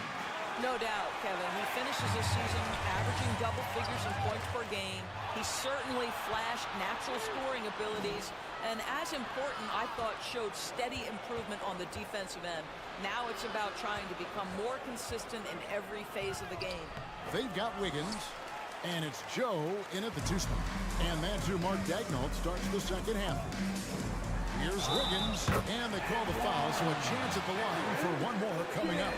No doubt, Kevin. He finishes this season averaging double figures in points per game. He certainly flashed natural scoring abilities, and as important, I thought, showed steady improvement on the defensive end. Now it's about trying to become more consistent in every phase of the game. They've got Wiggins, and it's Joe in at the 2 spot. And that's who Mark Daignault starts the second half. Here's Wiggins, and they call the foul, so a chance at the line for one more coming up.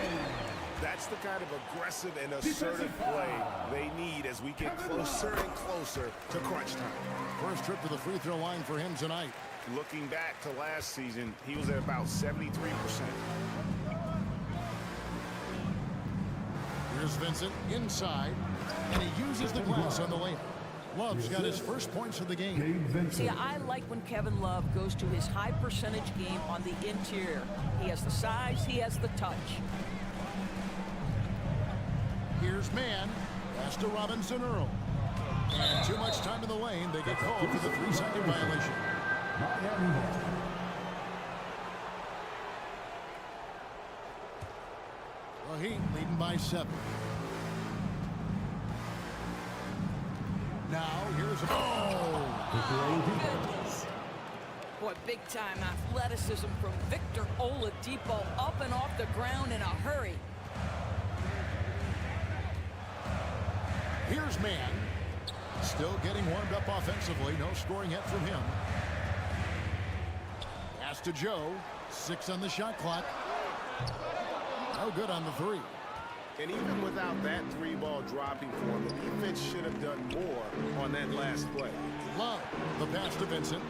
That's the kind of aggressive and assertive play they need as we get closer and closer to crunch time. First trip to the free throw line for him tonight. Looking back to last season, he was at about 73%. Here's Vincent inside, and he uses the glass on the layup. Love's got his first points of the game. See, I like when Kevin Love goes to his high percentage game on the interior. He has the size, he has the touch. Here's Mann. Pass to Robinson Earl. And too much time in the lane. They get called for the 3-second violation. The Heat leading by 7. Now here's a Goodness. Boy, big-time athleticism from Victor Oladipo, up and off the ground in a hurry. Here's Mann. Still getting warmed up offensively. No scoring yet from him. Pass to Joe. 6 on the shot clock. No good on the 3. And even without that 3-ball dropping for him, the defense should have done more on that last play. Love. The pass to Vincent.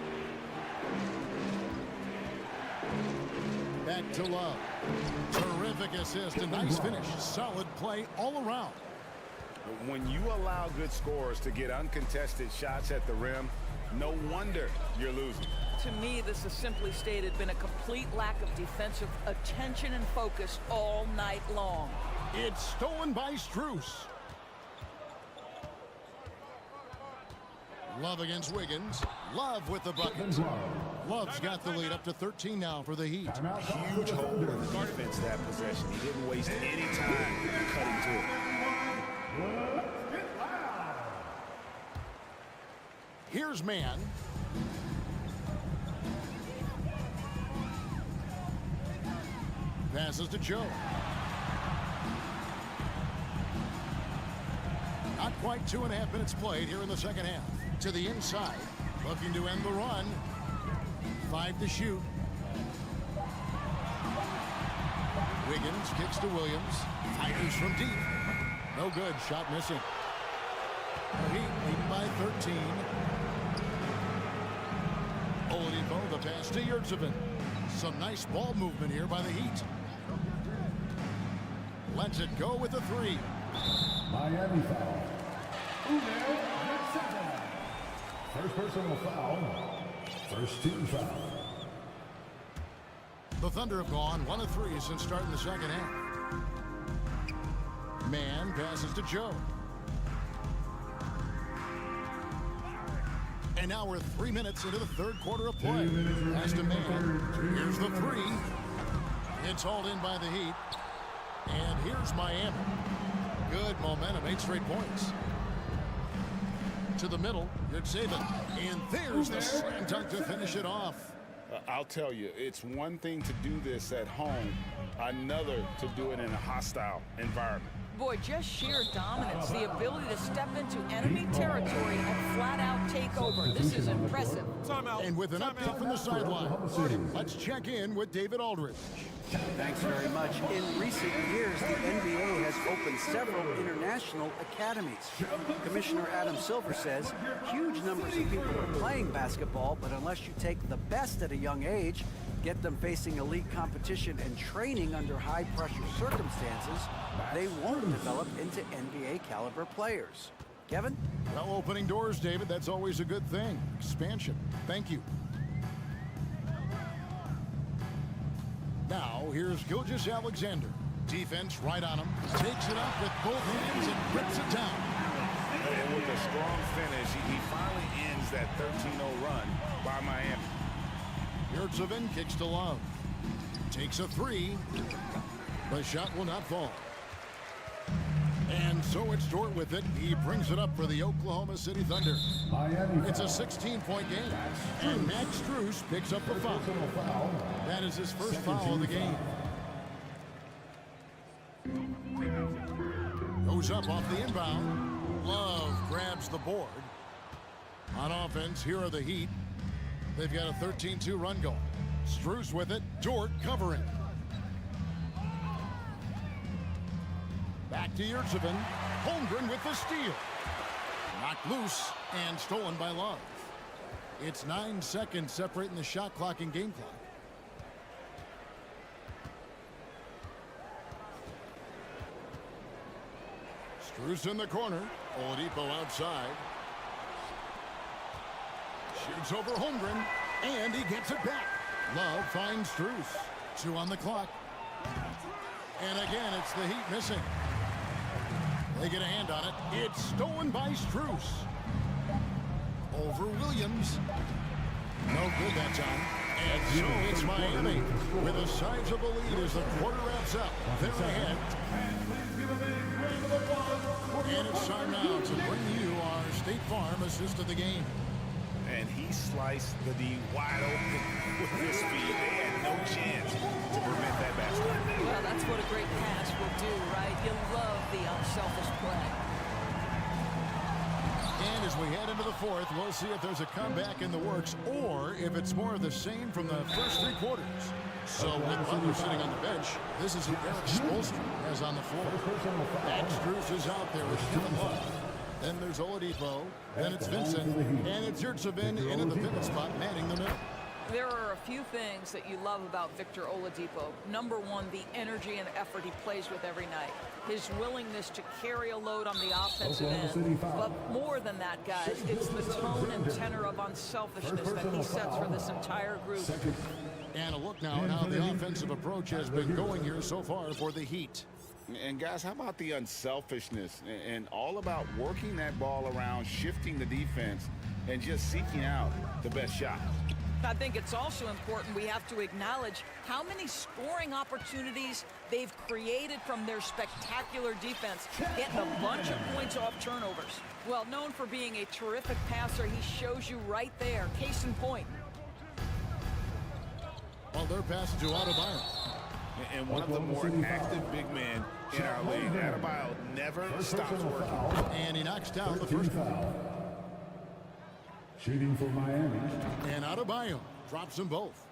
Back to Love. Terrific assist. A nice finish. Solid play all around. When you allow good scorers to get uncontested shots at the rim, no wonder you're losing. To me, this has simply stated been a complete lack of defensive attention and focus all night long. It's stolen by Strus. Love against Wiggins. Love with the bucket. Love's got the lead up to 13 now for the Heat. Huge hole in the defense that possession. He didn't waste any time cutting to it. Here's Mann. Passes to Joe. Not quite 2.5 minutes played here in the second half. To the inside. Looking to end the run. 5 to shoot. Wiggins kicks to Williams. Fires from deep. No good. Shot missing. The Heat leading by 13. Oladipo, the pass to Yurtsevin. Some nice ball movement here by the Heat. Lets it go with the 3. Miami foul. First personal foul. First team foul. The Thunder have gone 1 of 3 since starting the second half. Mann passes to Joe. And now we're 3 minutes into the third quarter of play. Pass to Mann. Here's the 3. It's hauled in by the Heat. And here's Miami. Good momentum, 8 straight points. To the middle, Yurtsevin. And there's the slam dunk to finish it off. I'll tell you, it's one thing to do this at home, another to do it in a hostile environment. Boy, just sheer dominance, the ability to step into enemy territory and flat out take over. This is impressive. And with an update from the sideline, let's check in with David Aldridge. Thanks very much. In recent years, the NBA has opened several international academies. Commissioner Adam Silver says huge numbers of people are playing basketball, but unless you take the best at a young age, get them facing elite competition and training under high-pressure circumstances, they won't develop into NBA-caliber players. Kevin? Well, opening doors, David, that's always a good thing. Expansion. Thank you. Now, here's Gilgeous-Alexander. Defense right on him. Takes it up with both hands and rips it down. And with a strong finish, he finally ends that 13-0 run by Miami. Yurtsevin kicks to Love. Takes a 3. The shot will not fall. And so it's Dort with it. He brings it up for the Oklahoma City Thunder. It's a 16-point game. And Max Strus picks up the foul. That is his first foul of the game. Goes up off the inbound. Love grabs the board. On offense, here are the Heat. They've got a 13-2 run going. Strus with it. Dort covering. Back to Yurtsevin. Holmgren with the steal. Knocked loose and stolen by Love. It's 9 seconds separating the shot clock and game clock. Strus in the corner. Oladipo outside. Shoots over Holmgren, and he gets it back. Love finds Strus. 2 on the clock. And again, it's the Heat missing. They get a hand on it. It's stolen by Strus. Over Williams. No good that time. And so it's Miami with a sizable lead as the quarter wraps up. They're ahead. And it's time now to bring you our State Farm assist of the game. And he sliced the D wide open with his speed. They had no chance to prevent that basket. Well, that's what a great pass will do, right? You love the unselfish play. And as we head into the fourth, we'll see if there's a comeback in the works or if it's more of the same from the first 3 quarters. So with Butler sitting on the bench, this is who Eric Spoelstra has on the floor. And Strus is out there with Kevin Love. Then there's Oladipo, then it's Vincent, and it's Yurtsevin into the pivot spot, manning the middle. There are a few things that you love about Victor Oladipo. Number one, the energy and effort he plays with every night. His willingness to carry a load on the offensive end. But more than that, guys, it's the tone and tenor of unselfishness that he sets for this entire group. And a look now at how the offensive approach has been going here so far for the Heat. And guys, how about the unselfishness and all about working that ball around, shifting the defense, and just seeking out the best shot? I think it's also important we have to acknowledge how many scoring opportunities they've created from their spectacular defense, getting a bunch of points off turnovers. Well, known for being a terrific passer, he shows you right there. Case in point. Well, their pass to Adebayo. And one of the more active big men in our league. Adebayo never stops working. And he knocks down the first one. Shooting for Miami. And Adebayo drops them both.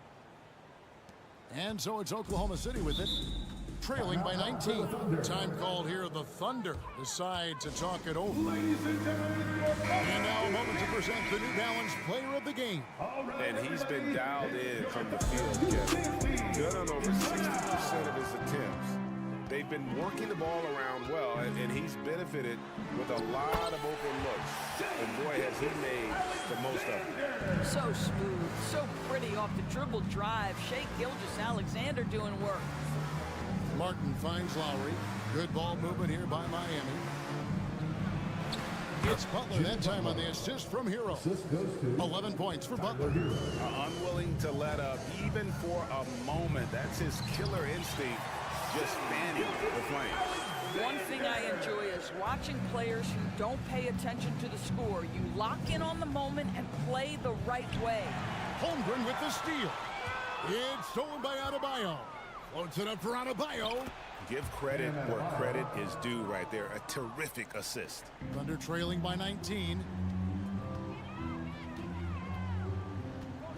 And so it's Oklahoma City with it, trailing by 19. Time called here. The Thunder decide to talk it over. And now a moment to present the New Balance Player of the Game. And he's been dialed in from the field, Kevin. Good on over 60% of his attempts. They've been working the ball around well, and he's benefited with a lot of open looks. And boy, has he made the most of it. So smooth, so pretty off the dribble drive. Shai Gilgeous-Alexander doing work. Martin finds Lowry. Good ball movement here by Miami. It's Butler that time on the assist from Hero. 11 points for Butler. Unwilling to let up even for a moment. That's his killer instinct, just fanning the flame. One thing I enjoy is watching players who don't pay attention to the score. You lock in on the moment and play the right way. Holmgren with the steal. It's stolen by Adebayo. Floats it up for Adebayo. Give credit where credit is due right there. A terrific assist. Thunder trailing by 19.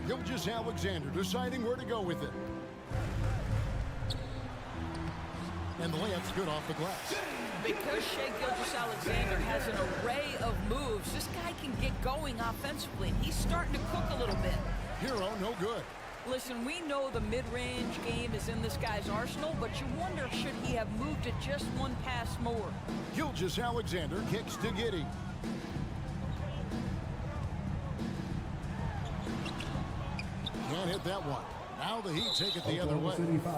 Gilgeous-Alexander deciding where to go with it. And the layup's good off the glass. Because Shai Gilgeous-Alexander has an array of moves, this guy can get going offensively. He's starting to cook a little bit. Hero, no good. Listen, we know the mid-range game is in this guy's arsenal, but you wonder, should he have moved it just one pass more? Gilgeous-Alexander kicks to Giddey. Can't hit that one. Now the Heat take it the other way.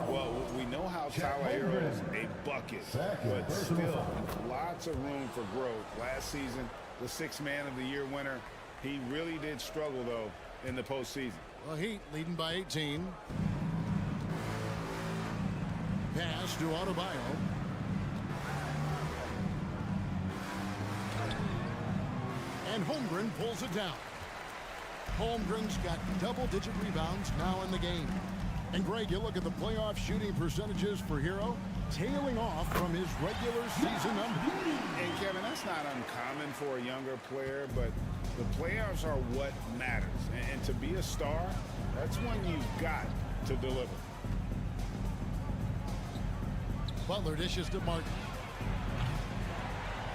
Well, we know how Tyler Hero is a bucket, but still lots of room for growth. Last season, the 6th Man of the Year winner, he really did struggle, though, in the postseason. The Heat leading by 18. Pass to Adebayo. And Holmgren pulls it down. Holmgren's got double-digit rebounds now in the game. And Greg, you look at the playoff shooting percentages for Hero, tailing off from his regular season number. And Kevin, that's not uncommon for a younger player, but the playoffs are what matters. And to be a star, that's when you've got to deliver. Butler dishes to Martin.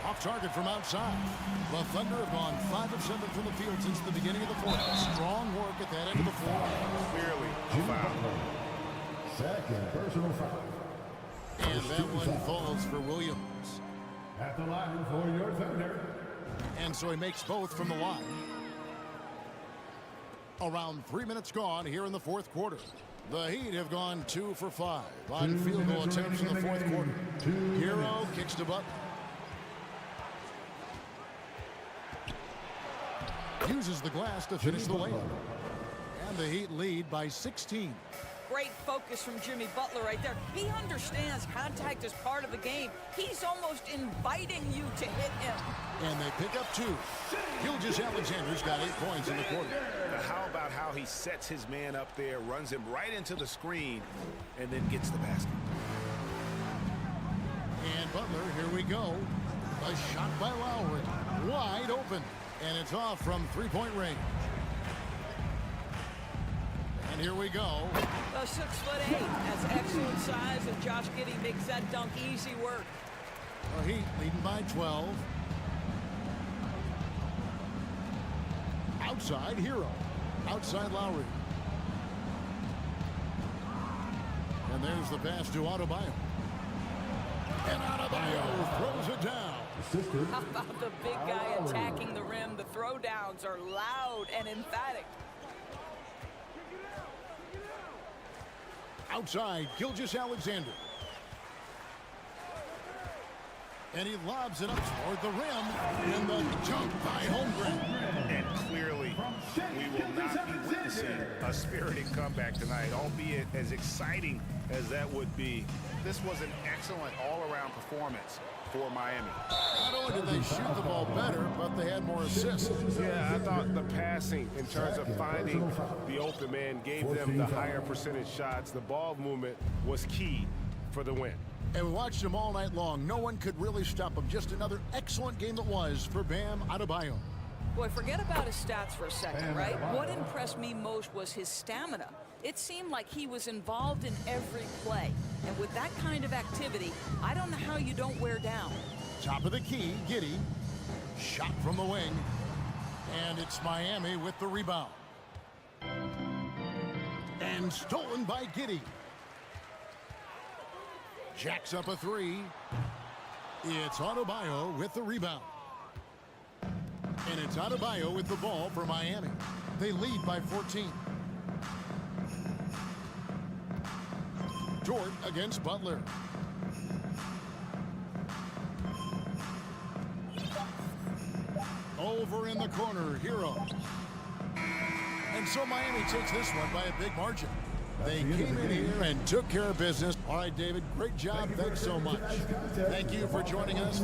Off target from outside. The Thunder have gone 5 of 7 from the field since the beginning of the fourth. Strong work at that end of the floor. Clearly a foul. Second personal foul. And that one falls for Williams. At the line for your Thunder. And so he makes both from the line. Around 3 minutes gone here in the fourth quarter. The Heat have gone 2 for 5 on field goal attempts in the fourth quarter. Hero kicks to Butler. Uses the glass to finish the layup. And the Heat lead by 16. Great focus from Jimmy Butler right there. He understands contact is part of the game. He's almost inviting you to hit him. And they pick up 2. Gilgeous-Alexander's got 8 points in the quarter. Now, how about how he sets his man up there, runs him right into the screen, and then gets the basket. And Butler, here we go. A shot by Lowry. Wide open. And it's off from three-point range. And here we go. The 6'8" has excellent size, and Josh Giddey makes that dunk easy work. The Heat leading by 12. Outside, Hero. Outside, Lowry. And there's the pass to Adebayo. And Adebayo throws it down. How about the big guy attacking the rim? The throwdowns are loud and emphatic. Outside, Gilgeous-Alexander. And he lobs it up toward the rim. And the jump by Holmgren. And clearly, we will not be witnessing a spirited comeback tonight, albeit as exciting as that would be. This was an excellent all-around performance for Miami. Not only did they shoot the ball better, but they had more assists. Yeah, I thought the passing in terms of finding the open man gave them the higher percentage shots. The ball movement was key for the win. And we watched him all night long. No one could really stop him. Just another excellent game that was for Bam Adebayo. Boy, forget about his stats for a second, right? What impressed me most was his stamina. It seemed like he was involved in every play. And with that kind of activity, I don't know how you don't wear down. Top of the key, Giddey. Shot from the wing. And it's Miami with the rebound. And stolen by Giddey. Jacks up a 3. It's Adebayo with the rebound. And it's Adebayo with the ball for Miami. They lead by 14. Dort against Butler. Over in the corner, Hero. And so Miami takes this one by a big margin. They came in here and took care of business. All right, David, great job. Thanks so much. Thank you for joining us.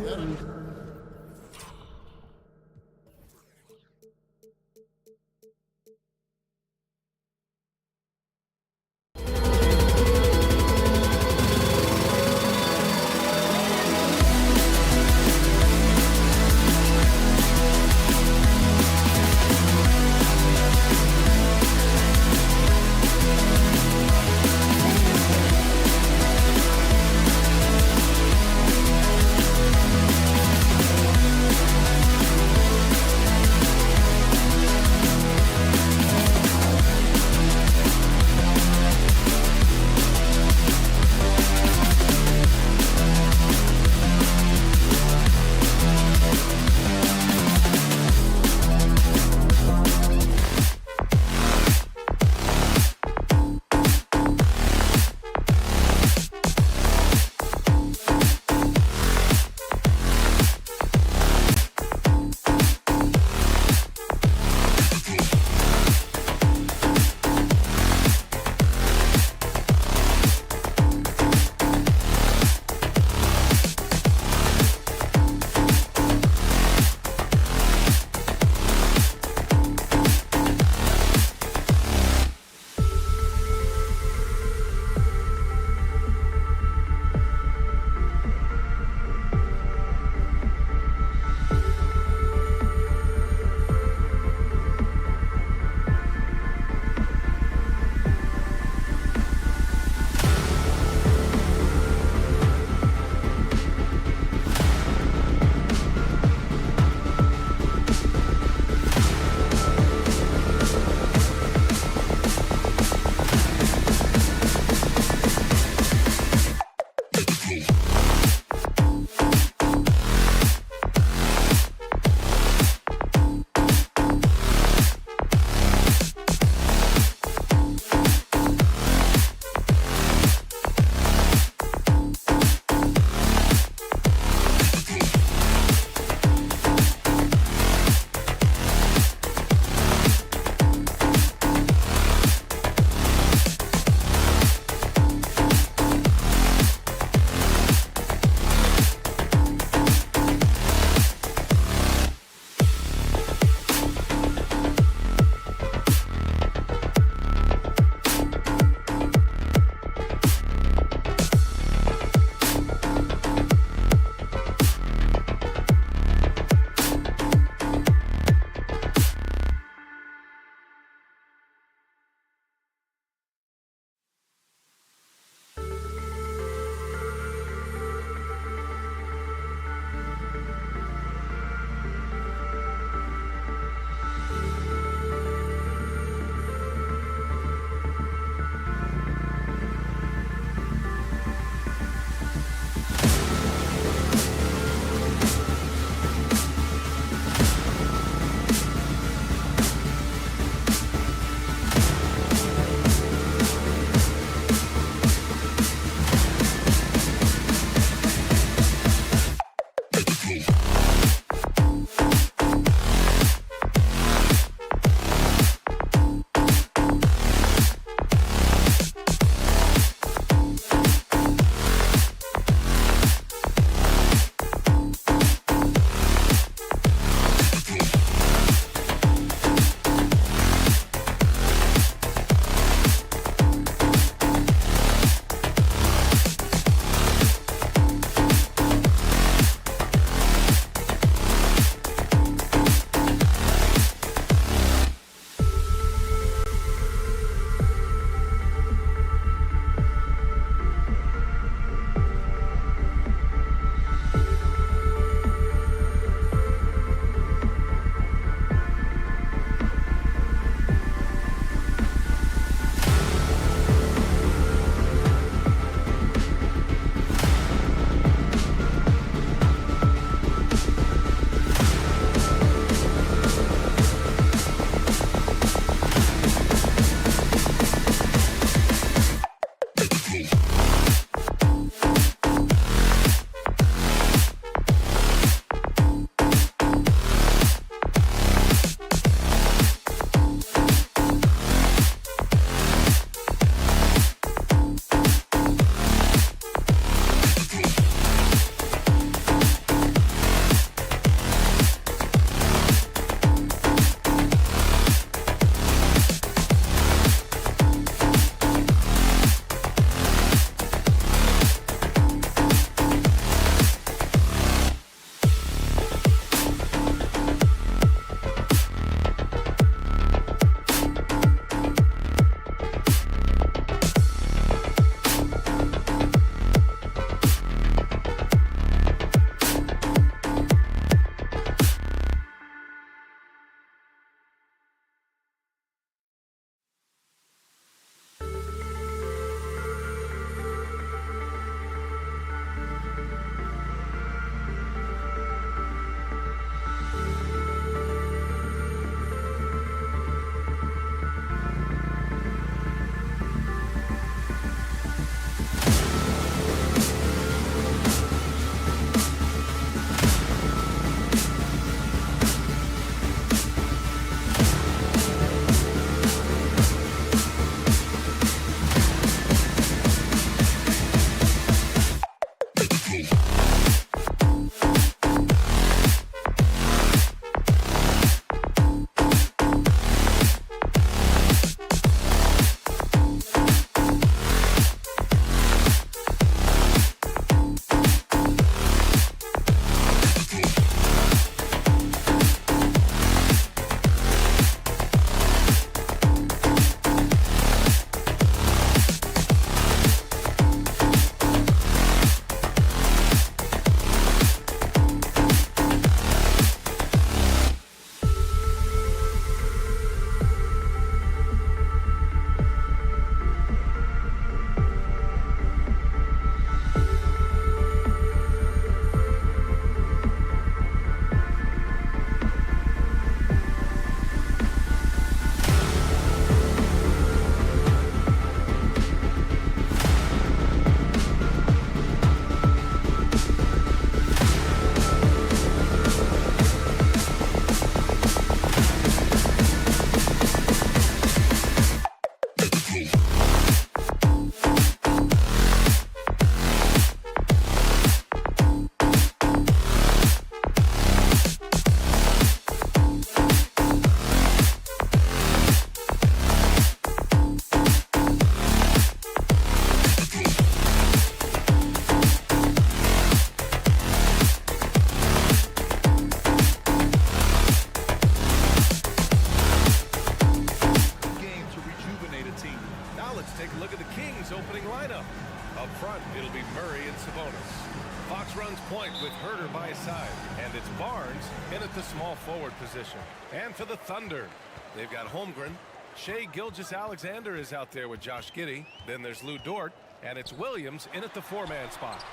with Herder by his side. And it's Barnes in at the small forward position. And for the Thunder, they've got Holmgren. Shai Gilgeous-Alexander is out there with Josh Giddey. Then there's Lou Dort. And it's Williams in at the four-man spot.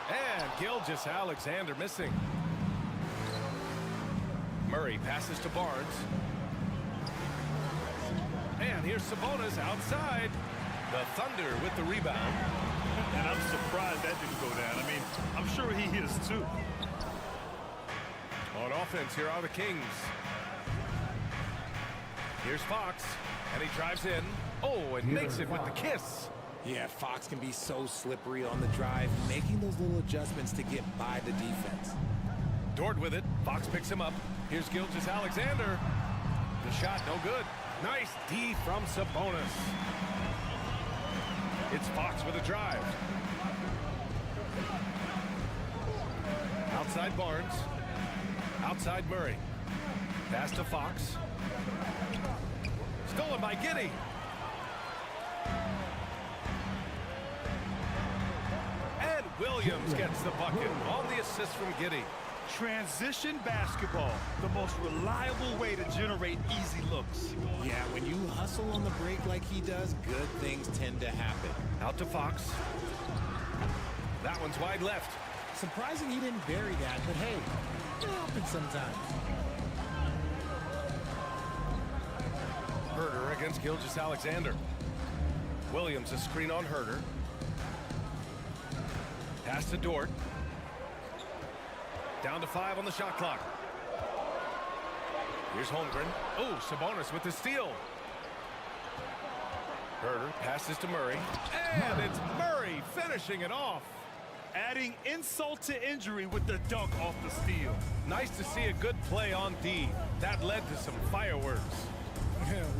And Gilgeous-Alexander missing. Murray passes to Barnes. And here's Sabonis outside. The Thunder with the rebound. And I'm surprised that didn't go down. I mean, I'm sure he is too. On offense, here are the Kings. Here's Fox, and he drives in. Oh, and makes it with the kiss. Yeah, Fox can be so slippery on the drive, making those little adjustments to get by the defense. Dort with it. Fox picks him up. Here's Gilgeous-Alexander. The shot, no good. Nice D from Sabonis. It's Fox with a drive. Outside Barnes. Outside Murray. Pass to Fox. Stolen by Giddey. And Williams gets the bucket on the assist from Giddey. Transition basketball, the most reliable way to generate easy looks. Yeah, when you hustle on the break like he does, good things tend to happen. Out to Fox. That one's wide left. Surprising he didn't bury that, but hey, it happens sometimes. Herder against Gilgeous-Alexander. Williams a screen on Herder. Pass to Dort. Down to 5 on the shot clock. Here's Holmgren. Oh, Sabonis with the steal. Herder passes to Murray. And it's Murray finishing it off. Adding insult to injury with the dunk off the steal. Nice to see a good play on D. That led to some fireworks.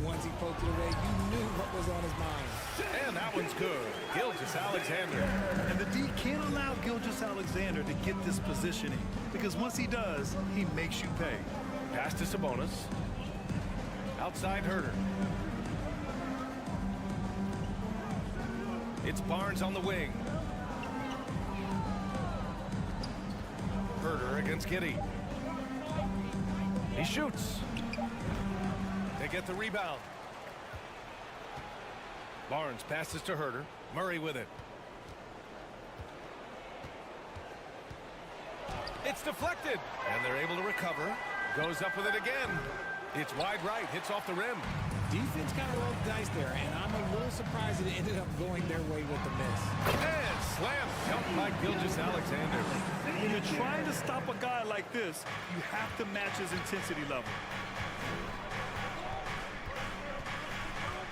Once he poked it away, you knew what was on his mind. And that one's good. Gilgeous-Alexander. And the D can't allow Gilgeous-Alexander to get this positioning, because once he does, he makes you pay. Pass to Sabonis. Outside Herder. It's Barnes on the wing. Herder against Giddey. He shoots. They get the rebound. Barnes passes to Herder. Murray with it. It's deflected. And they're able to recover. Goes up with it again. It's wide right. Hits off the rim. Defense kind of rolled the dice there, and I'm a little surprised that it ended up going their way with the miss. And slam helped by Gilgeous-Alexander. When you're trying to stop a guy like this, you have to match his intensity level.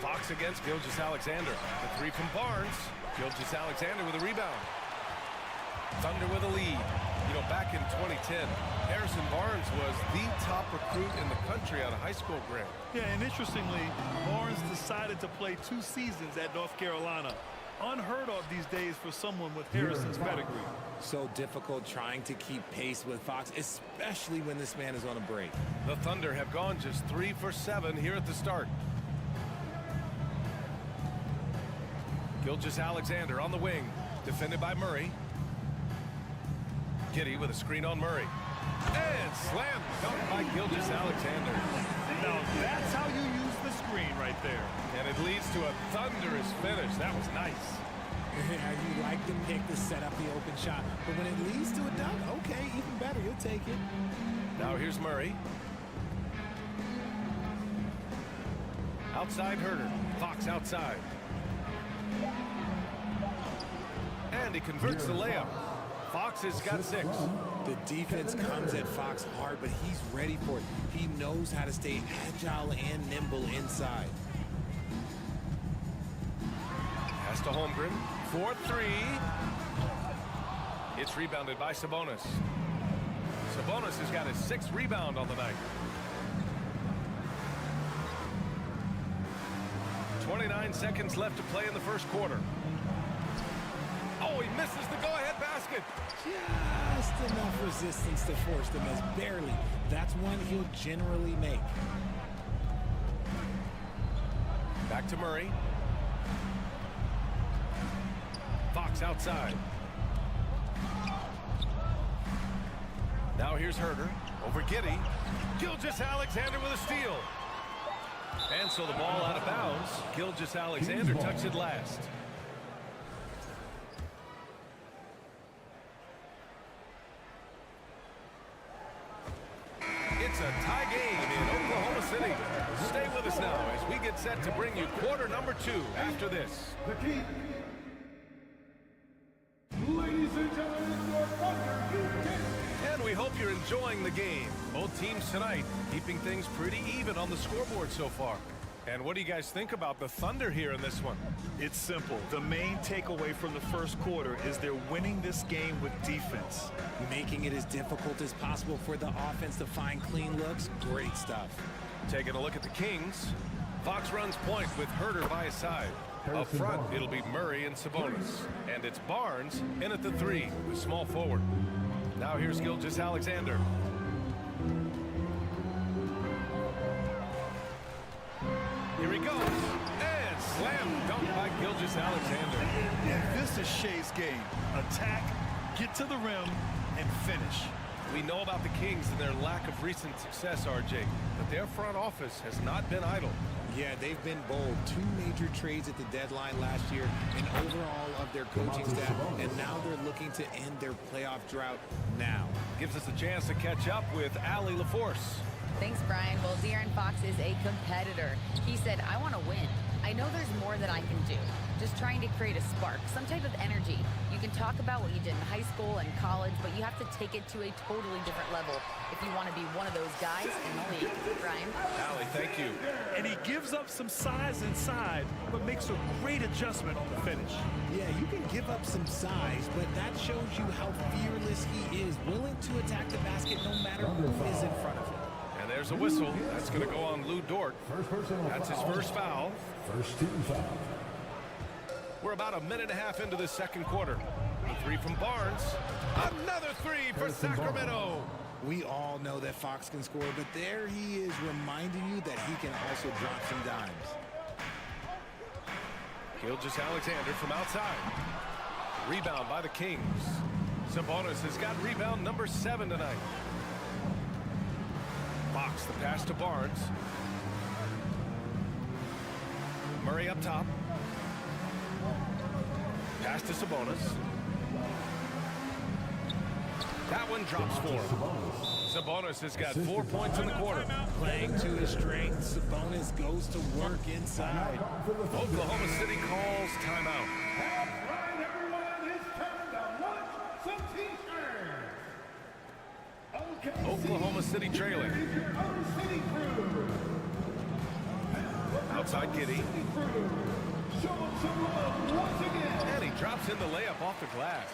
Fox against Gilgeous-Alexander. The three from Barnes. Gilgeous-Alexander with a rebound. Thunder with a lead. You know, back in 2010, Harrison Barnes was the top recruit in the country out of high school grad. Yeah, and interestingly, Barnes decided to play 2 seasons at North Carolina. Unheard of these days for someone with Harrison's pedigree. So difficult trying to keep pace with Fox, especially when this man is on a break. The Thunder have gone just 3 for 7 here at the start. Gilgeous-Alexander on the wing, defended by Murray. Giddey with a screen on Murray. And slam dunk by Gilgeous-Alexander. Now that's how you use the screen right there. And it leads to a thunderous finish. That was nice. Yeah, you like the pick to set up the open shot. But when it leads to a dunk, okay, even better, you'll take it. Now here's Murray. Outside Herder. Fox outside. And he converts the layup. Fox has got 6. The defense comes at Fox hard, but he's ready for it. He knows how to stay agile and nimble inside. Pass to Holmgren. 4-3. It's rebounded by Sabonis. Sabonis has got his 6th rebound on the night. 29 seconds left to play in the first quarter. Oh, he misses the go-ahead basket. Just enough resistance to force the miss. Barely. That's one he'll generally make. Back to Murray. Fox outside. Now here's Herder over Giddey. Gilgeous-Alexander with a steal. And so the ball out of bounds. Gilgeous-Alexander tucks it last. It's a tie game in Oklahoma City. Stay with us now as we get set to bring you quarter number 2 after this. Ladies and gentlemen, your Thunder And we hope you're enjoying the game. Both teams tonight keeping things pretty even on the scoreboard so far. And what do you guys think about the Thunder here in this one? It's simple. The main takeaway from the first quarter is they're winning this game with defense. Making it as difficult as possible for the offense to find clean looks. Great stuff. Taking a look at the Kings. Fox runs point with Herder by his side. Up front, it'll be Murray and Sabonis. And it's Barnes in at the 3 with small forward. Now here's Gilgeous-Alexander. Here he goes. And slam dunk by Gilgeous-Alexander. This is Shea's game. Attack, get to the rim, and finish. We know about the Kings and their lack of recent success, RJ, but their front office has not been idle. Yeah, they've been bold. 2 major trades at the deadline last year, and overall of their coaching staff, and now they're looking to end their playoff drought now. Gives us a chance to catch up with Allie LaForce. Thanks, Brian. Well, De'Aaron Fox is a competitor. He said, I want to win. I know there's more that I can do. Just trying to create a spark, some type of energy. You can talk about what you did in high school and college, but you have to take it to a totally different level if you want to be one of those guys in the league. Brian? Allie, thank you. And he gives up some size inside, but makes a great adjustment on the finish. Yeah, you can give up some size, but that shows you how fearless he is, willing to attack the basket no matter who is in front of him. And there's a whistle. That's going to go on Lou Dort. That's his first foul. First team foul. We're about a minute and a half into the second quarter. The 3 from Barnes. Another 3 for Sacramento. We all know that Fox can score, but there he is reminding you that he can also drop some dimes. Gilgeous-Alexander from outside. Rebound by the Kings. Sabonis has got rebound number 7 tonight. Fox, the pass to Barnes. Murray up top. Pass to Sabonis. That one drops 4. Sabonis has got 4 points in the quarter. Playing to his strength, Sabonis goes to work inside. Oklahoma City calls timeout. Right, everyone, it's time to launch some t-shirts. Oklahoma City trailing. City crew. Outside Giddey. Show them some love once again. And he drops in the layup off the glass.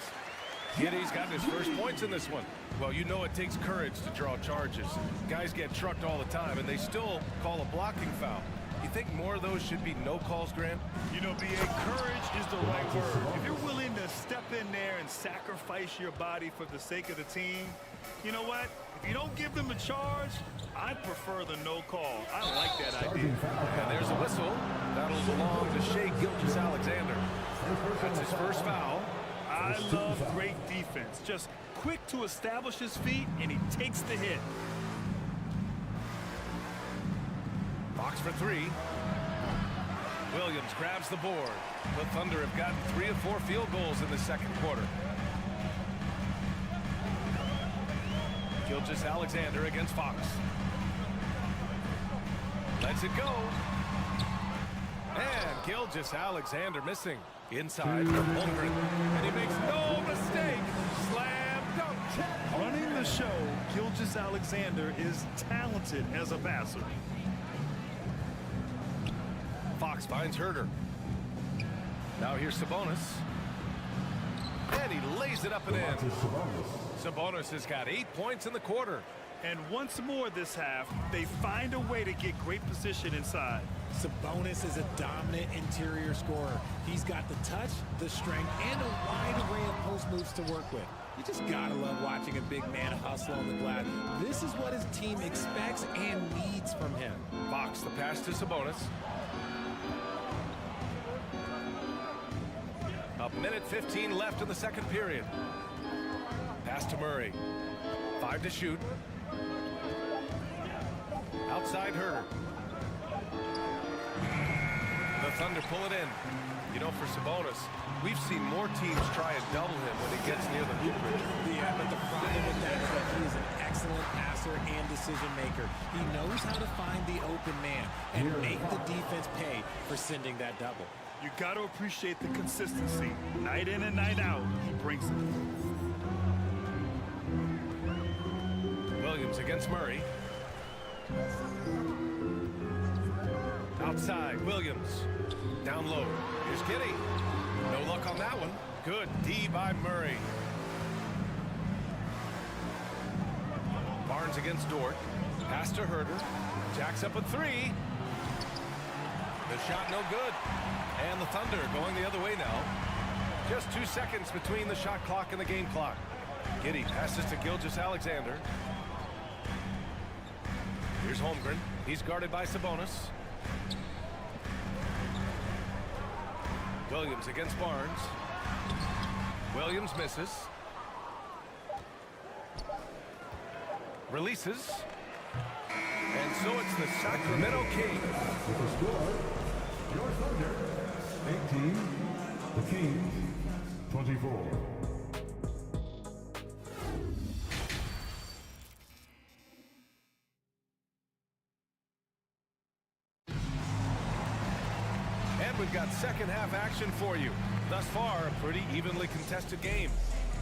Giddey's got his first points in this one. Well, you know it takes courage to draw charges. Guys get trucked all the time, and they still call a blocking foul. You think more of those should be no calls, Grant? You know, B.A., courage is the right word. If you're willing to step in there and sacrifice your body for the sake of the team, you know what? If you don't give them a charge, I'd prefer the no call. I like that idea. And there's a whistle. That'll belong to Shai Gilgeous-Alexander. That's his first foul. I love great defense. Just quick to establish his feet, and he takes the hit. Fox for 3. Williams grabs the board. The Thunder have gotten 3 of 4 field goals in the second quarter. Gilgeous-Alexander against Fox. Lets it go. And Gilgeous-Alexander missing. Inside from Holmgren. And he makes no mistake. Slam dunk. Running the show, Gilgeous-Alexander is talented as a passer. Fox finds Herder. Now here's Sabonis. And he lays it up and in. Sabonis has got 8 points in the quarter. And once more this half, they find a way to get great position inside. Sabonis is a dominant interior scorer. He's got the touch, the strength, and a wide array of post moves to work with. You just gotta love watching a big man hustle on the glass. This is what his team expects and needs from him. Fox, the pass to Sabonis. A minute 15 left in the second period. Pass to Murray. 5 to shoot. Outside Herder. The Thunder pull it in. You know, for Sabonis, we've seen more teams try and double him when he gets near the hoop. Yeah, but the problem with that is that he is an excellent passer and decision maker. He knows how to find the open man and make the defense pay for sending that double. You got to appreciate the consistency. Night in and night out, he brings it. Williams against Murray. Outside, Williams. Down low. Here's Giddey. No luck on that one. Good D by Murray. Barnes against Dort. Pass to Herder. Jacks up a 3. The shot no good. And the Thunder going the other way now. Just 2 seconds between the shot clock and the game clock. Giddey passes to Gilgeous-Alexander. Here's Holmgren. He's guarded by Sabonis. Williams against Barnes. Williams misses. Releases. And so it's the Sacramento Kings. With the score, your Thunder, 18, the Kings, 24. We've got second half action for you. Thus far, a pretty evenly contested game.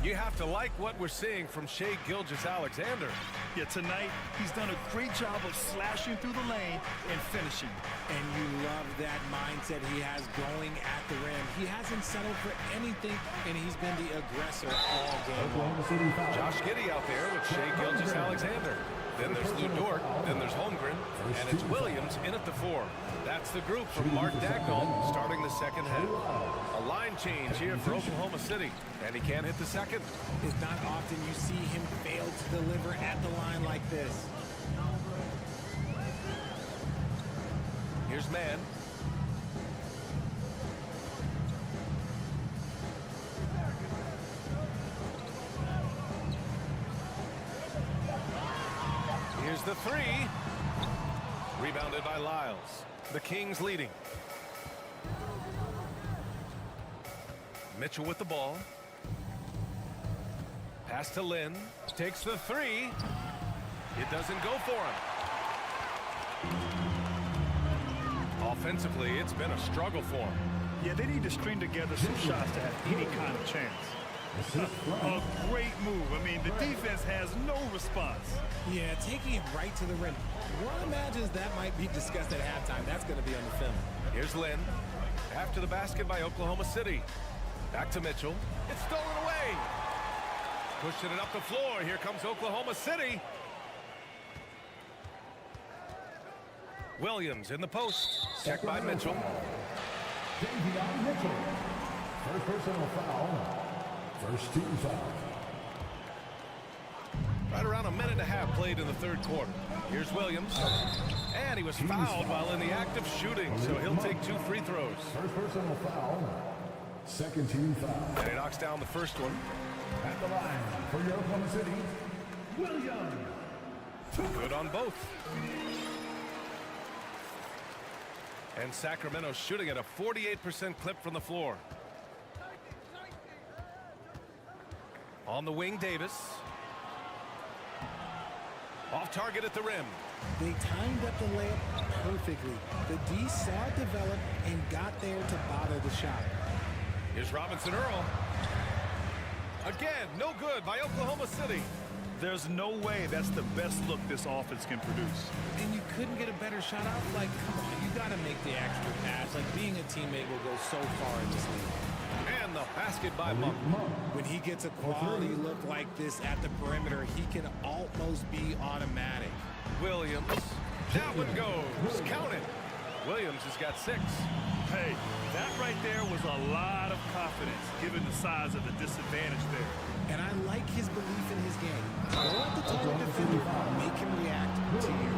You have to like what we're seeing from Shai Gilgeous-Alexander. Yeah, tonight, he's done a great job of slashing through the lane and finishing. And you love that mindset he has going at the rim. He hasn't settled for anything, and he's been the aggressor all game long. Josh Giddey out there with Shai Gilgeous-Alexander. Then there's Lou Dort, then there's Holmgren, and it's Williams in at the 4. That's the group from Mark Dagnall starting the second half. A line change here for Oklahoma City, and he can't hit the second. It's not often you see him fail to deliver at the line like this. Here's Mann. Here's the 3. Rebounded by Lyles. The Kings leading. Mitchell with the ball. Pass to Lynn. Takes the 3. It doesn't go for him. Offensively, it's been a struggle for him. Yeah, they need to string together some shots to have any kind of chance. A great move. I mean, the defense has no response. Yeah, taking it right to the rim. One imagines that might be discussed at halftime. That's going to be on the film. Here's Lynn. After the basket by Oklahoma City. Back to Mitchell. It's stolen away. Pushing it up the floor. Here comes Oklahoma City. Williams in the post. Checked by Mitchell. Davion Mitchell. First personal foul. First team foul. Right around a minute and a half played in the third quarter. Here's Williams. And he was fouled while in the act of shooting, so he'll take 2 free throws. First personal foul. Second team foul. And he knocks down the first one. At the line for your Oklahoma City, Williams. Good on both. And Sacramento shooting at a 48% clip from the floor. On the wing, Davis. Off target at the rim. They timed up the layup perfectly. The D saw it develop and got there to bother the shot. Here's Robinson Earl. Again, no good by Oklahoma City. There's no way that's the best look this offense can produce. And you couldn't get a better shot out? Like, come on, you got to make the extra pass. Like, being a teammate will go so far in this league. And the basket by Monk. When he gets a quality look like this at the perimeter, he can almost be automatic. Williams. That one goes. Count it. Williams has got 6. Hey, that right there was a lot of confidence, given the size of the disadvantage there. And I like his belief in his game. Go at the taller defender, make him react to you.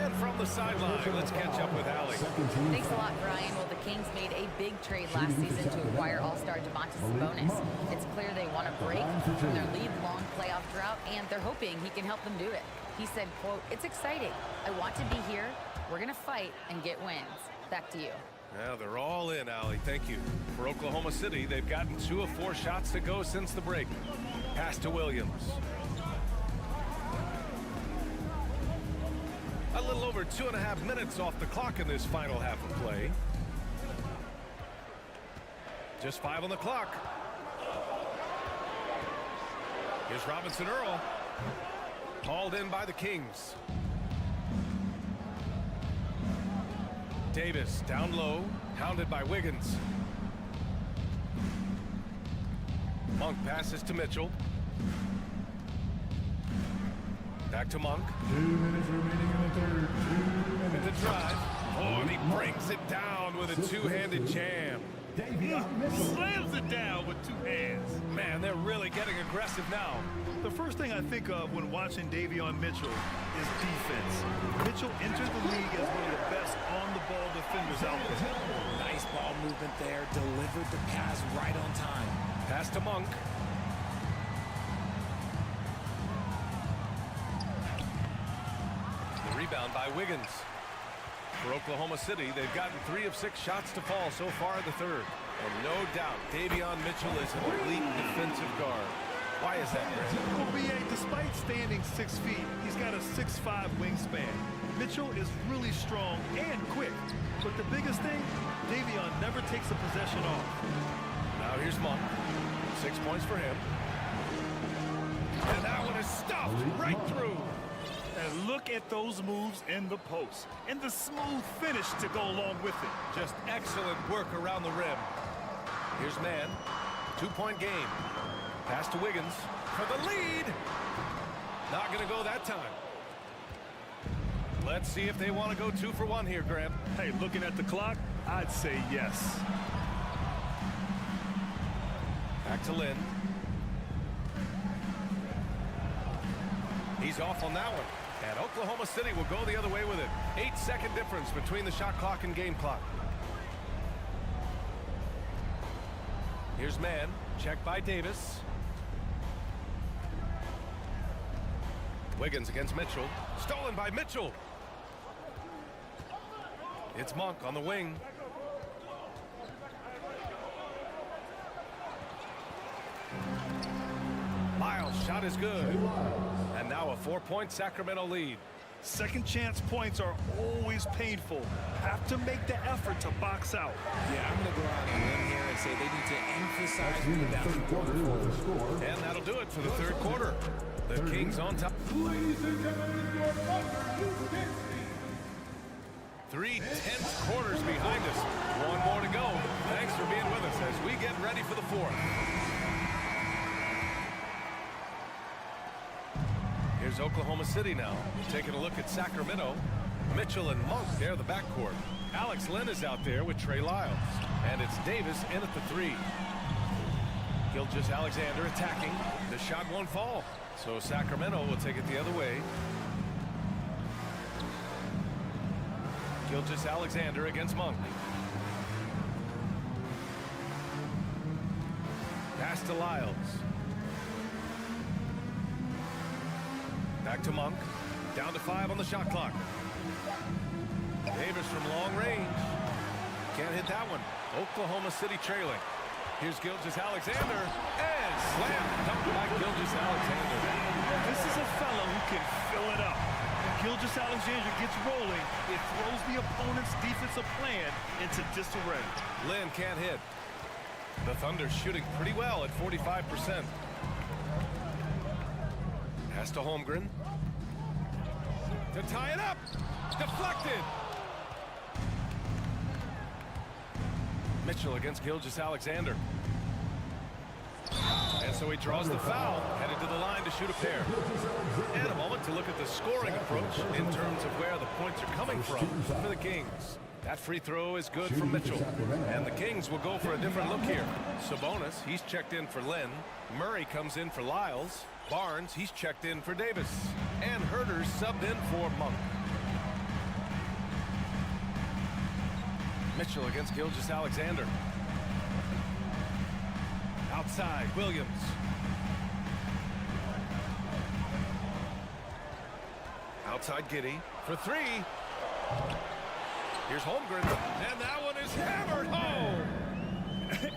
And from the sideline. Let's catch up with Allie. Thanks a lot, Brian. Well, the Kings made a big trade last season to acquire all-star Sabonis. It's clear they want to break from their league-long playoff drought, and they're hoping he can help them do it. He said, quote, "It's exciting. I want to be here. We're going to fight and get wins." Back to you. Now they're all in, Allie. Thank you. For Oklahoma City, they've gotten 2 of 4 shots to go since the break. Pass to Williams. A little over 2.5 minutes off the clock in this final half of play. Just 5 on the clock. Here's Robinson Earl. Hauled in by the Kings. Davis down low, hounded by Wiggins. Monk passes to Mitchell. Back to Monk. 2 minutes remaining in the third. 2 minutes. In the drive. Oh, and he brings it down with a two-handed jam. Slams it down with 2 hands. Man, they're really getting aggressive now. The first thing I think of when watching Davion Mitchell is defense. Mitchell entered the league as one of the best on-the-ball defenders out there. Nice ball movement there. Delivered the pass right on time. Pass to Monk. The rebound by Wiggins. For Oklahoma City, they've gotten 3 of 6 shots to fall so far in the third. And no doubt, Davion Mitchell is an elite defensive guard. Why is that, Brad? Well, B.A., despite standing 6 feet, he's got a 6'5" wingspan. Mitchell is really strong and quick. But the biggest thing, Davion never takes a possession off. Now here's Monk. 6 points for him. And that one is stuffed right through. And look at those moves in the post. And the smooth finish to go along with it. Just excellent work around the rim. Here's Mann. 2-point game. Pass to Wiggins for the lead. Not going to go that time. Let's see if they want to go 2 for 1 here, Graham. Hey, looking at the clock, I'd say yes. Back to Lynn. He's off on that one. And Oklahoma City will go the other way with it. 8-second difference between the shot clock and game clock. Here's Mann. Checked by Davis. Wiggins against Mitchell. Stolen by Mitchell. It's Monk on the wing. Miles' shot is good. And now a 4-point Sacramento lead. Second chance points are always painful. Have to make the effort to box out. Yeah, I'm going to go out on a limb here and say they need to emphasize rebounding going forward. And that'll do it for the third quarter. The Kings on top. 3 tense quarters behind us. 1 more to go. Thanks for being with us as we get ready for the fourth. Here's Oklahoma City now. Taking a look at Sacramento. Mitchell and Monk, they're the backcourt. Alex Lynn is out there with Trey Lyles. And it's Davis in at the 3. Gilgeous-Alexander attacking. The shot won't fall. So Sacramento will take it the other way. Gilgeous-Alexander against Monk. Pass to Lyles. Back to Monk. Down to 5 on the shot clock. Davis from long range. Can't hit that one. Oklahoma City trailing. Here's Gilgeous-Alexander. And slam dunked by Gilgeous-Alexander. This is a fellow who can fill it up. When Gilgeous-Alexander gets rolling, it throws the opponent's defensive plan into disarray. Lynn can't hit. The Thunder shooting pretty well at 45%. Pass to Holmgren. To tie it up. Deflected. Mitchell against Gilgeous-Alexander. And so he draws the foul, headed to the line to shoot a pair. And a moment to look at the scoring approach in terms of where the points are coming from for the Kings. That free throw is good from Mitchell. And the Kings will go for a different look here. Sabonis, he's checked in for Lynn. Murray comes in for Lyles. Barnes, he's checked in for Davis. And Herter's subbed in for Monk. Mitchell against Gilgeous-Alexander. Outside, Williams. Outside, Giddey for three. Here's Holmgren, and that one is hammered home.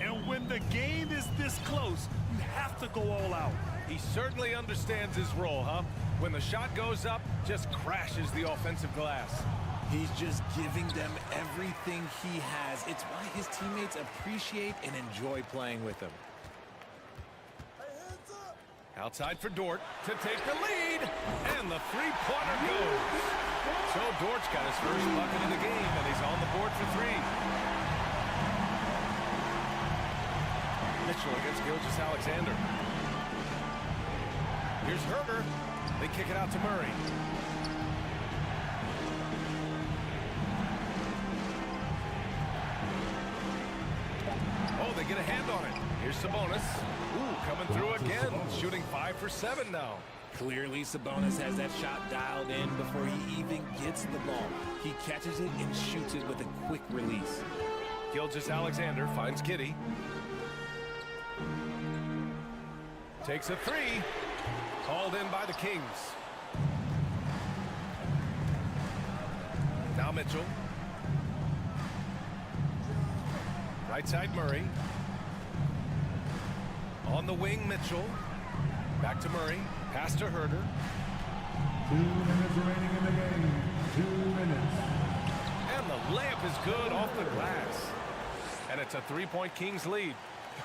And when the game is this close, you have to go all out. He certainly understands his role, huh? When the shot goes up, just crashes the offensive glass. He's just giving them everything he has. It's why his teammates appreciate and enjoy playing with him. Outside for Dort to take the lead, and the three-pointer goes. So Dort's got his first bucket of the game, and he's on the board for three. Mitchell against Gilgeous-Alexander. Here's Herder. They kick it out to Murray. Oh, they get a hand on it. Here's Sabonis. Ooh, coming through again. Shooting 5 for 7 now. Clearly, Sabonis has that shot dialed in before he even gets the ball. He catches it and shoots it with a quick release. Gilgeous-Alexander finds Giddey. Takes a three. Called in by the Kings. Now Mitchell. Right side Murray. On the wing, Mitchell. Back to Murray. Pass to Herder. 2 minutes remaining in the game. 2 minutes. And the layup is good off the glass. And it's a three-point Kings lead.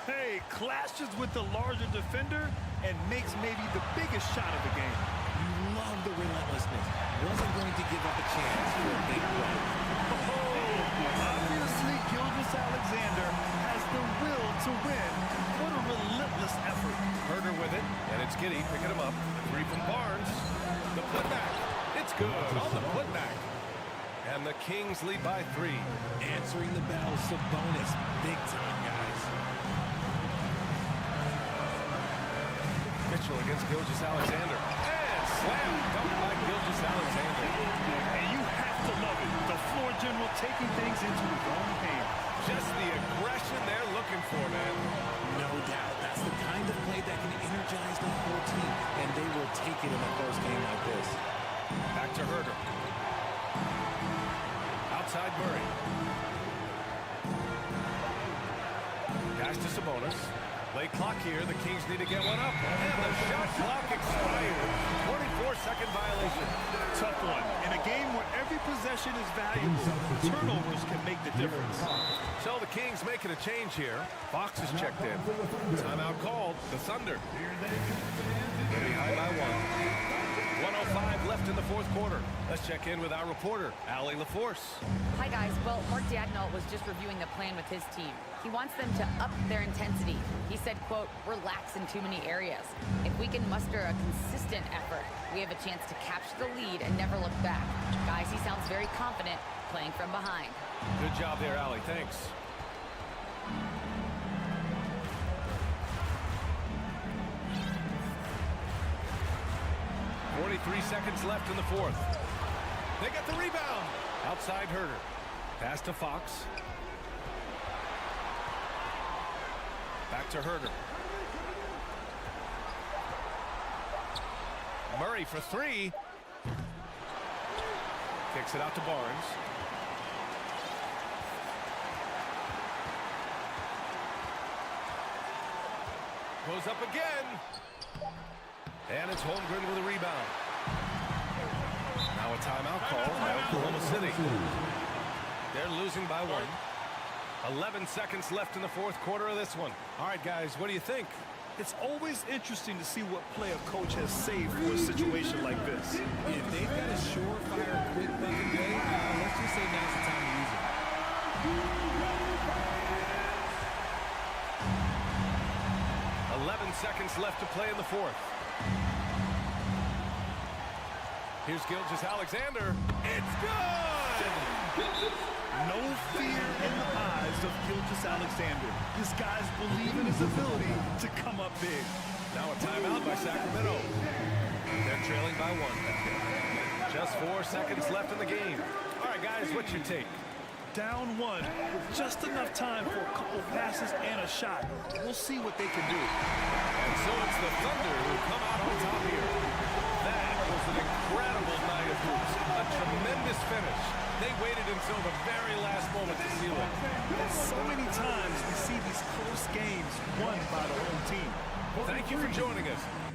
Hey, clashes with the larger defender and makes maybe the biggest shot of the game. You love the relentlessness. Wasn't going to give up a chance for a big play. Obviously, Gilgeous-Alexander has the will to win. What a relentless effort. Herder with it, and it's Giddey picking him up. Three from Barnes. The putback. It's good on the putback. And the Kings lead by 3. Answering the bell, Sabonis. Big time, guys. Mitchell against Gilgeous-Alexander. And slam dunk by Gilgeous-Alexander. And you have to love it. The floor general taking things into his own hand. Just the aggression they're looking for, man. No doubt. That's the kind of play that can energize the whole team, and they will take it in a close game like this. Back to Herder. Outside Murray. Pass to Sabonis. Late clock here. The Kings need to get one up. And the shot clock expired. 24-second violation. Tough one. In a game where every possession is valuable, turnovers can make the difference. So the Kings making a change here. Fox is checked in. Timeout called. The Thunder. They're behind by 1. 1:05 left in the fourth quarter. Let's check in with our reporter, Allie LaForce. Hi, guys. Well, Mark Dagnall was just reviewing the plan with his team. He wants them to up their intensity. He said, quote, relax in too many areas. If we can muster a consistent effort, we have a chance to capture the lead and never look back. Guys, he sounds very confident playing from behind. Good job there, Allie. Thanks. .43 seconds left in the fourth. They got the rebound. Outside Herder. Pass to Fox. Back to Herder. Murray for 3. Kicks it out to Barnes. Goes up again. And it's Holmgren with a rebound. Now a timeout call by Oklahoma City. They're losing by 1. 11 seconds left in the fourth quarter of this one. All right, guys, what do you think? It's always interesting to see what play a coach has saved for a situation like this. If they've got a surefire quick bucket day, let's just say now's the time to use it. 11 seconds left to play in the fourth. Here's Gilgeous-Alexander. It's good! No fear in the eyes of Gilgeous-Alexander. This guy's believe in his ability to come up big. Now a timeout by Sacramento. They're trailing by 1. Just 4 seconds left in the game. All right, guys, what's your take? down one with just enough time for a couple passes and a shot. We'll see what they can do. And so it's the Thunder who come out on top here. That was an incredible night of hoops. A tremendous finish. They waited until the very last moment to seal it. So many times we see these close games won by the home team. Thank you for joining us.